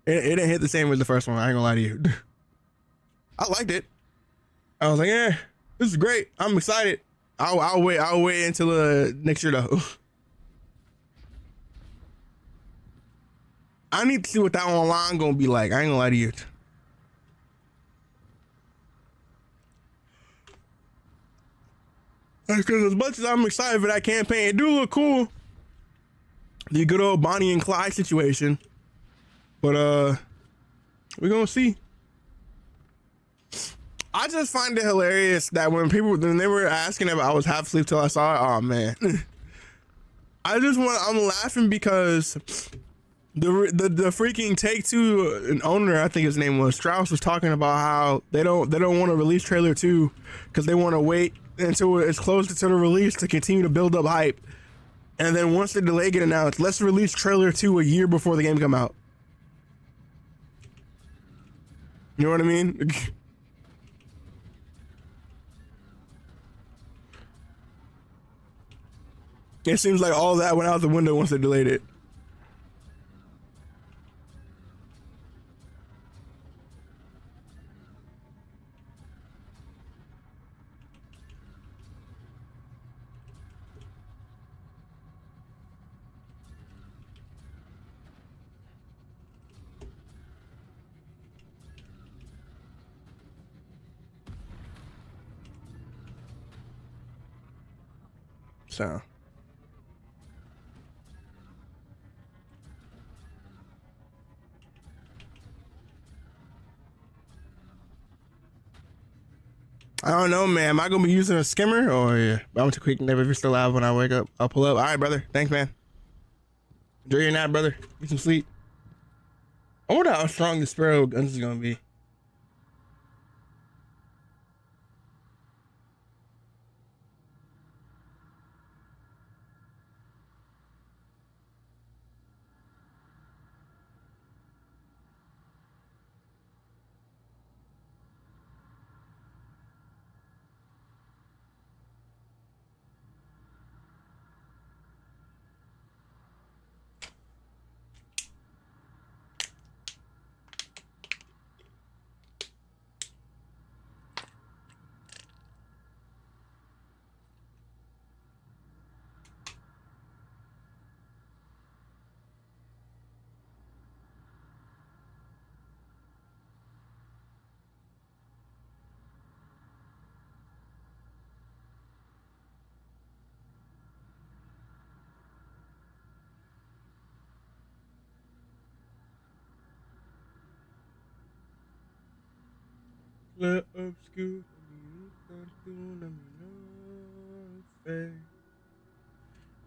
It didn't hit the same as the first one. I ain't gonna lie to you. I liked it. I was like, yeah, this is great. I'm excited. I'll wait until next year though. I need to see what that online gonna be like. I ain't gonna lie to you. Because as much as I'm excited for that campaign, it do look cool. The good old Bonnie and Clyde situation. But we're gonna see. I just find it hilarious that when they were asking if I was half asleep till I saw it, oh man. I'm laughing because the freaking Take-Two an owner, I think his name was Strauss, was talking about how they don't want to release trailer 2 because they want to wait until it's closer to the release to continue to build up hype. And then once the delay get announced, let's release trailer 2 a year before the game come out. You know what I mean? It seems like all that went out the window once they delayed it. So. I don't know, man. Am I gonna be using a skimmer or yeah? I'm too quick. Never. If you're still alive when I wake up, I'll pull up. All right, brother. Thanks, man. Enjoy your nap, brother. Get some sleep. I wonder how strong the Sparrow guns is gonna be.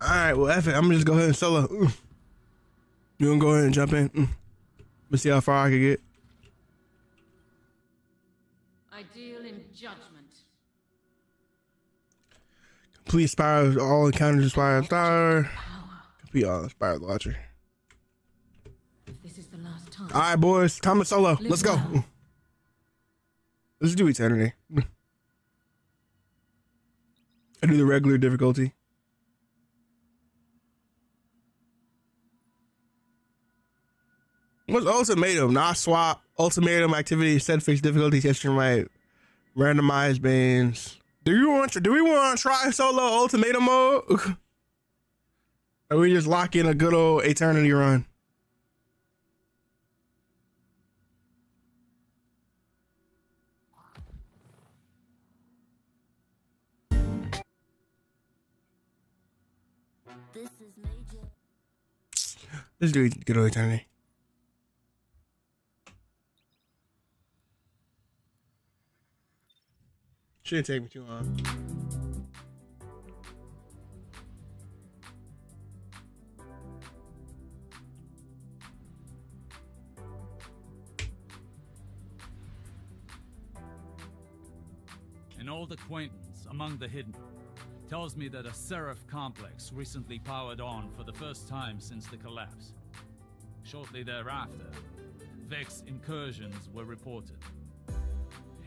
Alright, well, F it. I'm gonna just go ahead and solo. You gonna go ahead and jump in? Let's see how far I can get. I deal in judgment. Complete Spire, all encounters Spire Star. Complete all Spire Launcher. This is the last time. Alright, boys. Time to solo. Let's go. Let's do Eternity. I do the regular difficulty. What's ultimatum? Not swap. Ultimatum activity. Set fixed difficulty. History right. Randomized bans. Do we want to try solo ultimatum mode? Or we just lock in a good old Eternity run? This is major. Let's do good old Eternity. Shouldn't take me too long. An old acquaintance among the hidden tells me that a Seraph complex recently powered on for the first time since the collapse. Shortly thereafter, Vex incursions were reported.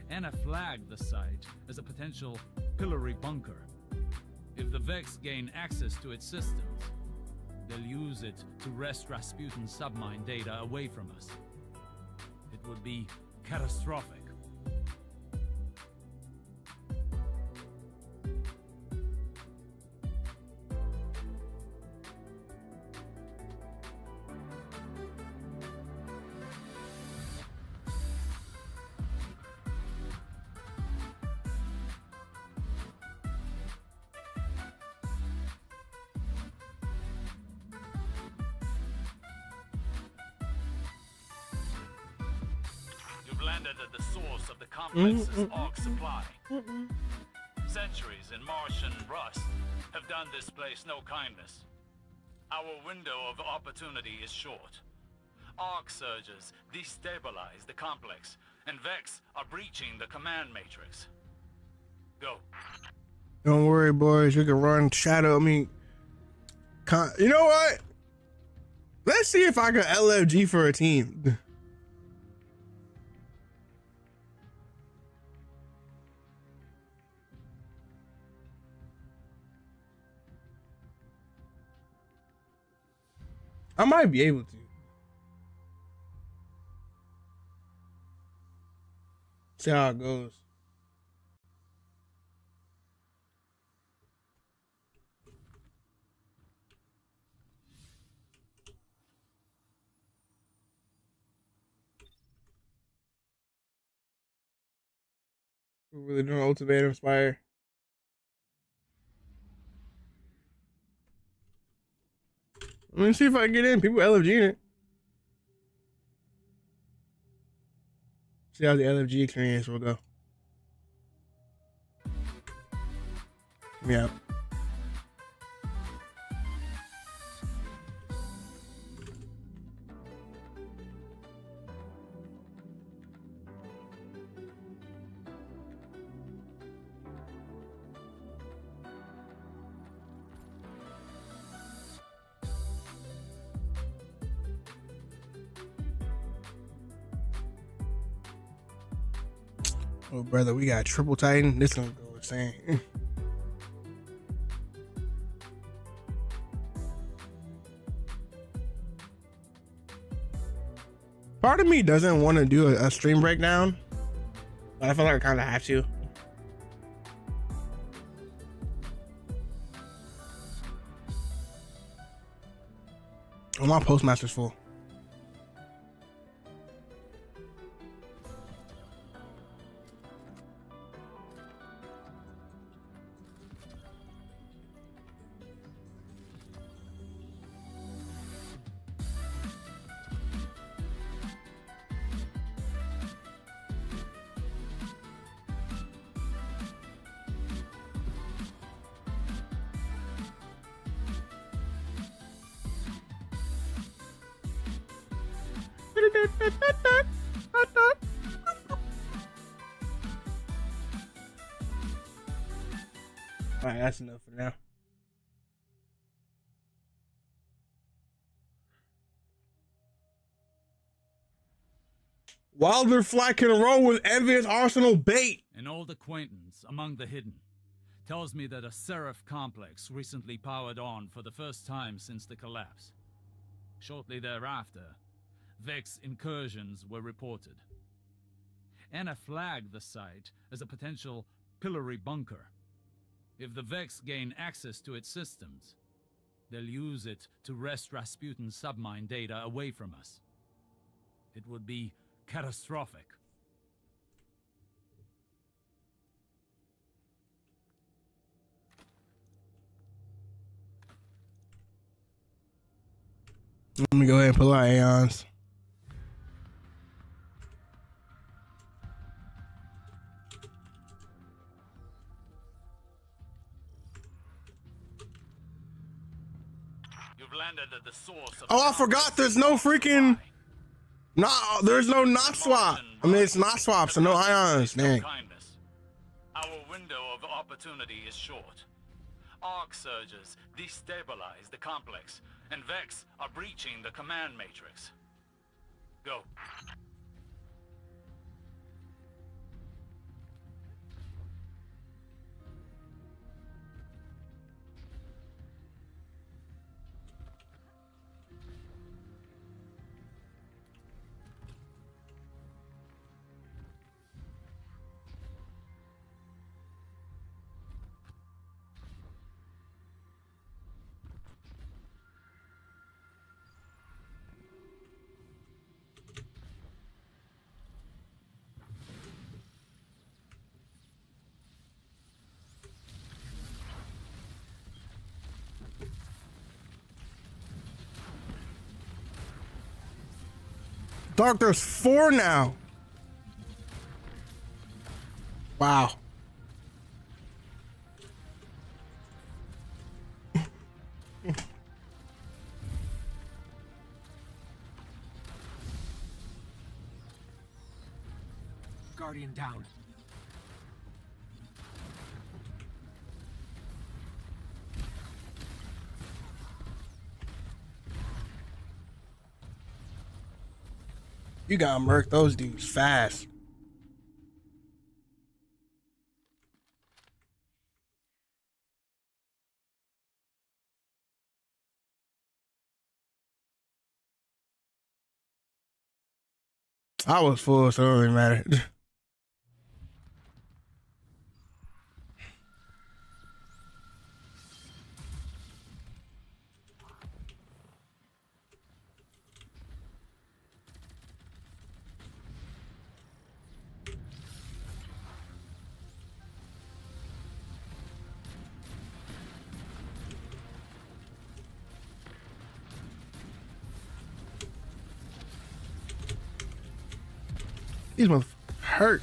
Anna flagged the site as a potential pillory bunker. If the Vex gain access to its systems, they'll use it to wrest Rasputin's submine data away from us. It would be catastrophic. landed at the source of the complex's arc supply. Centuries in Martian rust have done this place no kindness. Our window of opportunity is short. Arc surges destabilize the complex, and Vex are breaching the command matrix. Go. Don't worry, boys. You can run shadow. I mean, you know what? Let's see if I can LFG for a team. I might be able to. See how it goes. We're really doing ultimatum spire. Let me see if I can get in. People LFG it. See how the LFG experience will go. Yeah. Oh, brother, we got triple Titan. This gonna go insane. Part of me doesn't want to do a stream breakdown, but I feel like I kind of have to. Oh, my Postmaster's full. All right, that's enough for now. Wilder Fly can roll with envious Arsenal bait. An old acquaintance among the hidden tells me that a Seraph complex recently powered on for the first time since the collapse. Shortly thereafter, Vex incursions were reported. Anna flagged the site as a potential pillory bunker. If the Vex gain access to its systems, they'll use it to wrest Rasputin's submine data away from us. It would be catastrophic. Let me go ahead and pull out Aeons. You've landed at the source of Oh, I forgot there's no freaking... No, there's no not swap. I mean, it's not swap, so no Ions. Dang. Our window of opportunity is short. Arc surges destabilize the complex, and Vex are breaching the command matrix. Go. Dark, there's 4 now. Wow. Guardian down. You gotta murk those dudes fast. I was full, so it don't really matter. These motherfuckers hurt.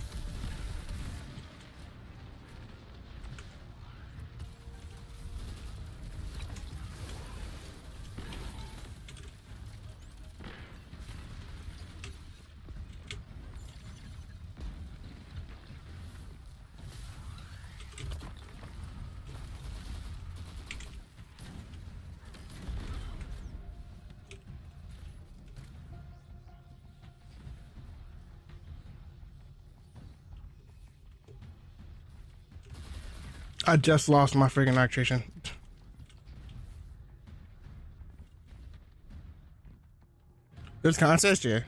I just lost my freaking nitration. There's contest, yeah.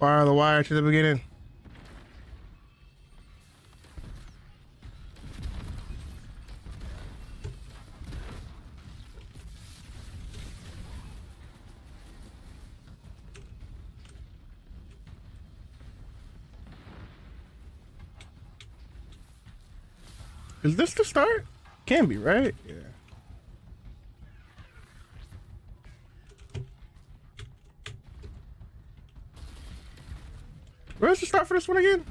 Fire the wire to the beginning. Is this the start? Can be, right? Yeah. Where's the start for this one again?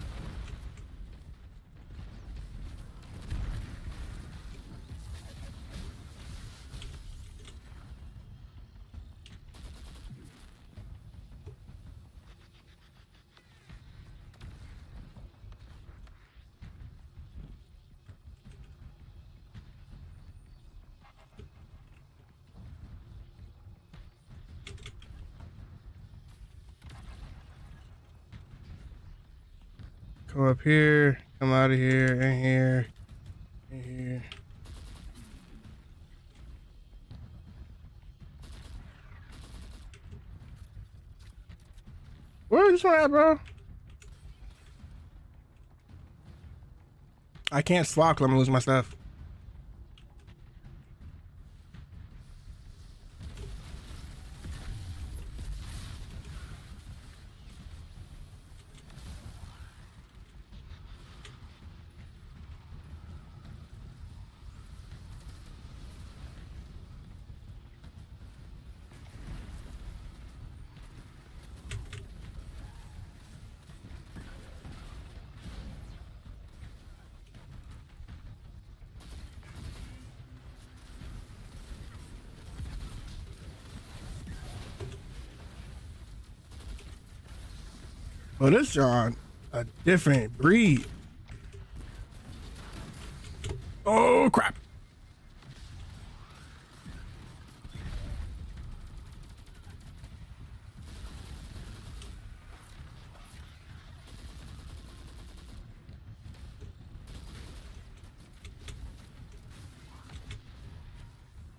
Come up here, come out of here, and here, and here. Where is this one at, bro? I can't swap 'cause I'm gonna lose my stuff. Oh, this John, a different breed. Oh crap!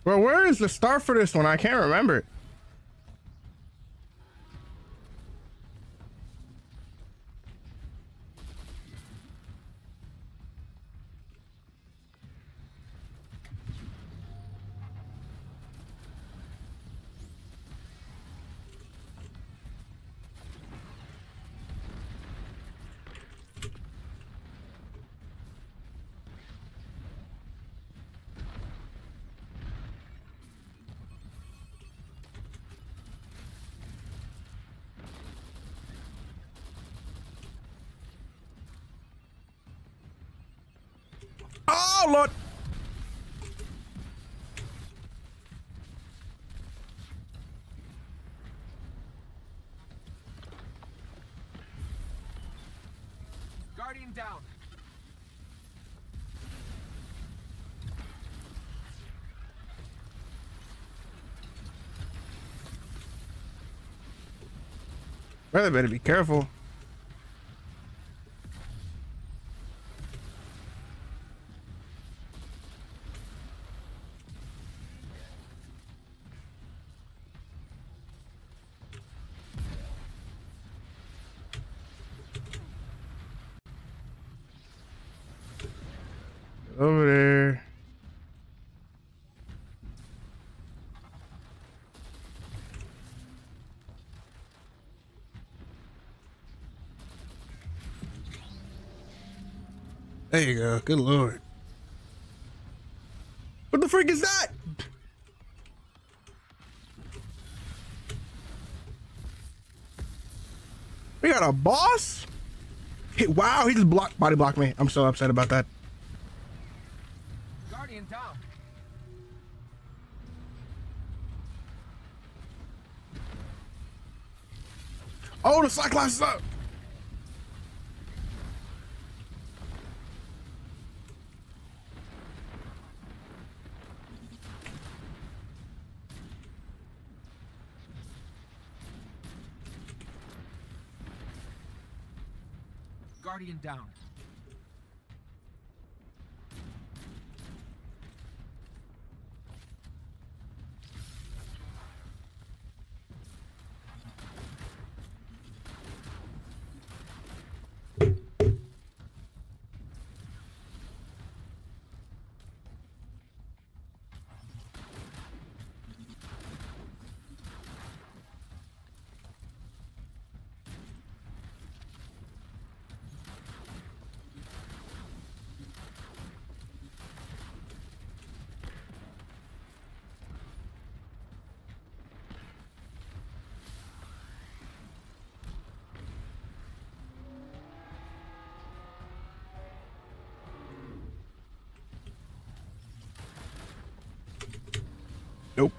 Bro, where is the start for this one? I can't remember it. Oh, Lord. Guardian down. Brother, better be careful. Over there. There you go. Good Lord. What the freak is that? We got a boss? Hey, wow, he just body blocked me. I'm so upset about that. Guardian down. Oh, the Cyclops is up. Guardian down. Nope.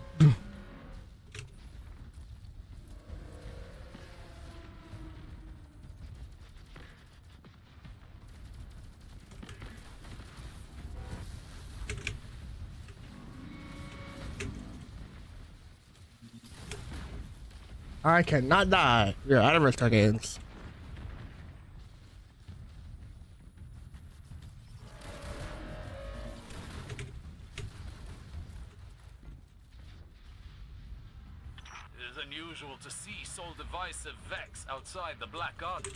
I cannot die. You're out of risk tokens. It is unusual to see Soul Divisive Vex outside the Black Garden.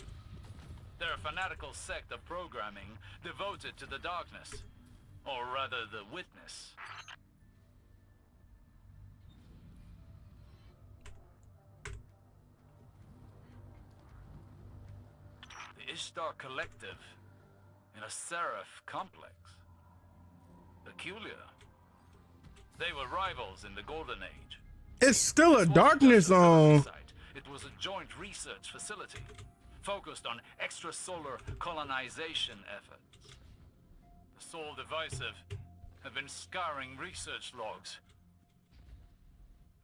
They're a fanatical sect of programming devoted to the darkness. Or rather, the witness. The Ishtar Collective in a Seraph complex. Peculiar. They were rivals in the Golden Age. It's still a darkness zone. It was a joint research facility focused on extrasolar colonization efforts. The Soul Divisive have been scouring research logs.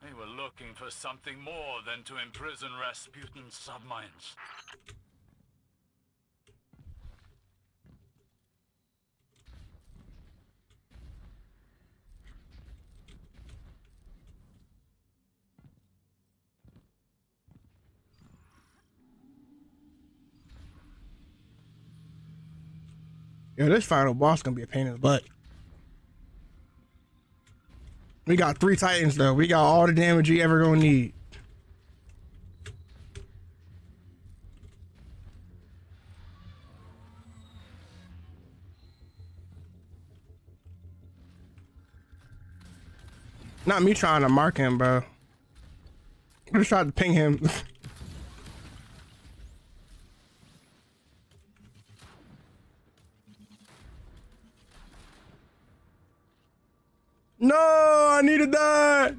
They were looking for something more than to imprison Rasputin's subminds. Yo, this final boss gonna be a pain in the butt. We got 3 Titans though. We got all the damage you ever gonna need. Not me trying to mark him, bro. I just tried to ping him. No, I needed that.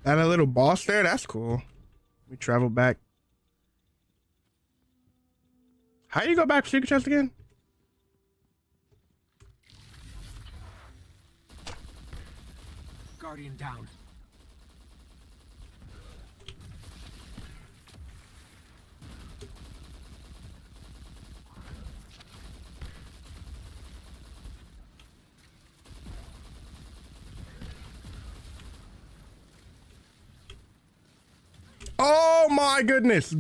That a little boss there? That's cool. We travel back. How you go back to Secret Chest again? Guardian down. Oh my goodness.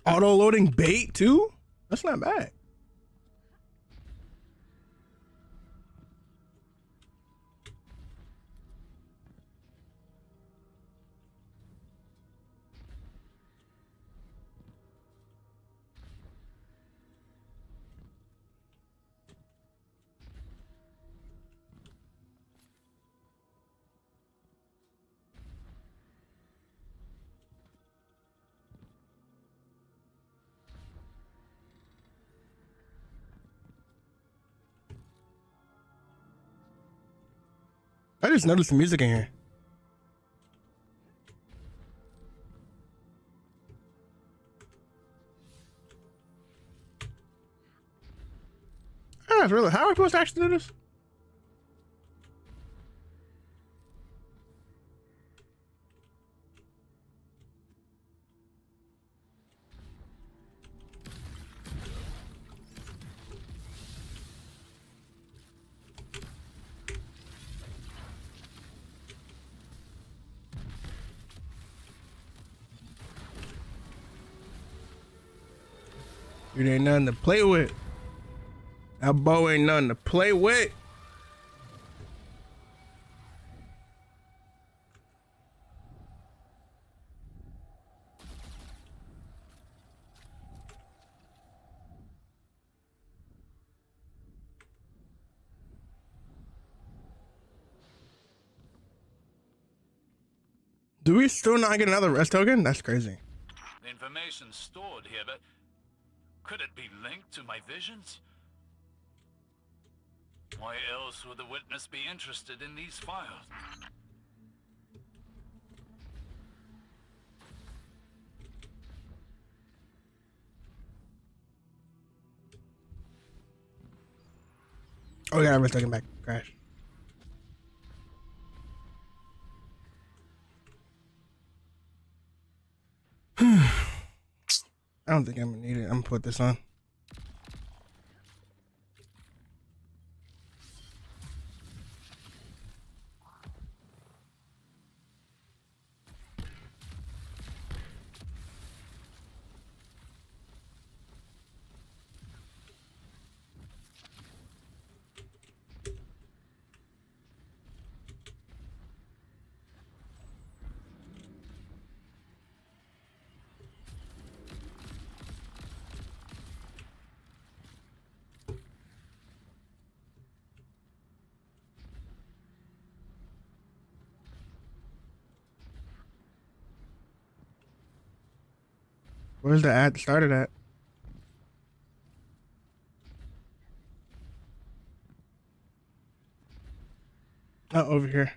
Auto loading bait too? That's not bad. I just noticed the music in here. Ah, that's really, how are we supposed to actually do this? It ain't nothing to play with. That bow ain't nothing to play with. Do we still not get another rest token? That's crazy. Information stored here, but could it be linked to my visions? Why else would the witness be interested in these files? Oh yeah, we're taking back. Crash. I don't think I'm gonna need it. I'm gonna put this on. Where's the ad started at? Oh, over here.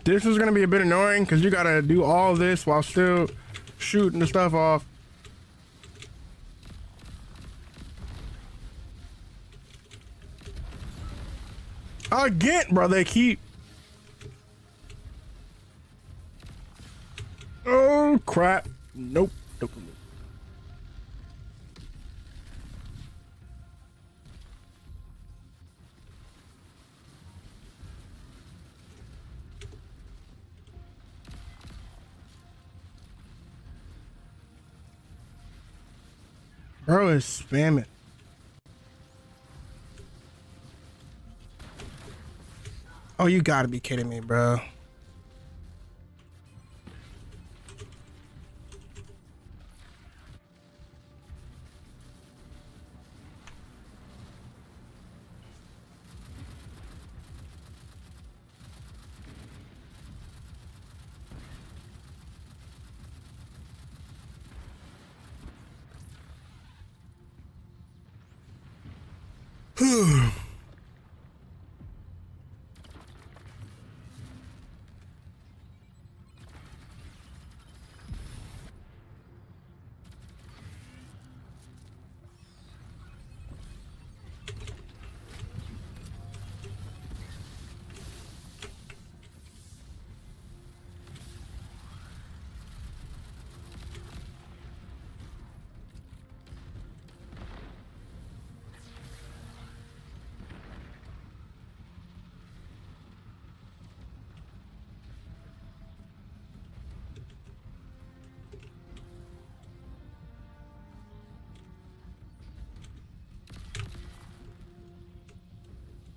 This is gonna be a bit annoying because you gotta do all this while still shooting the stuff off. Again, bro, they keep. Oh crap! Nope. Nope. Bro is spamming. Oh, you gotta be kidding me, bro.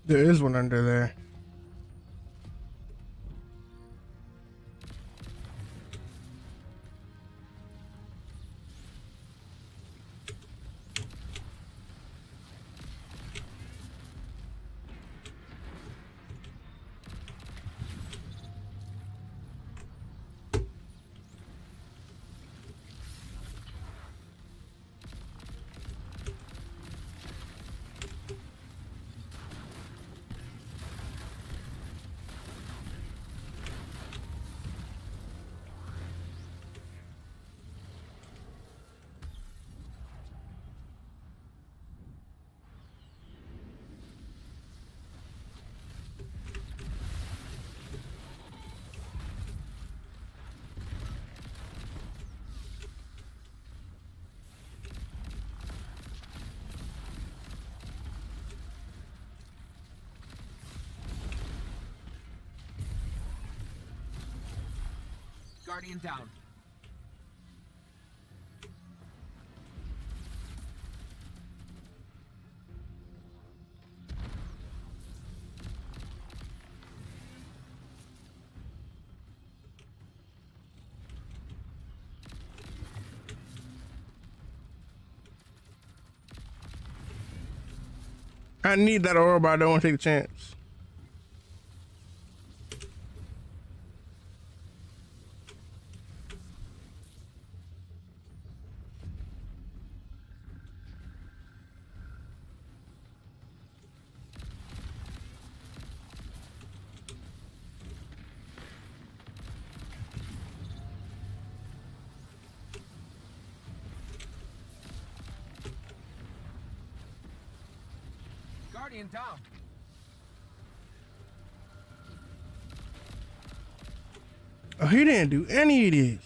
There is one under there. Guardian down. I need that aura, but I don't want to take the chance. Guardian down. Oh, he didn't do any of this.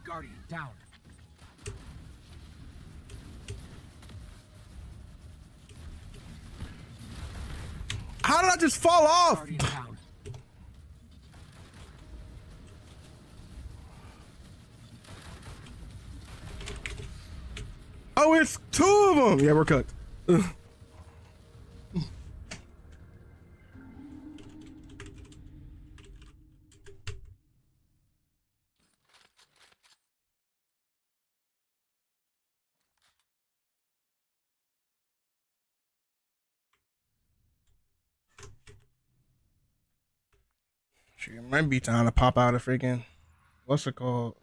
Guardian down. How did I just fall off? Guardian down. Oh, it's two of them. Yeah, we're cooked. Ugh. Shit, it might be time to pop out a freaking, what's it called?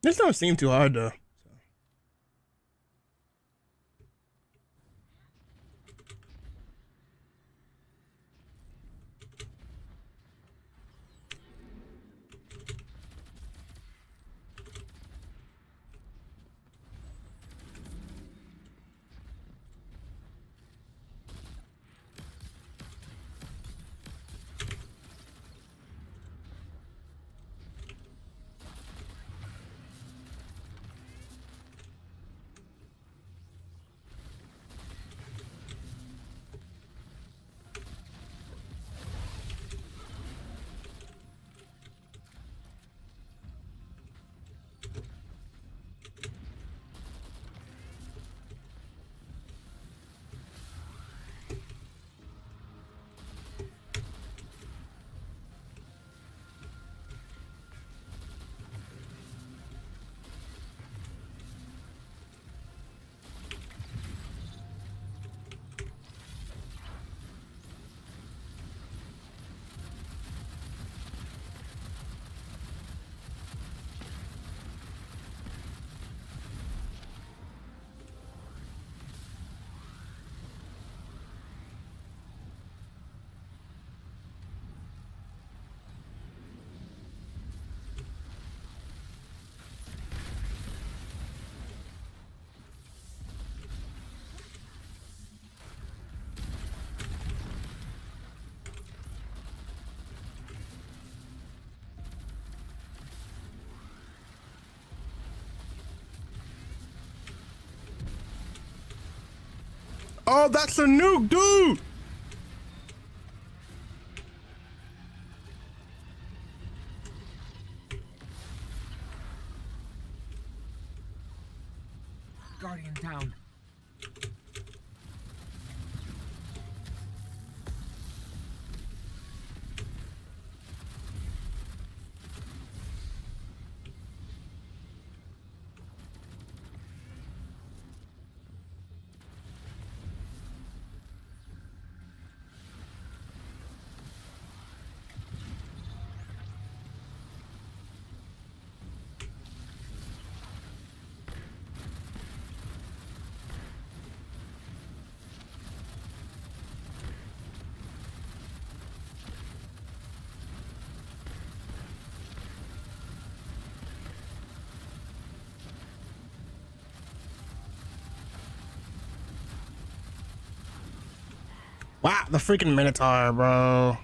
This don't seem too hard though. Oh, that's a nuke, dude! Guardian down. Wow, the freaking Minotaur, bro.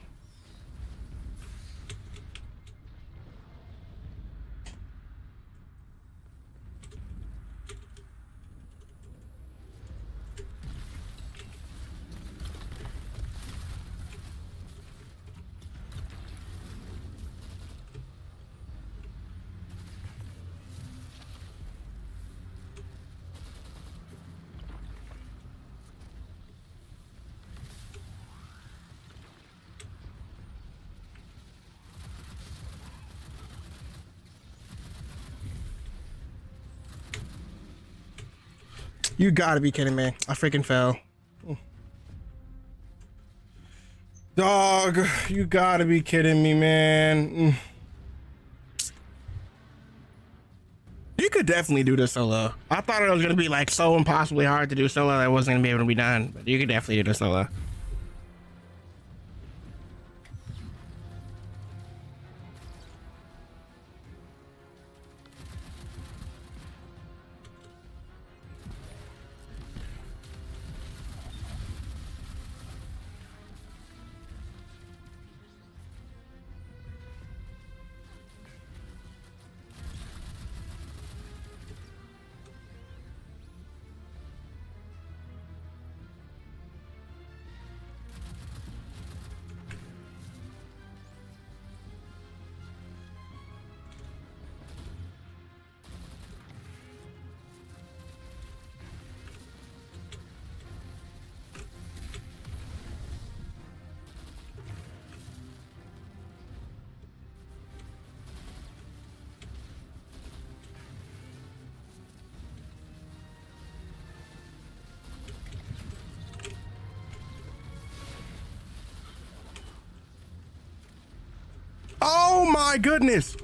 You gotta be kidding me. I freaking fell. Dog, you gotta be kidding me, man. You could definitely do this solo. I thought it was gonna be like so impossibly hard to do solo that it wasn't gonna be able to be done, but you could definitely do this solo. Oh my goodness.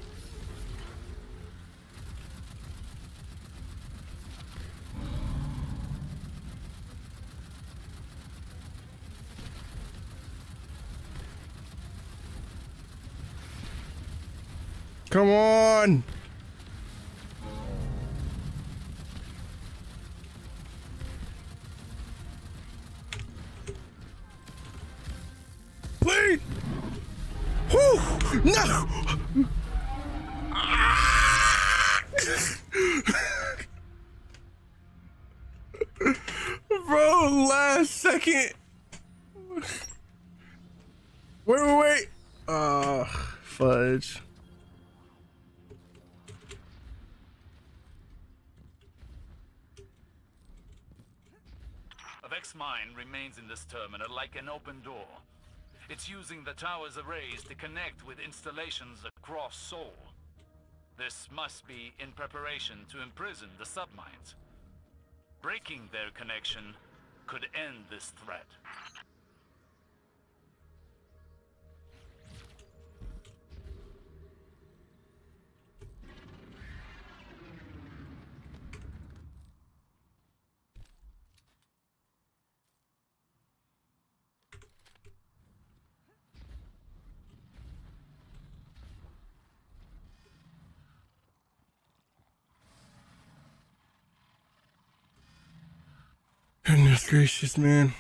Come on. Please. Whew. No. Bro, last second. Wait. Fudge. Vex's mind remains in this terminal like an open door. It's using the tower's arrays to connect with installations across Seoul. This must be in preparation to imprison the submines. Breaking their connection could end this threat. Goodness gracious, man.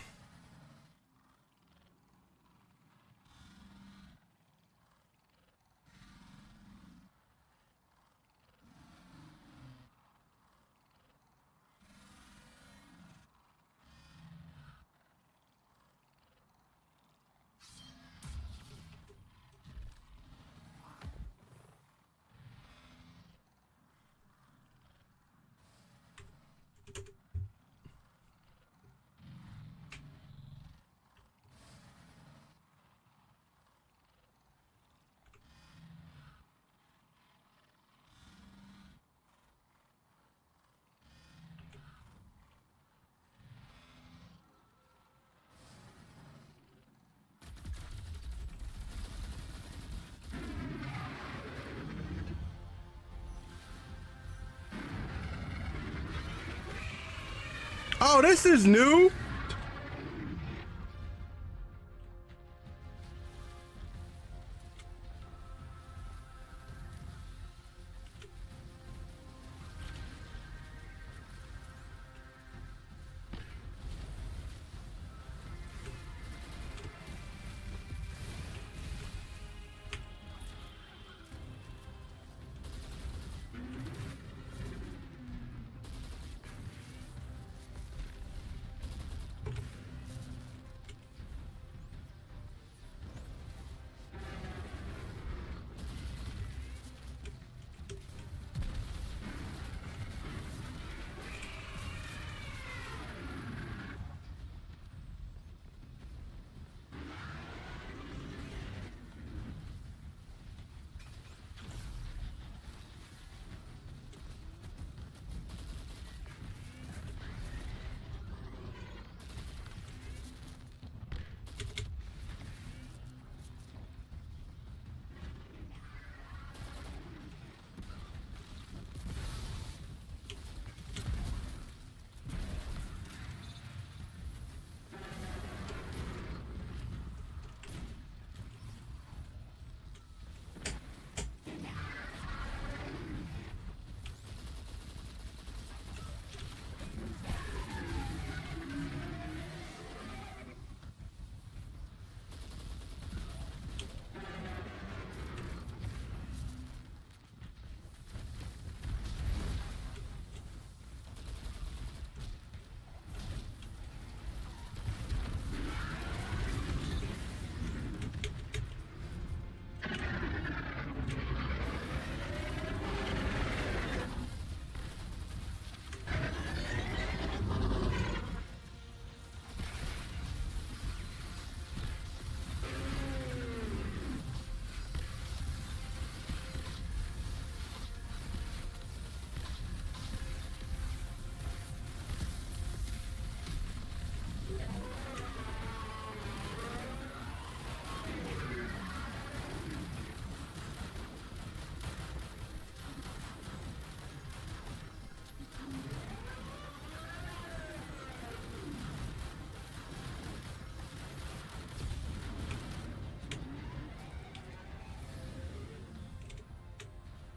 Oh, this is new?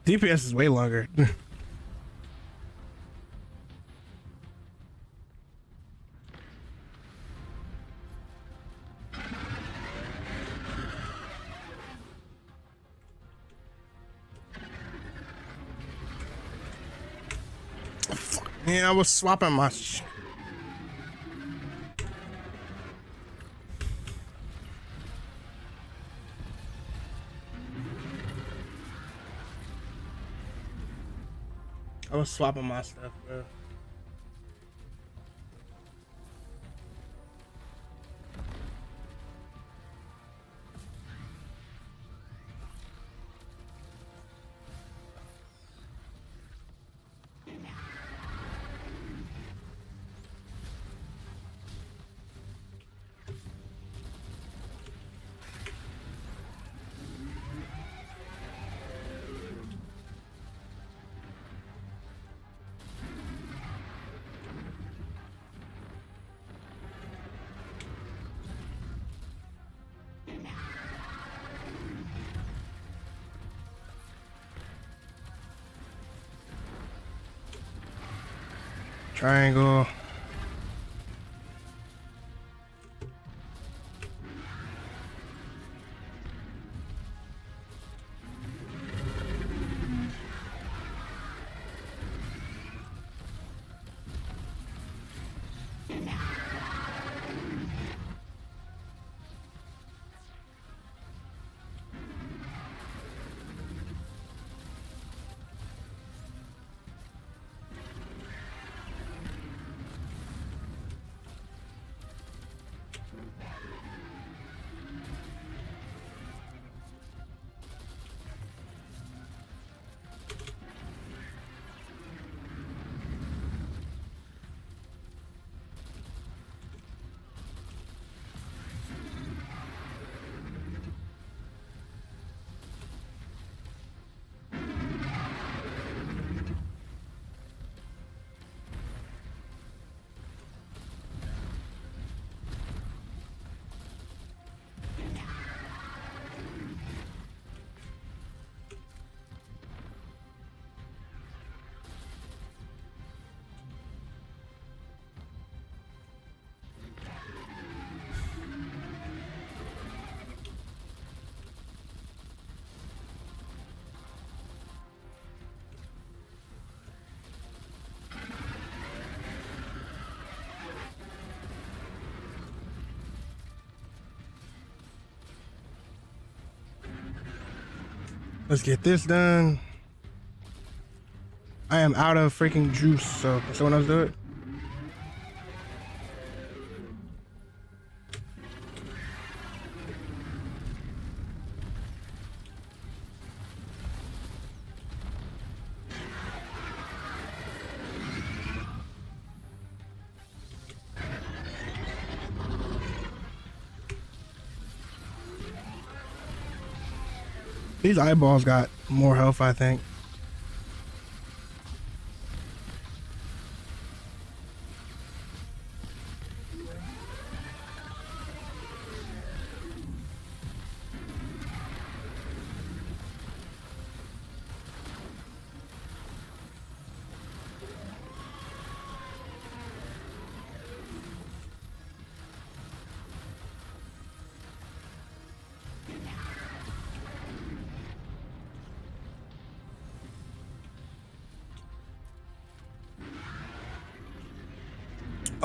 DPS is way longer. Yeah, I was swapping my I was swapping my stuff, bro. Triangle. Let's get this done. I am out of freaking juice, so can someone else do it? These eyeballs got more health, I think.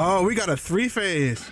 Oh, we got a 3-phase.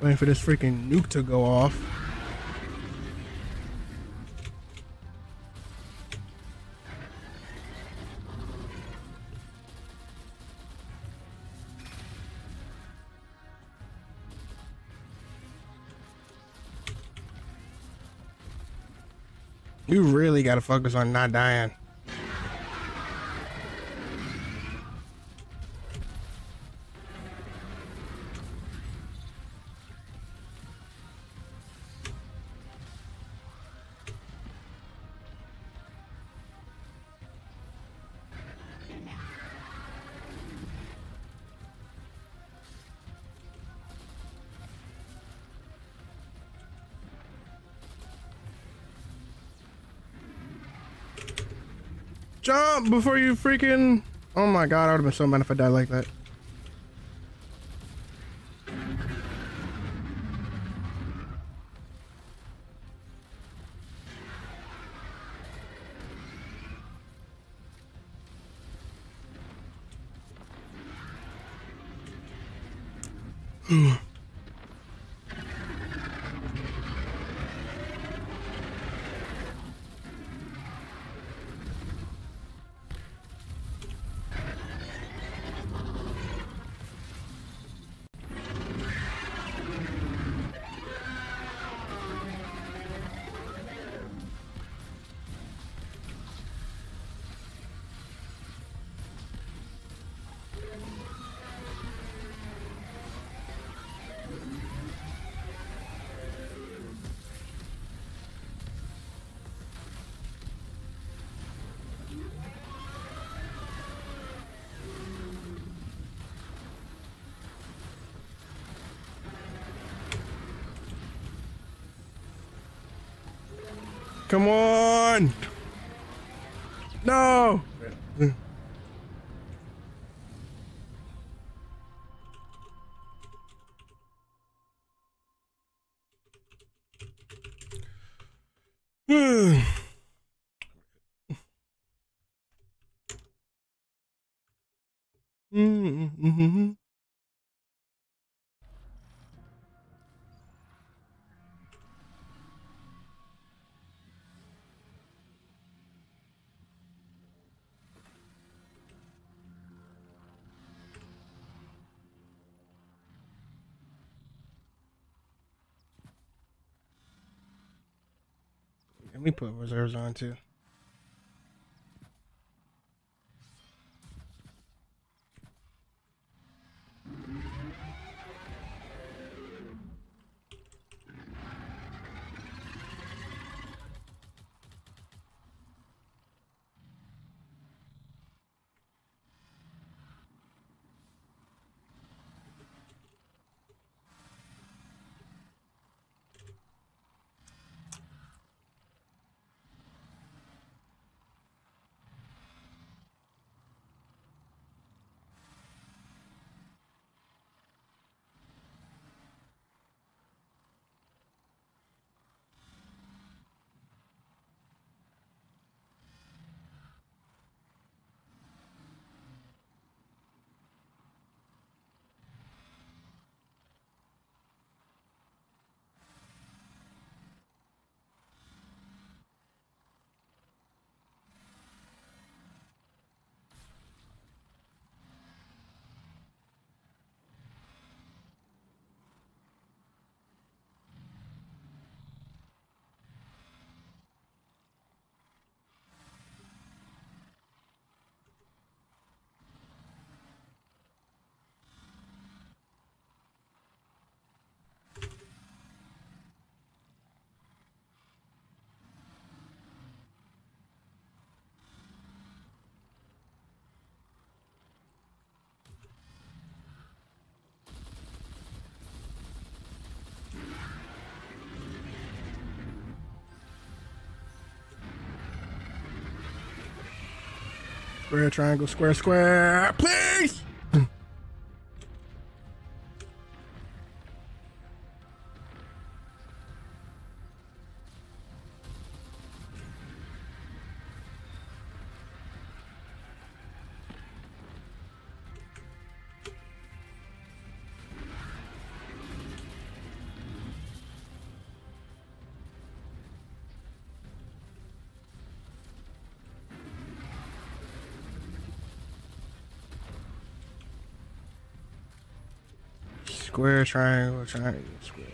Waiting for this freaking nuke to go off. You really gotta focus on not dying. Jump before you freaking... Oh my god, I would have been so mad if I died like that. Come on! No! Mm-hmm. Let me put reserves on too. Square, triangle, square, square, please! Square, triangle, triangle, square.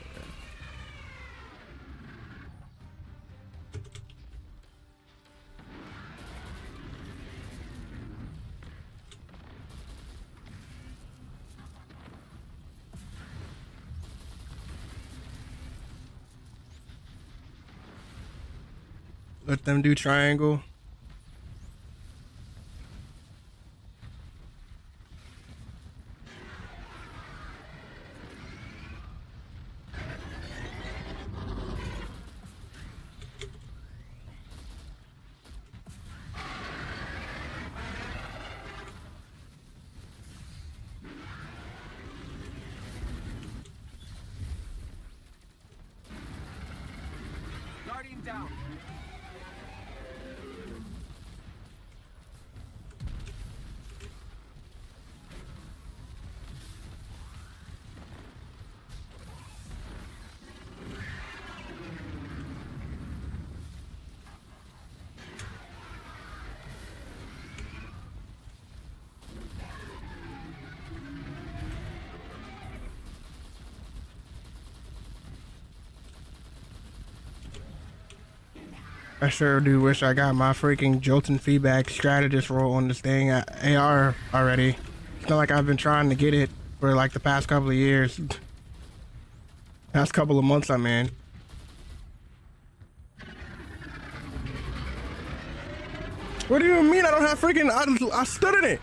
Let them do triangle. Guardian down. I sure do wish I got my freaking Jolton feedback strategist role on this thing at AR already. It's not like I've been trying to get it for like the past couple of years. Past couple of months I'm in. What do you mean I don't have freaking, I stood in it.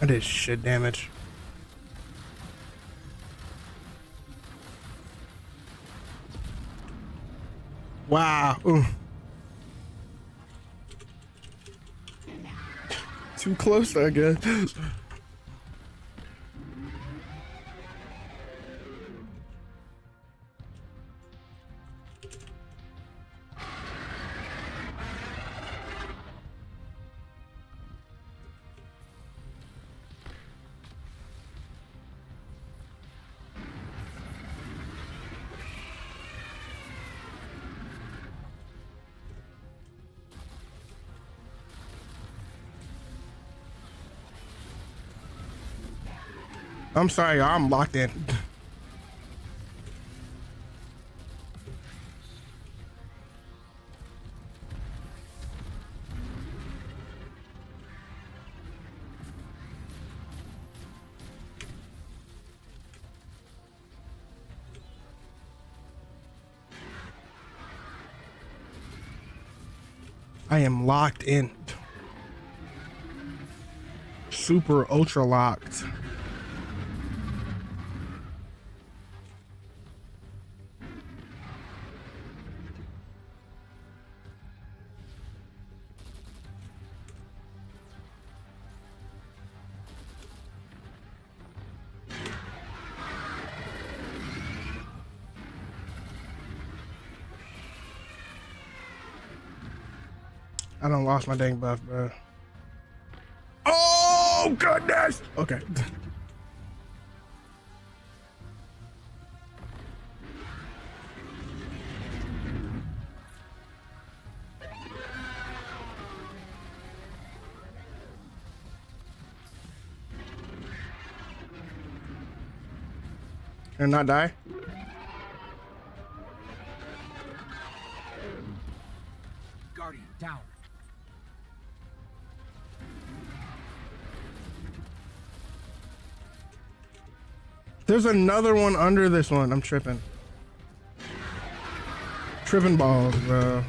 I did shit damage. Wow. Ooh. Too close, I guess. I'm sorry, y'all. I'm locked in. I am locked in. Super ultra locked. I done lost my dang buff, bro. Oh, goodness! Okay. Can I not die? There's another one under this one. I'm tripping. Tripping balls, bro.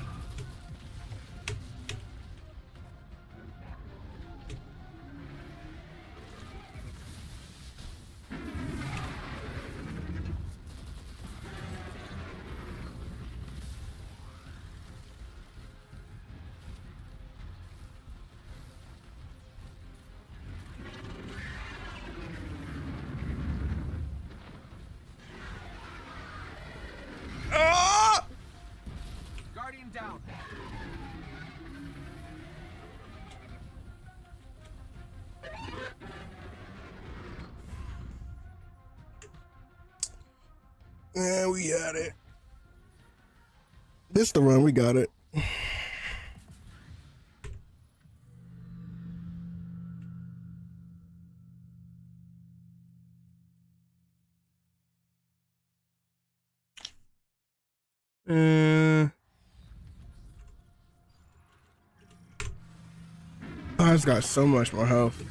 Guardian down. Yeah, we got it. This the run. We got it. I just got so much more health.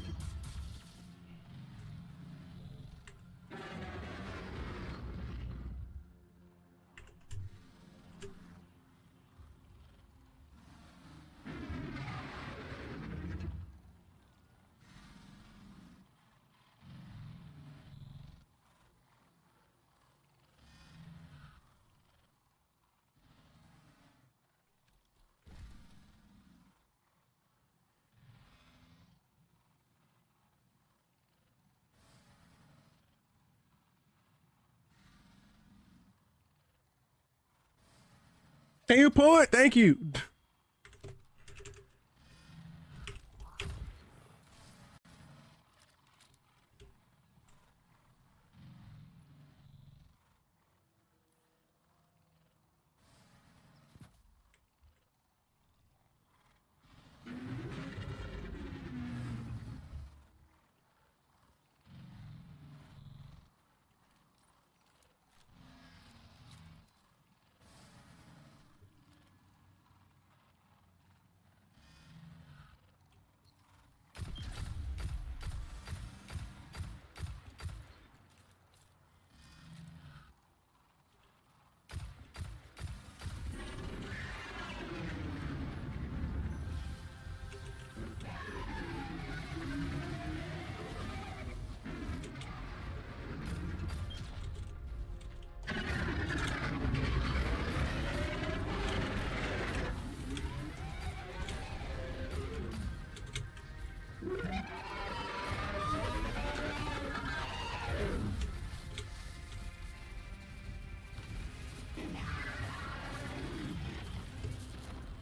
Can you pull it? Thank you.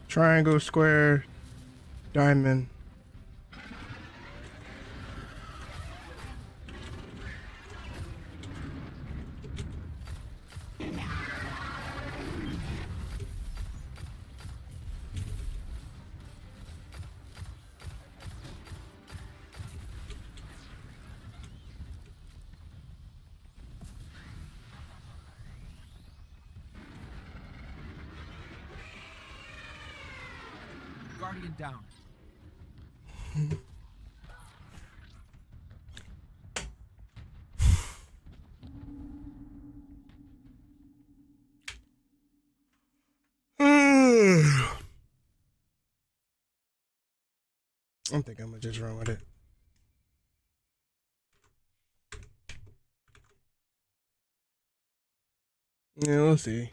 Triangle, square, diamond. Guardian down. I think I'm gonna just run with it. Yeah, we'll see.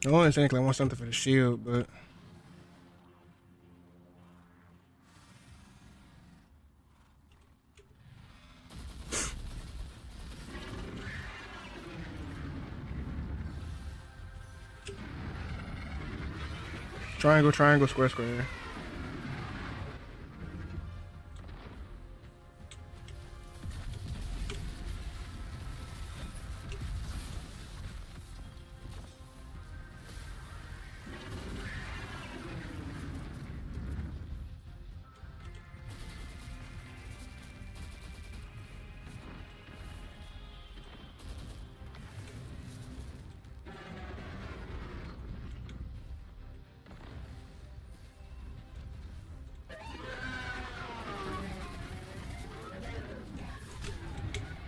I only think I want something for the shield, but triangle, triangle, square, square.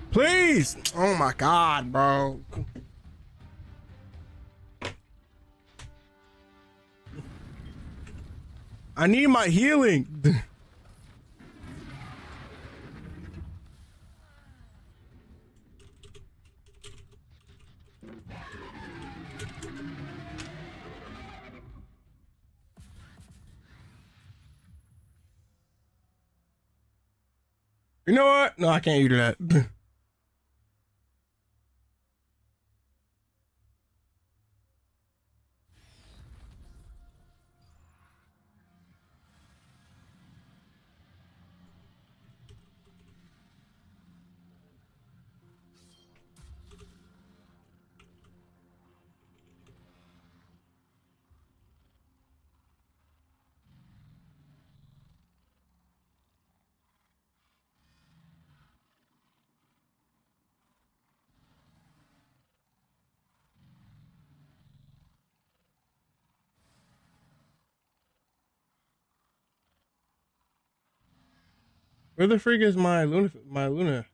Please. Oh my God, bro. I need my healing. You know what? No, I can't do that. Where the freak is my Luna? My Luna.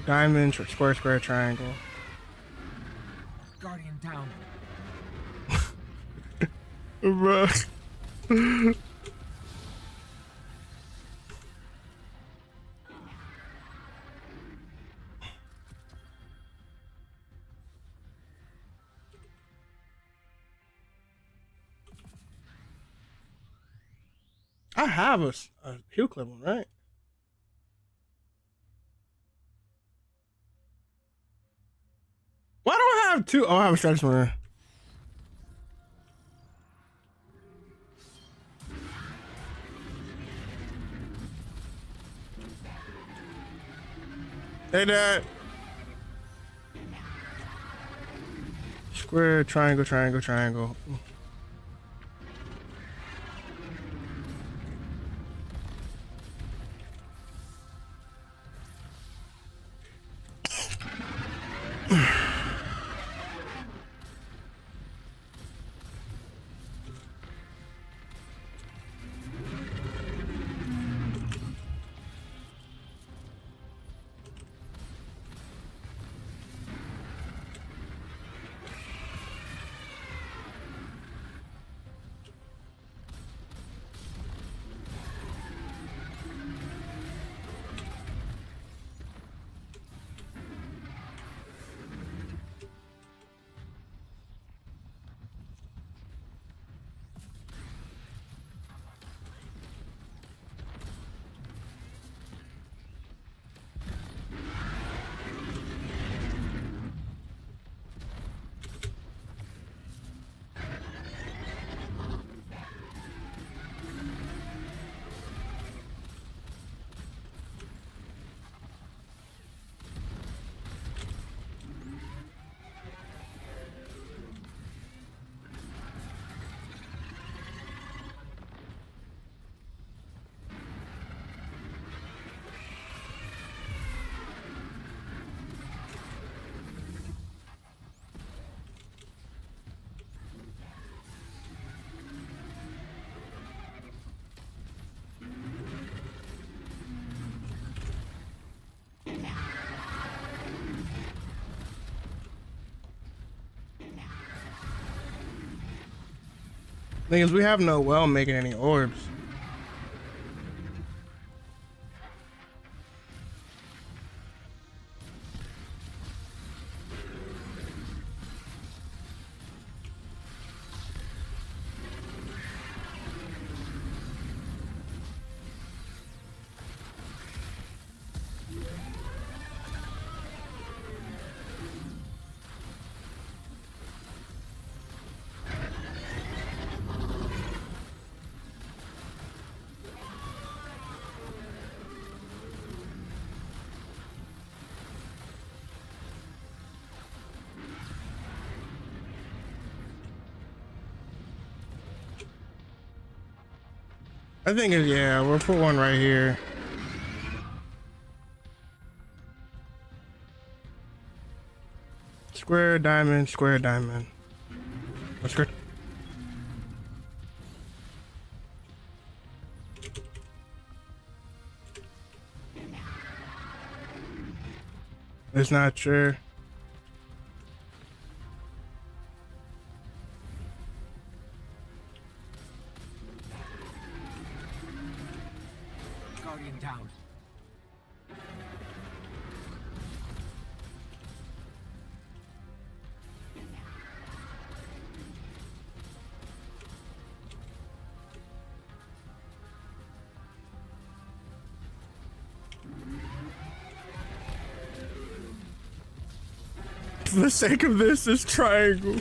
Diamond, square, square, triangle. Guardian down. Bruh. I have a heal clip one, right? Why do I have two? Oh, I have a strategy one. Hey, Dad. Square, triangle, triangle, triangle. Thing is, we have no well making any orbs. I think it's, yeah, we'll put one right here. Square, diamond, square, diamond. Square. It's not sure. Guardian down. For the sake of this, is triangle.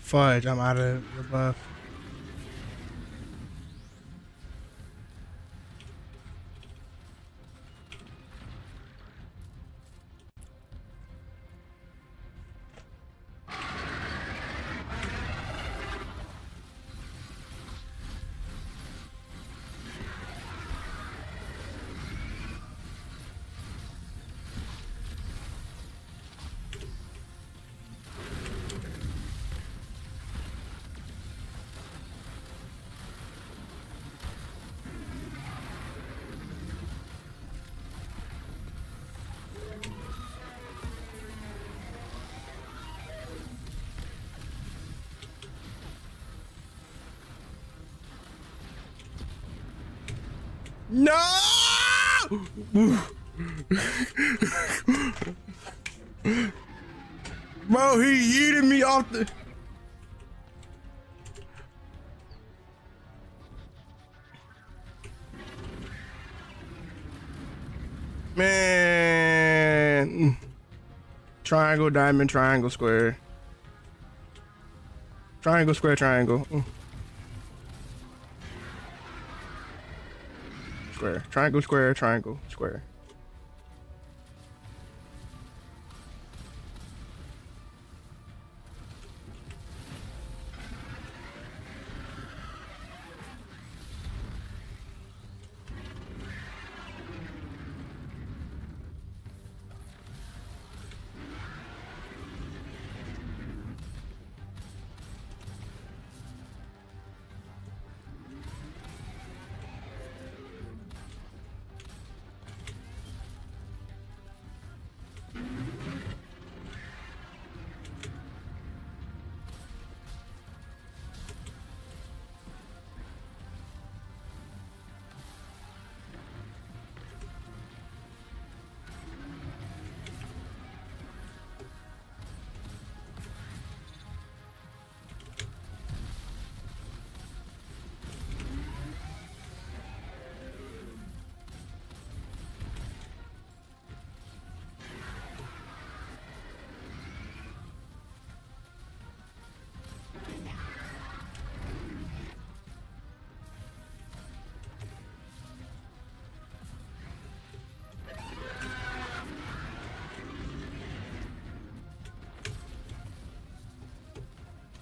Fudge, I'm out of the buff. No! Bro, he yeeted me off the... Man. Triangle, diamond, triangle, square. Triangle, square, triangle. Square. Triangle, square, triangle, square.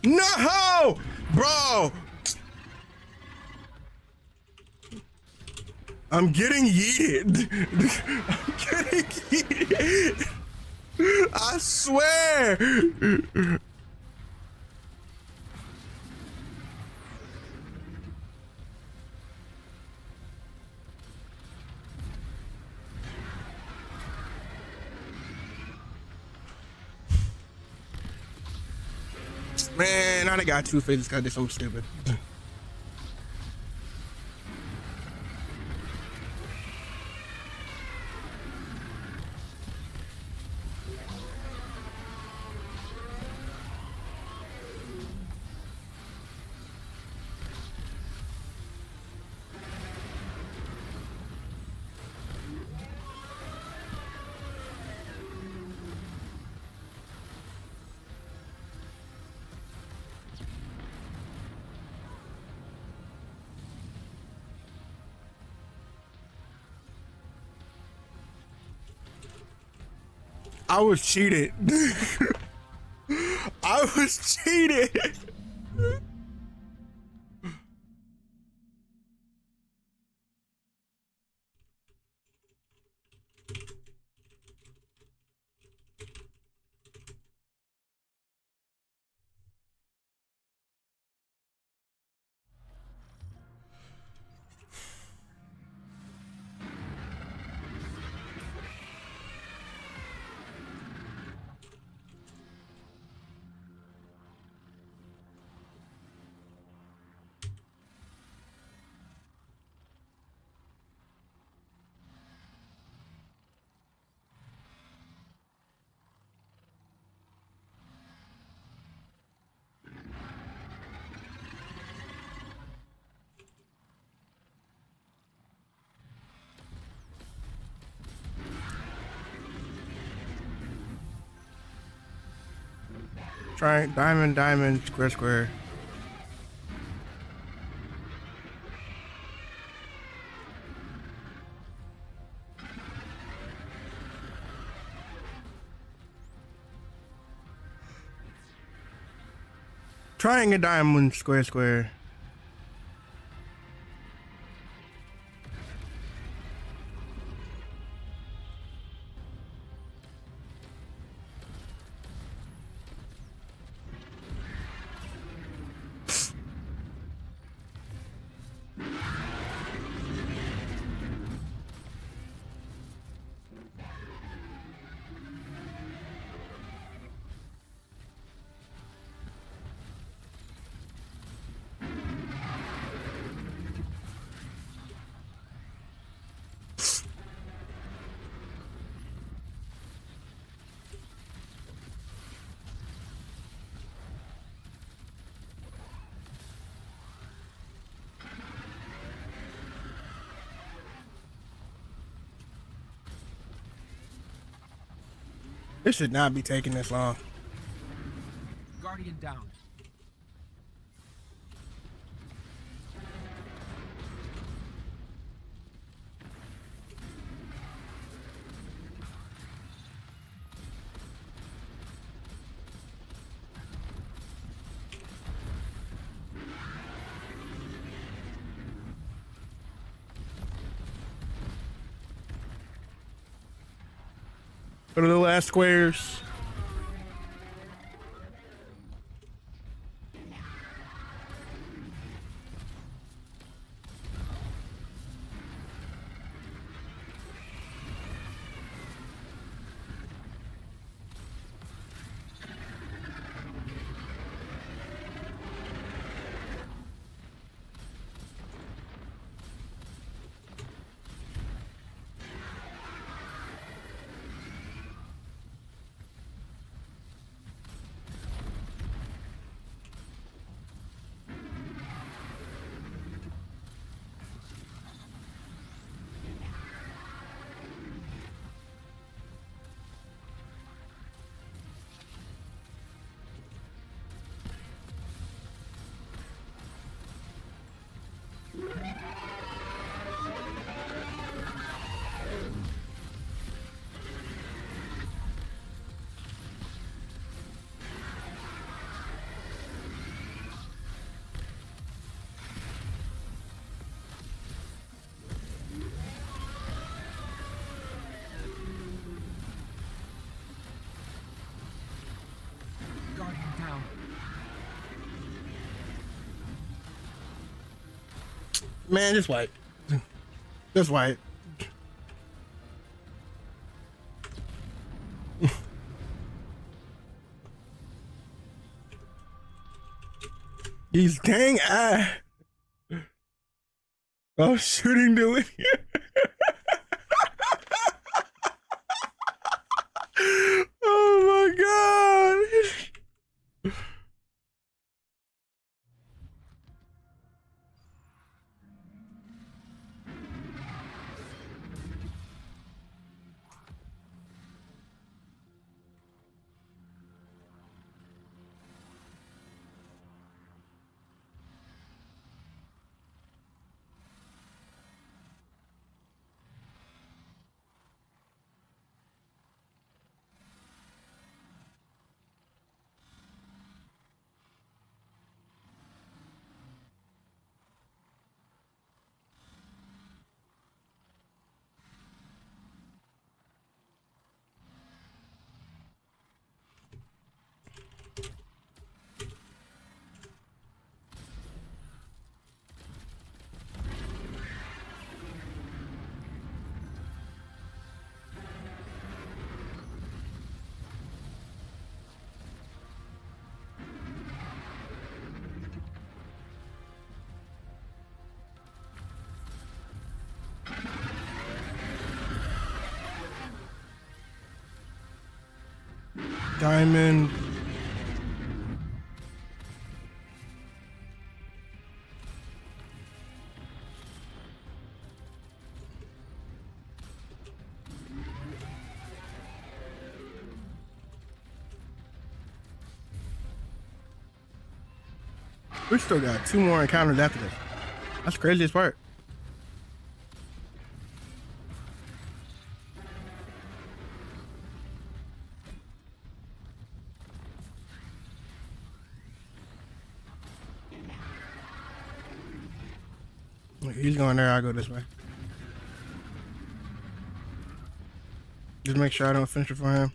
No! Bro! I'm getting yeeted. I'm getting yeeted. I swear. Man, I done got two faces. Gotta do something stupid. I was cheated. I was cheated. Try diamond, diamond, square, square. Triangle, diamond, square, square. This should not be taking this long. Guardian down. Go to the last squares. Man, just white. Just white. These dang Oh, shooting doing Oh my god. Diamond. We still got 2 more encounters after this. That's the craziest part. He's going there, I'll go this way. Just make sure I don't finish it for him.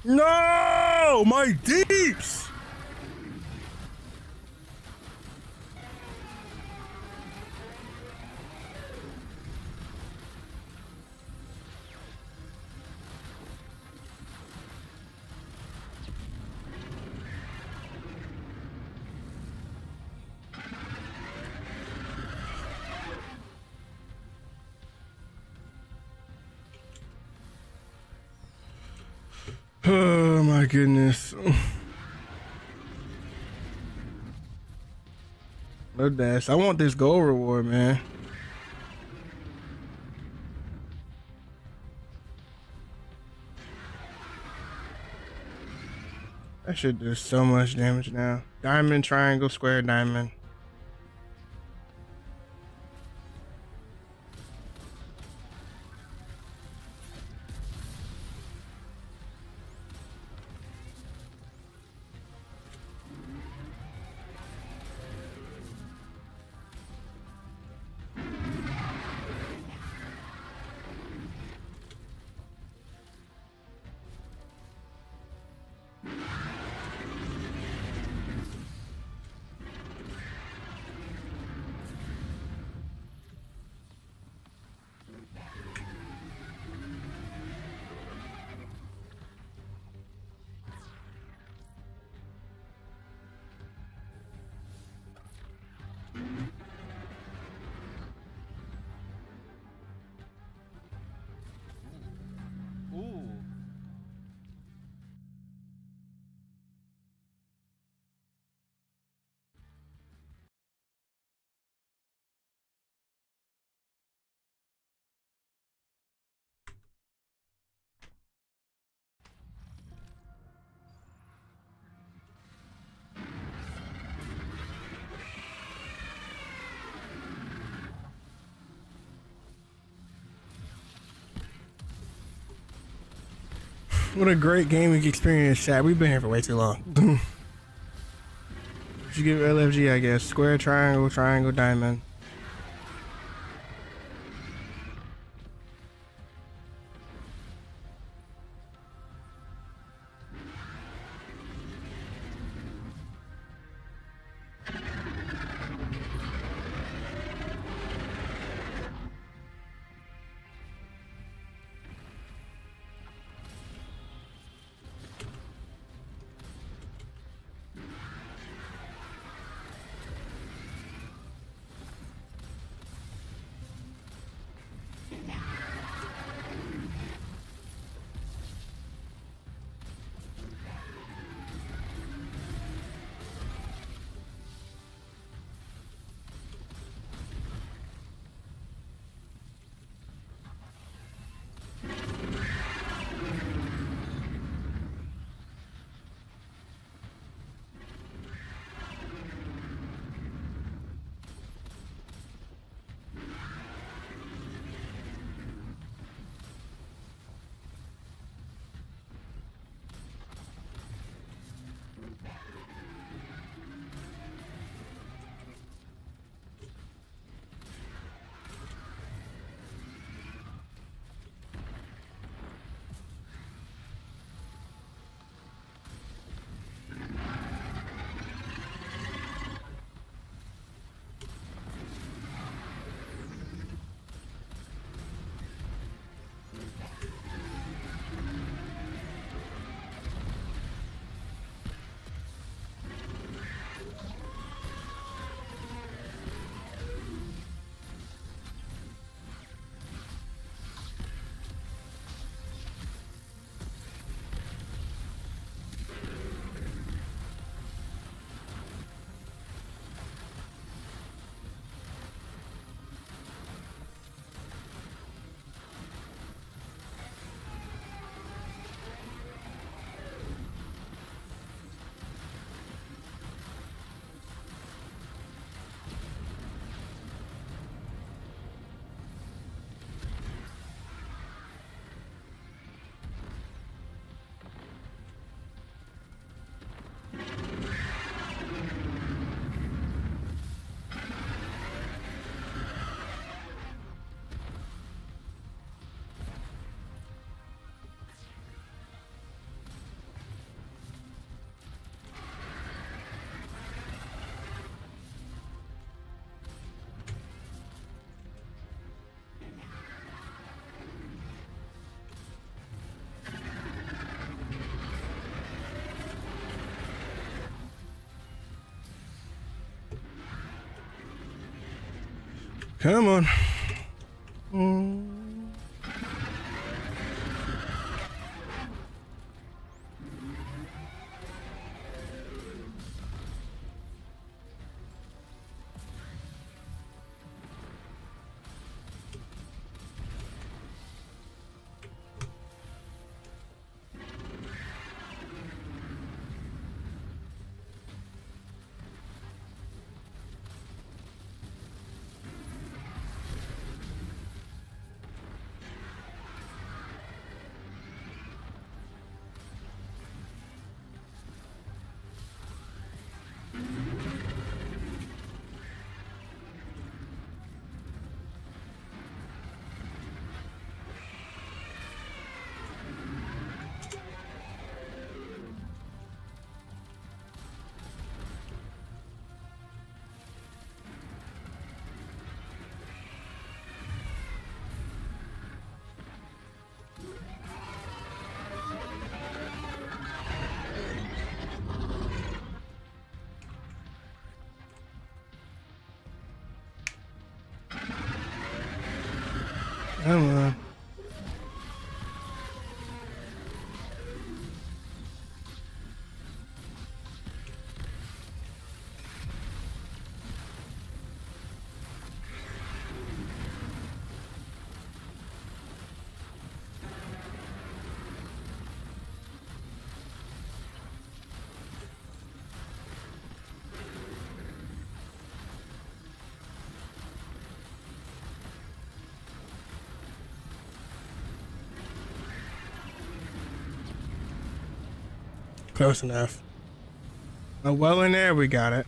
No, my deeps. Oh my goodness. No dash. I want this gold reward, man. That should do so much damage now. Diamond, triangle, square, diamond. What a great gaming experience, chat. We've been here for way too long. You give LFG, I guess. Square, triangle, triangle, diamond. Come on. Come on. close enough. Oh, well in there, we got it.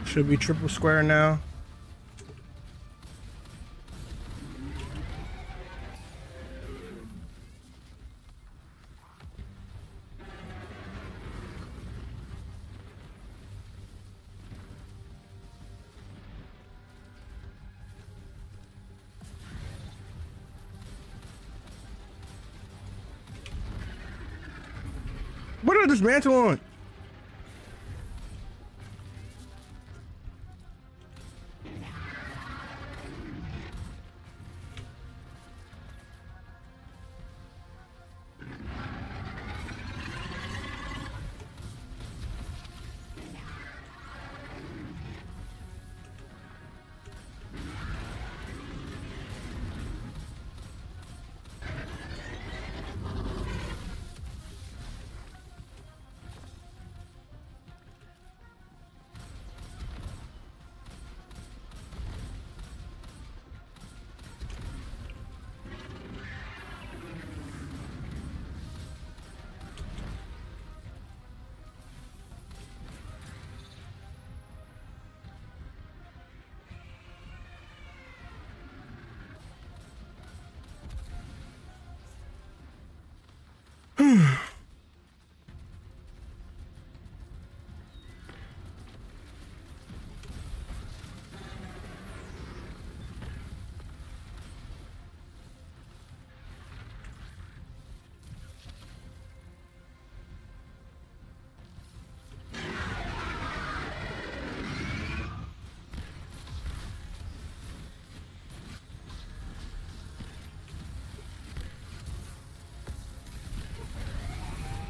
Should be triple square now. What are this mantle on?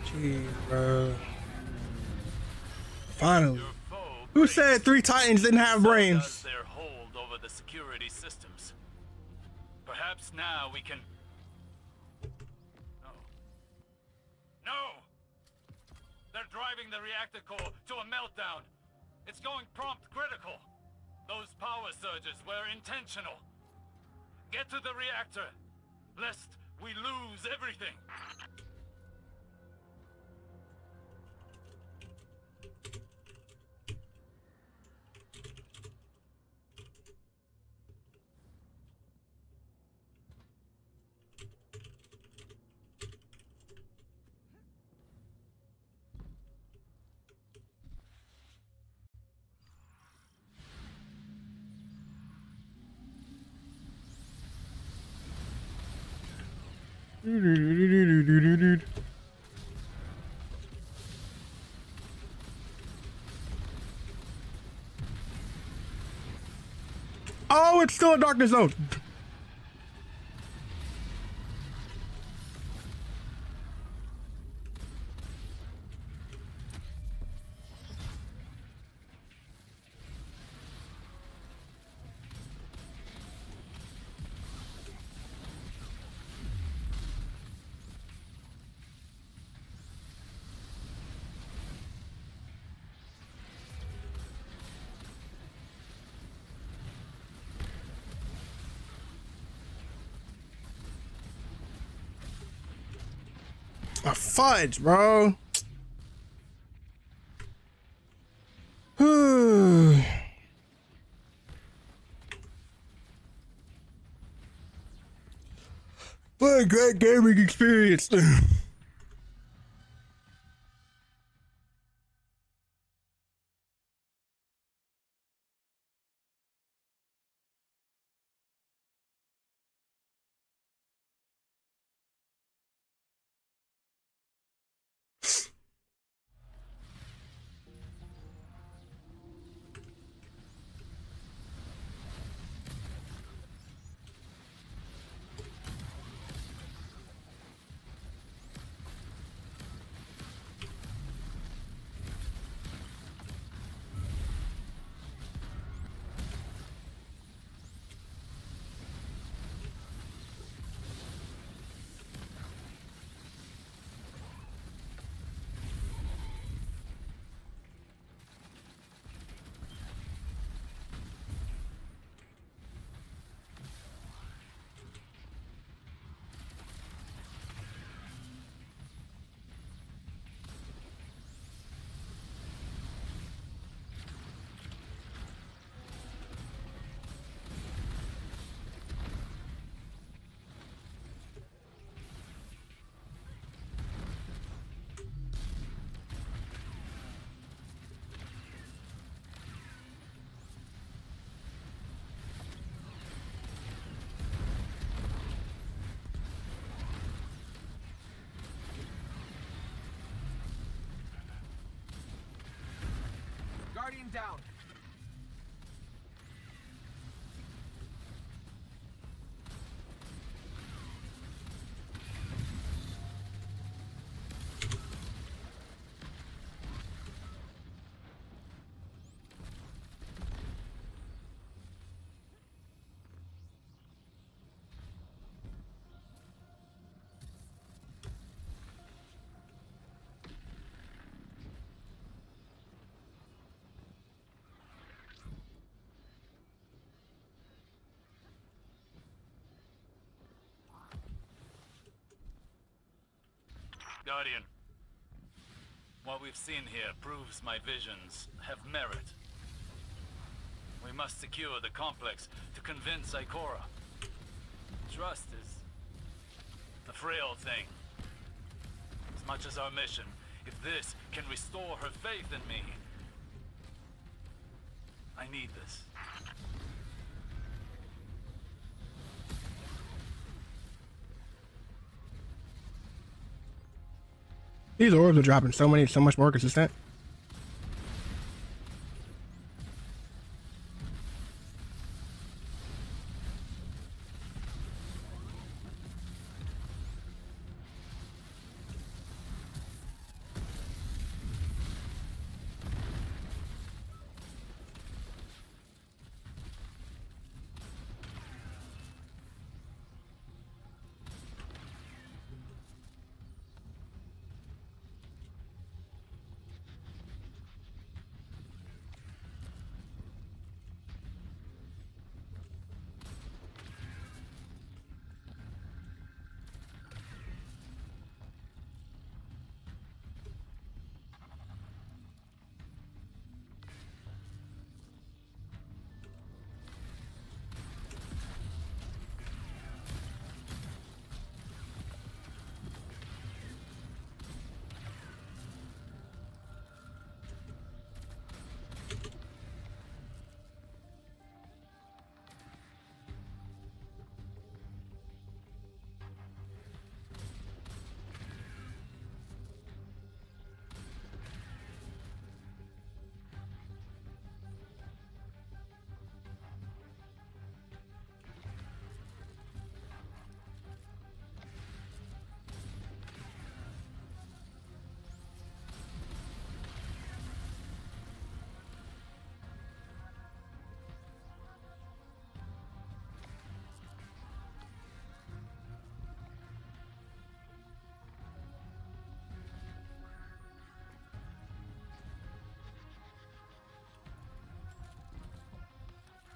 Jeez, bro. Finally. Who said 3 Titans didn't have brains? Their hold over the security systems. Perhaps now we can. No. No! They're driving the reactor core to a meltdown. It's going prompt critical. Those power surges were intentional. Get to the reactor, lest we lose everything. Oh, it's still a darkness zone. A fudge, bro. What a great gaming experience. Guardian down. Guardian, what we've seen here proves my visions have merit. We must secure the complex to convince Ikora. Trust is a frail thing. As much as our mission, if this can restore her faith in me, I need this. These orbs are dropping so much more consistent.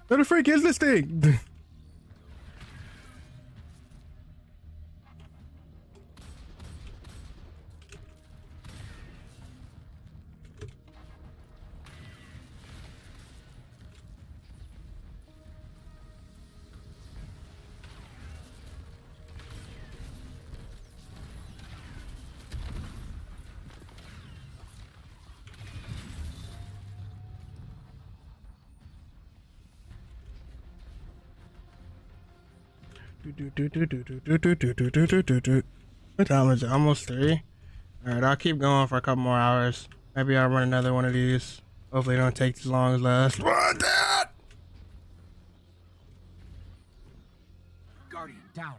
Where the freak is this thing? What time is it? Almost 3. Alright, I'll keep going for a couple more hours. Maybe I'll run another one of these. Hopefully it don't take as long as last. Run that! Guardian down.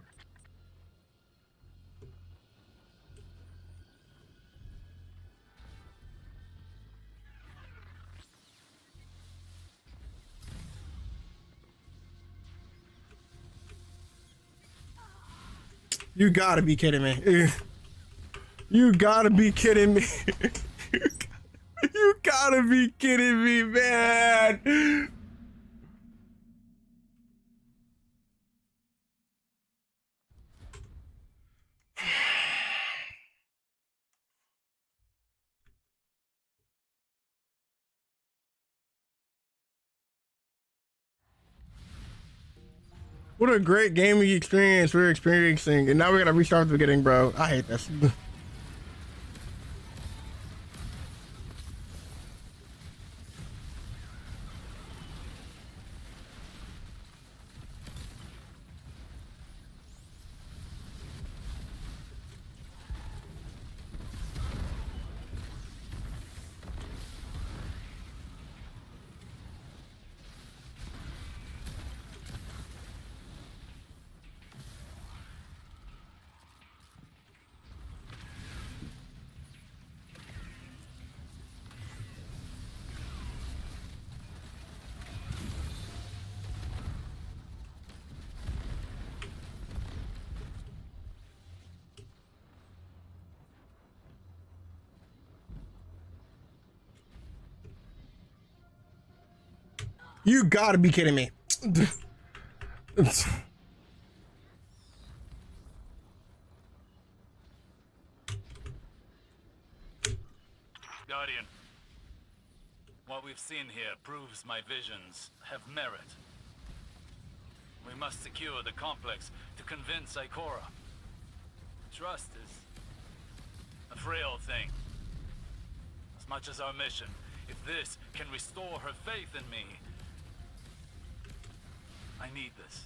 You gotta be kidding me. You gotta be kidding me. You gotta be kidding me, man. What a great gaming experience we're experiencing, and now we're gonna restart the beginning, bro. I hate this. You gotta be kidding me. Guardian, what we've seen here proves my visions have merit. We must secure the complex to convince Ikora. Trust is a frail thing. As much as our mission, if this can restore her faith in me, I need this.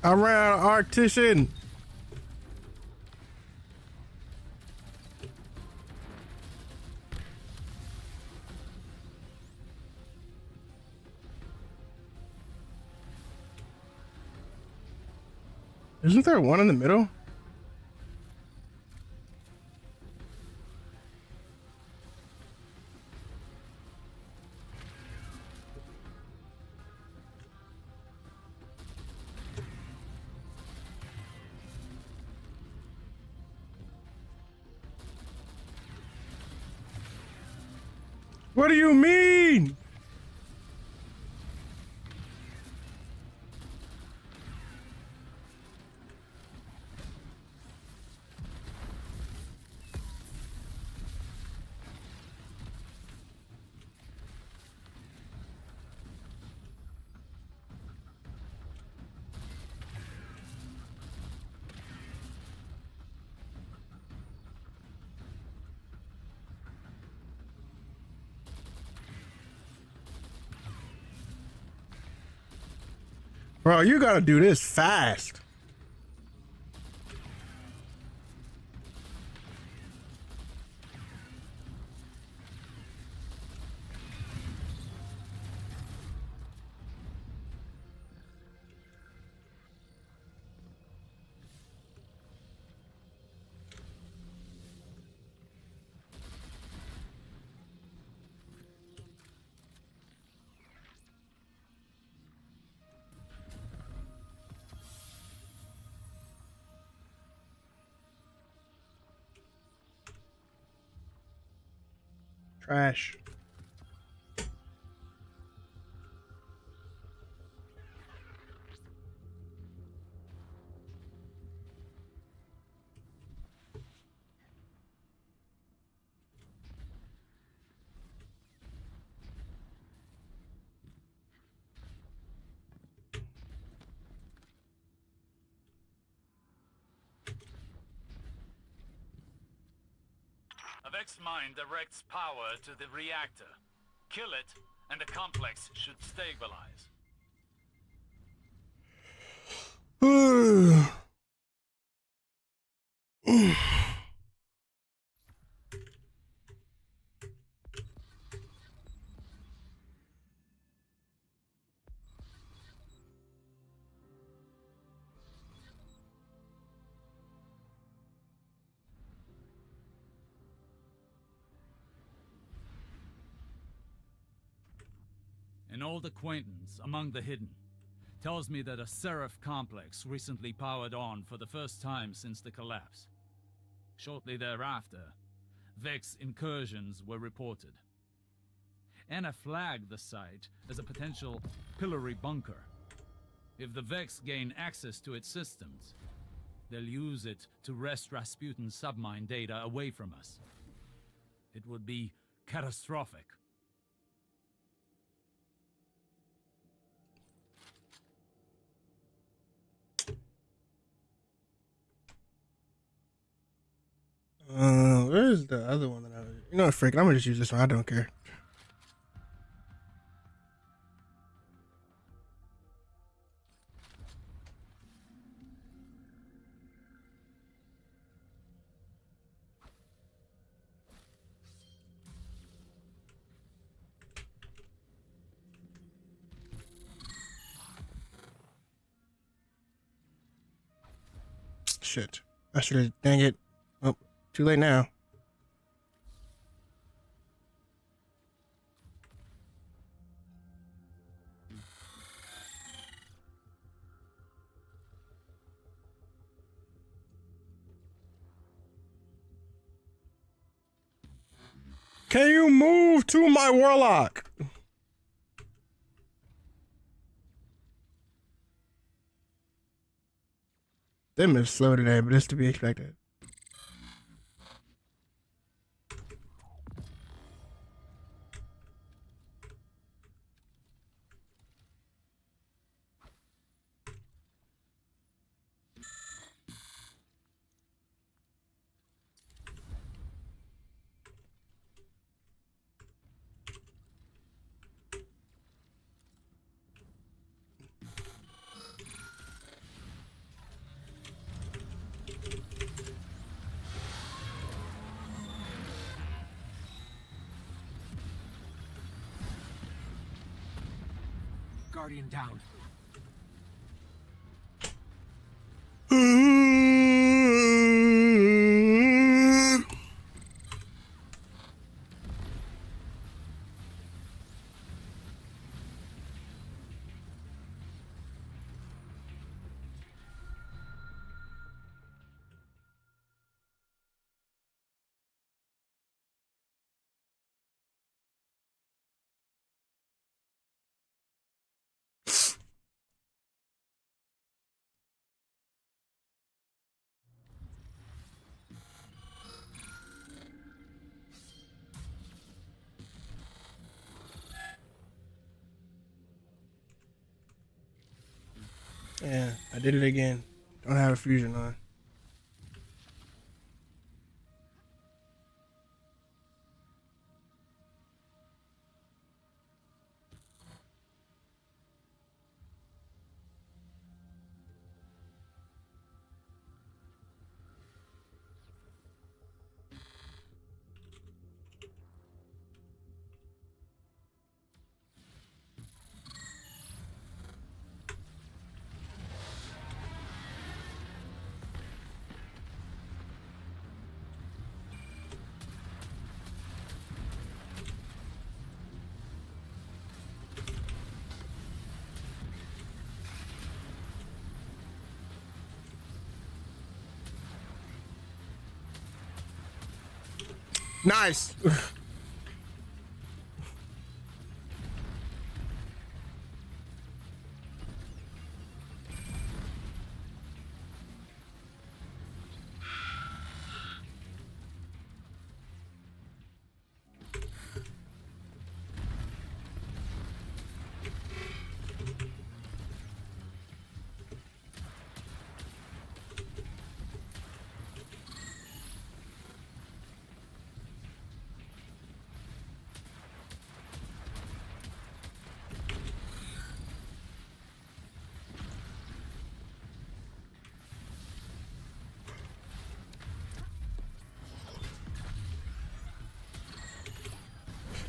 I ran an artisan. Isn't there one in the middle? What do you mean? Bro, you gotta do this fast. Trash. complex mine directs power to the reactor. Kill it, and the complex should stabilize. An old acquaintance among the hidden tells me that a Seraph complex recently powered on for the first time since the collapse. Shortly thereafter, Vex incursions were reported. Anna flagged the site as a potential pillory bunker. If the Vex gain access to its systems, they'll use it to wrest Rasputin's submine data away from us. It would be catastrophic. Where's the other one that I was? You know what, freaking, I'm gonna just use this one. I don't care. Shit. I should have, dang it. Oh, too late now. Can you move to my warlock? Them is slow today, but it's to be expected. Guardian down. Yeah, I did it again. Don't have a fusion on. Nice.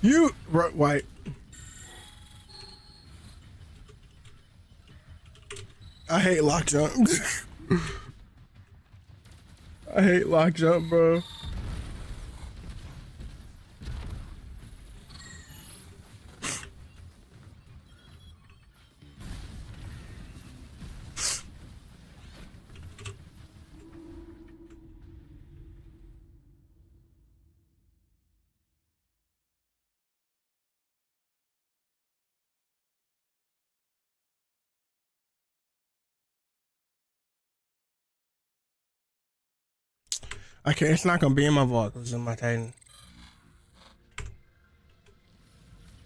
You white. I hate lock jump. I hate lock jump, bro. I can't. It's not gonna be in my vault. It's in my Titan.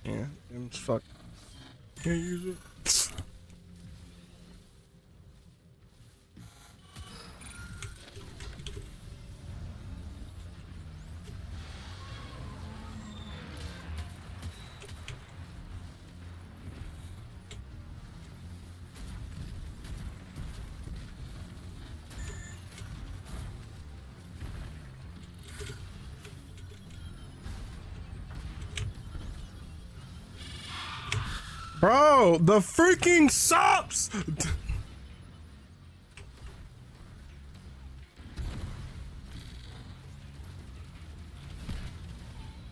Yeah, it's fuck. Can't use it. Bro, the freaking subs!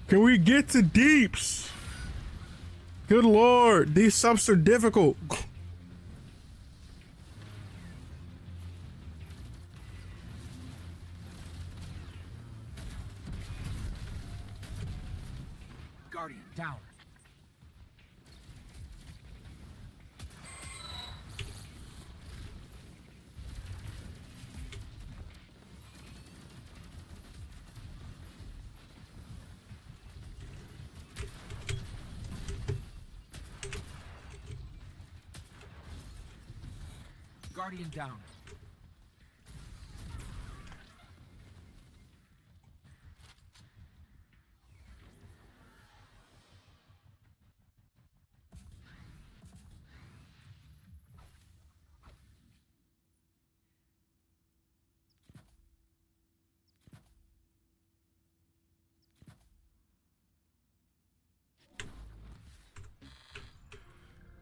Can we get to deeps? Good lord, these subs are difficult. Guardian down. Guardian down.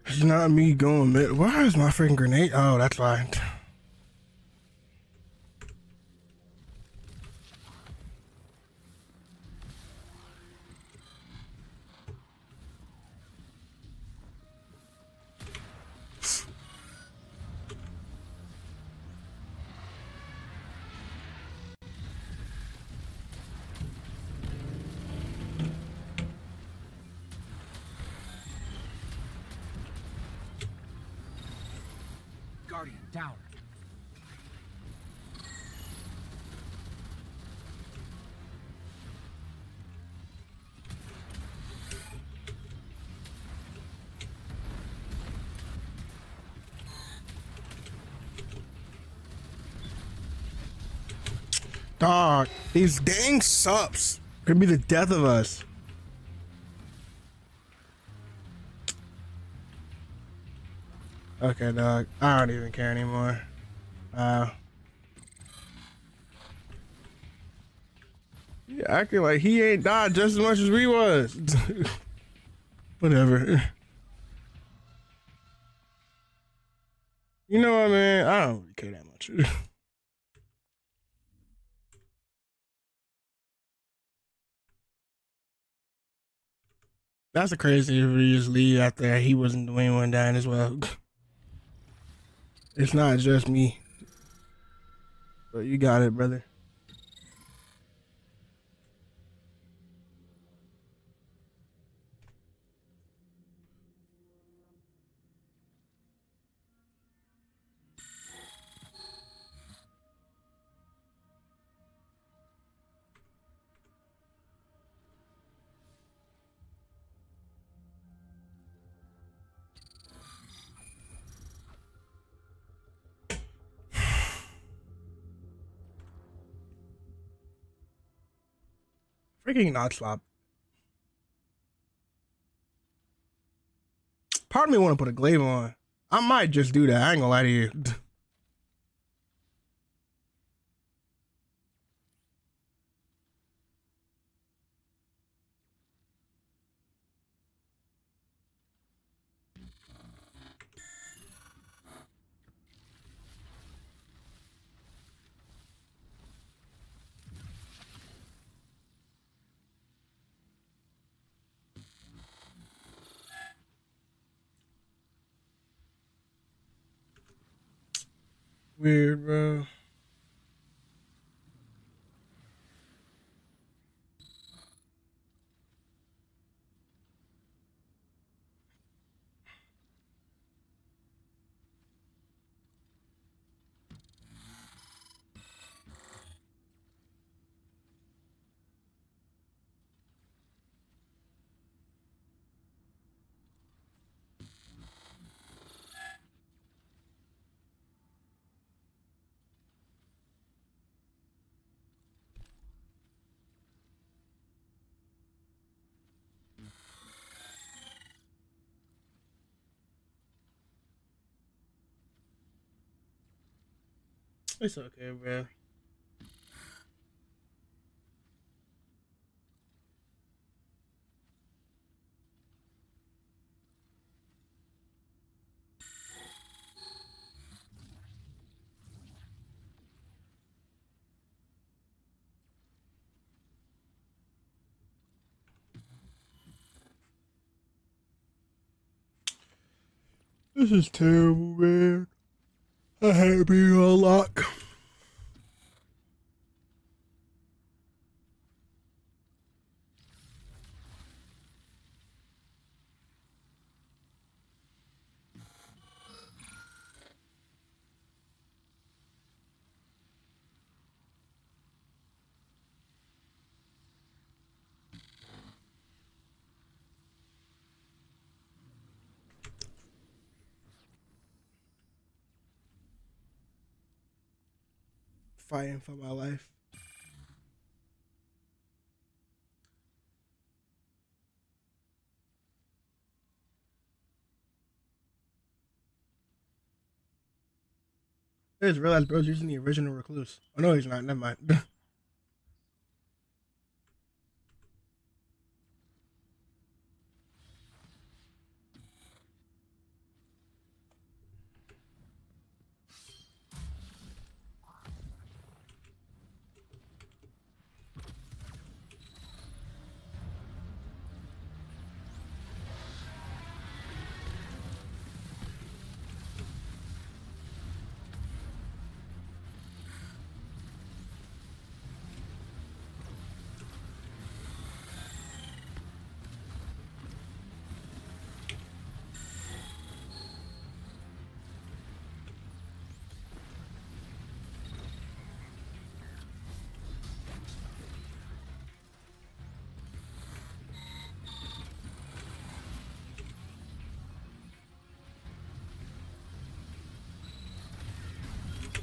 It's not me going mid. Why is my freaking grenade? Oh, that's why. Guardian down. Dog, these dang subs could be the death of us. Okay, dog. I don't even care anymore. Yeah, acting like he ain't died just as much as we was. Whatever. You know what, man? I don't really care that much. That's the crazy if we just leave after he wasn't the main one dying as well. It's not just me. But you got it, brother. Freaking not swap. Part of me want to put a glaive on. I might just do that. I ain't gonna lie to you. Weird, bro. It's okay, bro. This is terrible, man. I hate being on lock. Fighting for my life. I just realized bro's using the original recluse. Oh no, he's not. Never mind.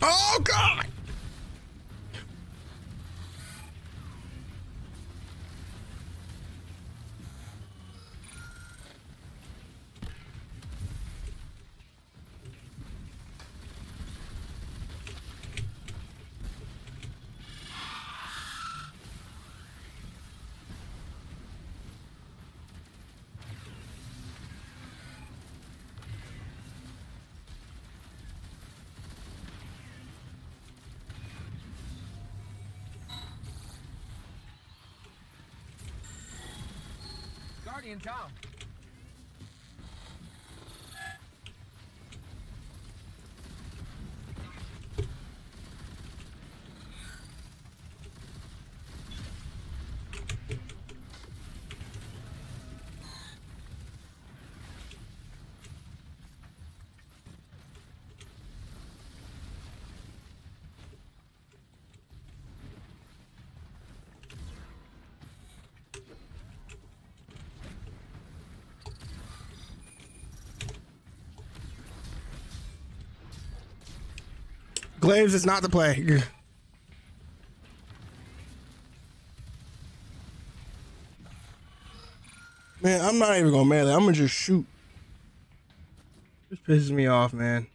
Oh God! Guardian down. Glaives is not the play. Man, I'm not even gonna melee. I'm gonna just shoot. This pisses me off, man.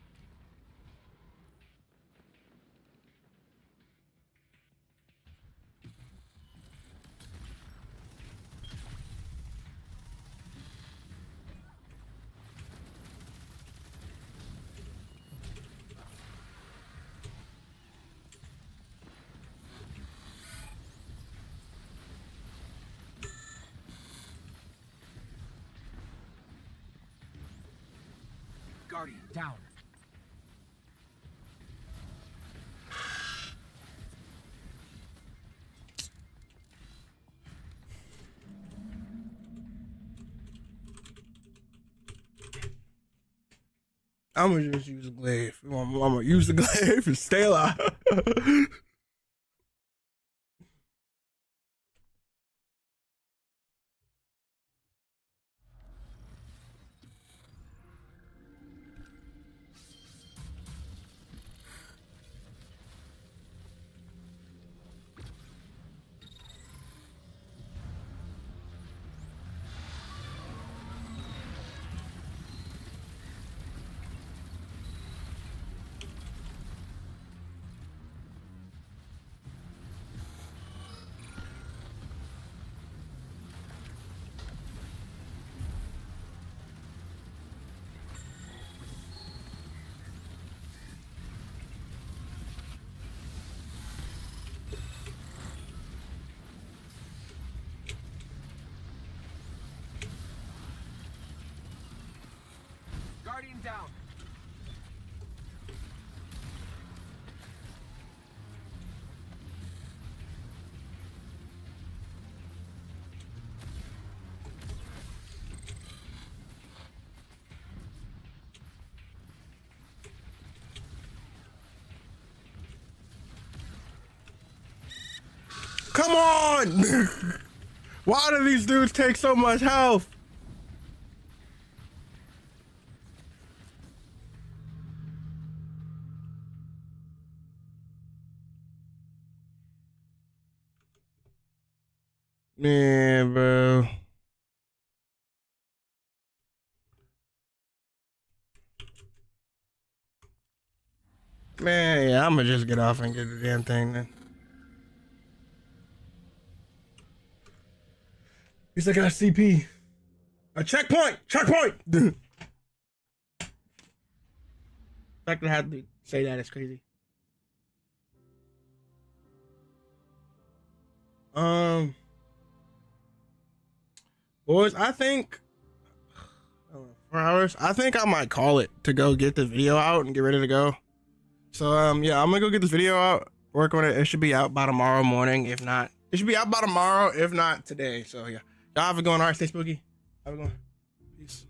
Guardian down. I'm gonna just use a glaive. I'm gonna use the glaive and stay alive. Guardian down. Come on! Why do these dudes take so much health? Man, bro. Man, yeah, I'm gonna just get off and get the damn thing then. He's like, I got a CP. A checkpoint! Checkpoint! The fact that I had to say that is crazy. Boys, I think 4 hours. I think I might call it to go get the video out and get ready to go. So yeah, I'm gonna go get this video out, work on it. It should be out by tomorrow morning. If not, it should be out by tomorrow, if not today. So yeah. Y'all have a good one. All right, stay spooky. Have a good one. Peace.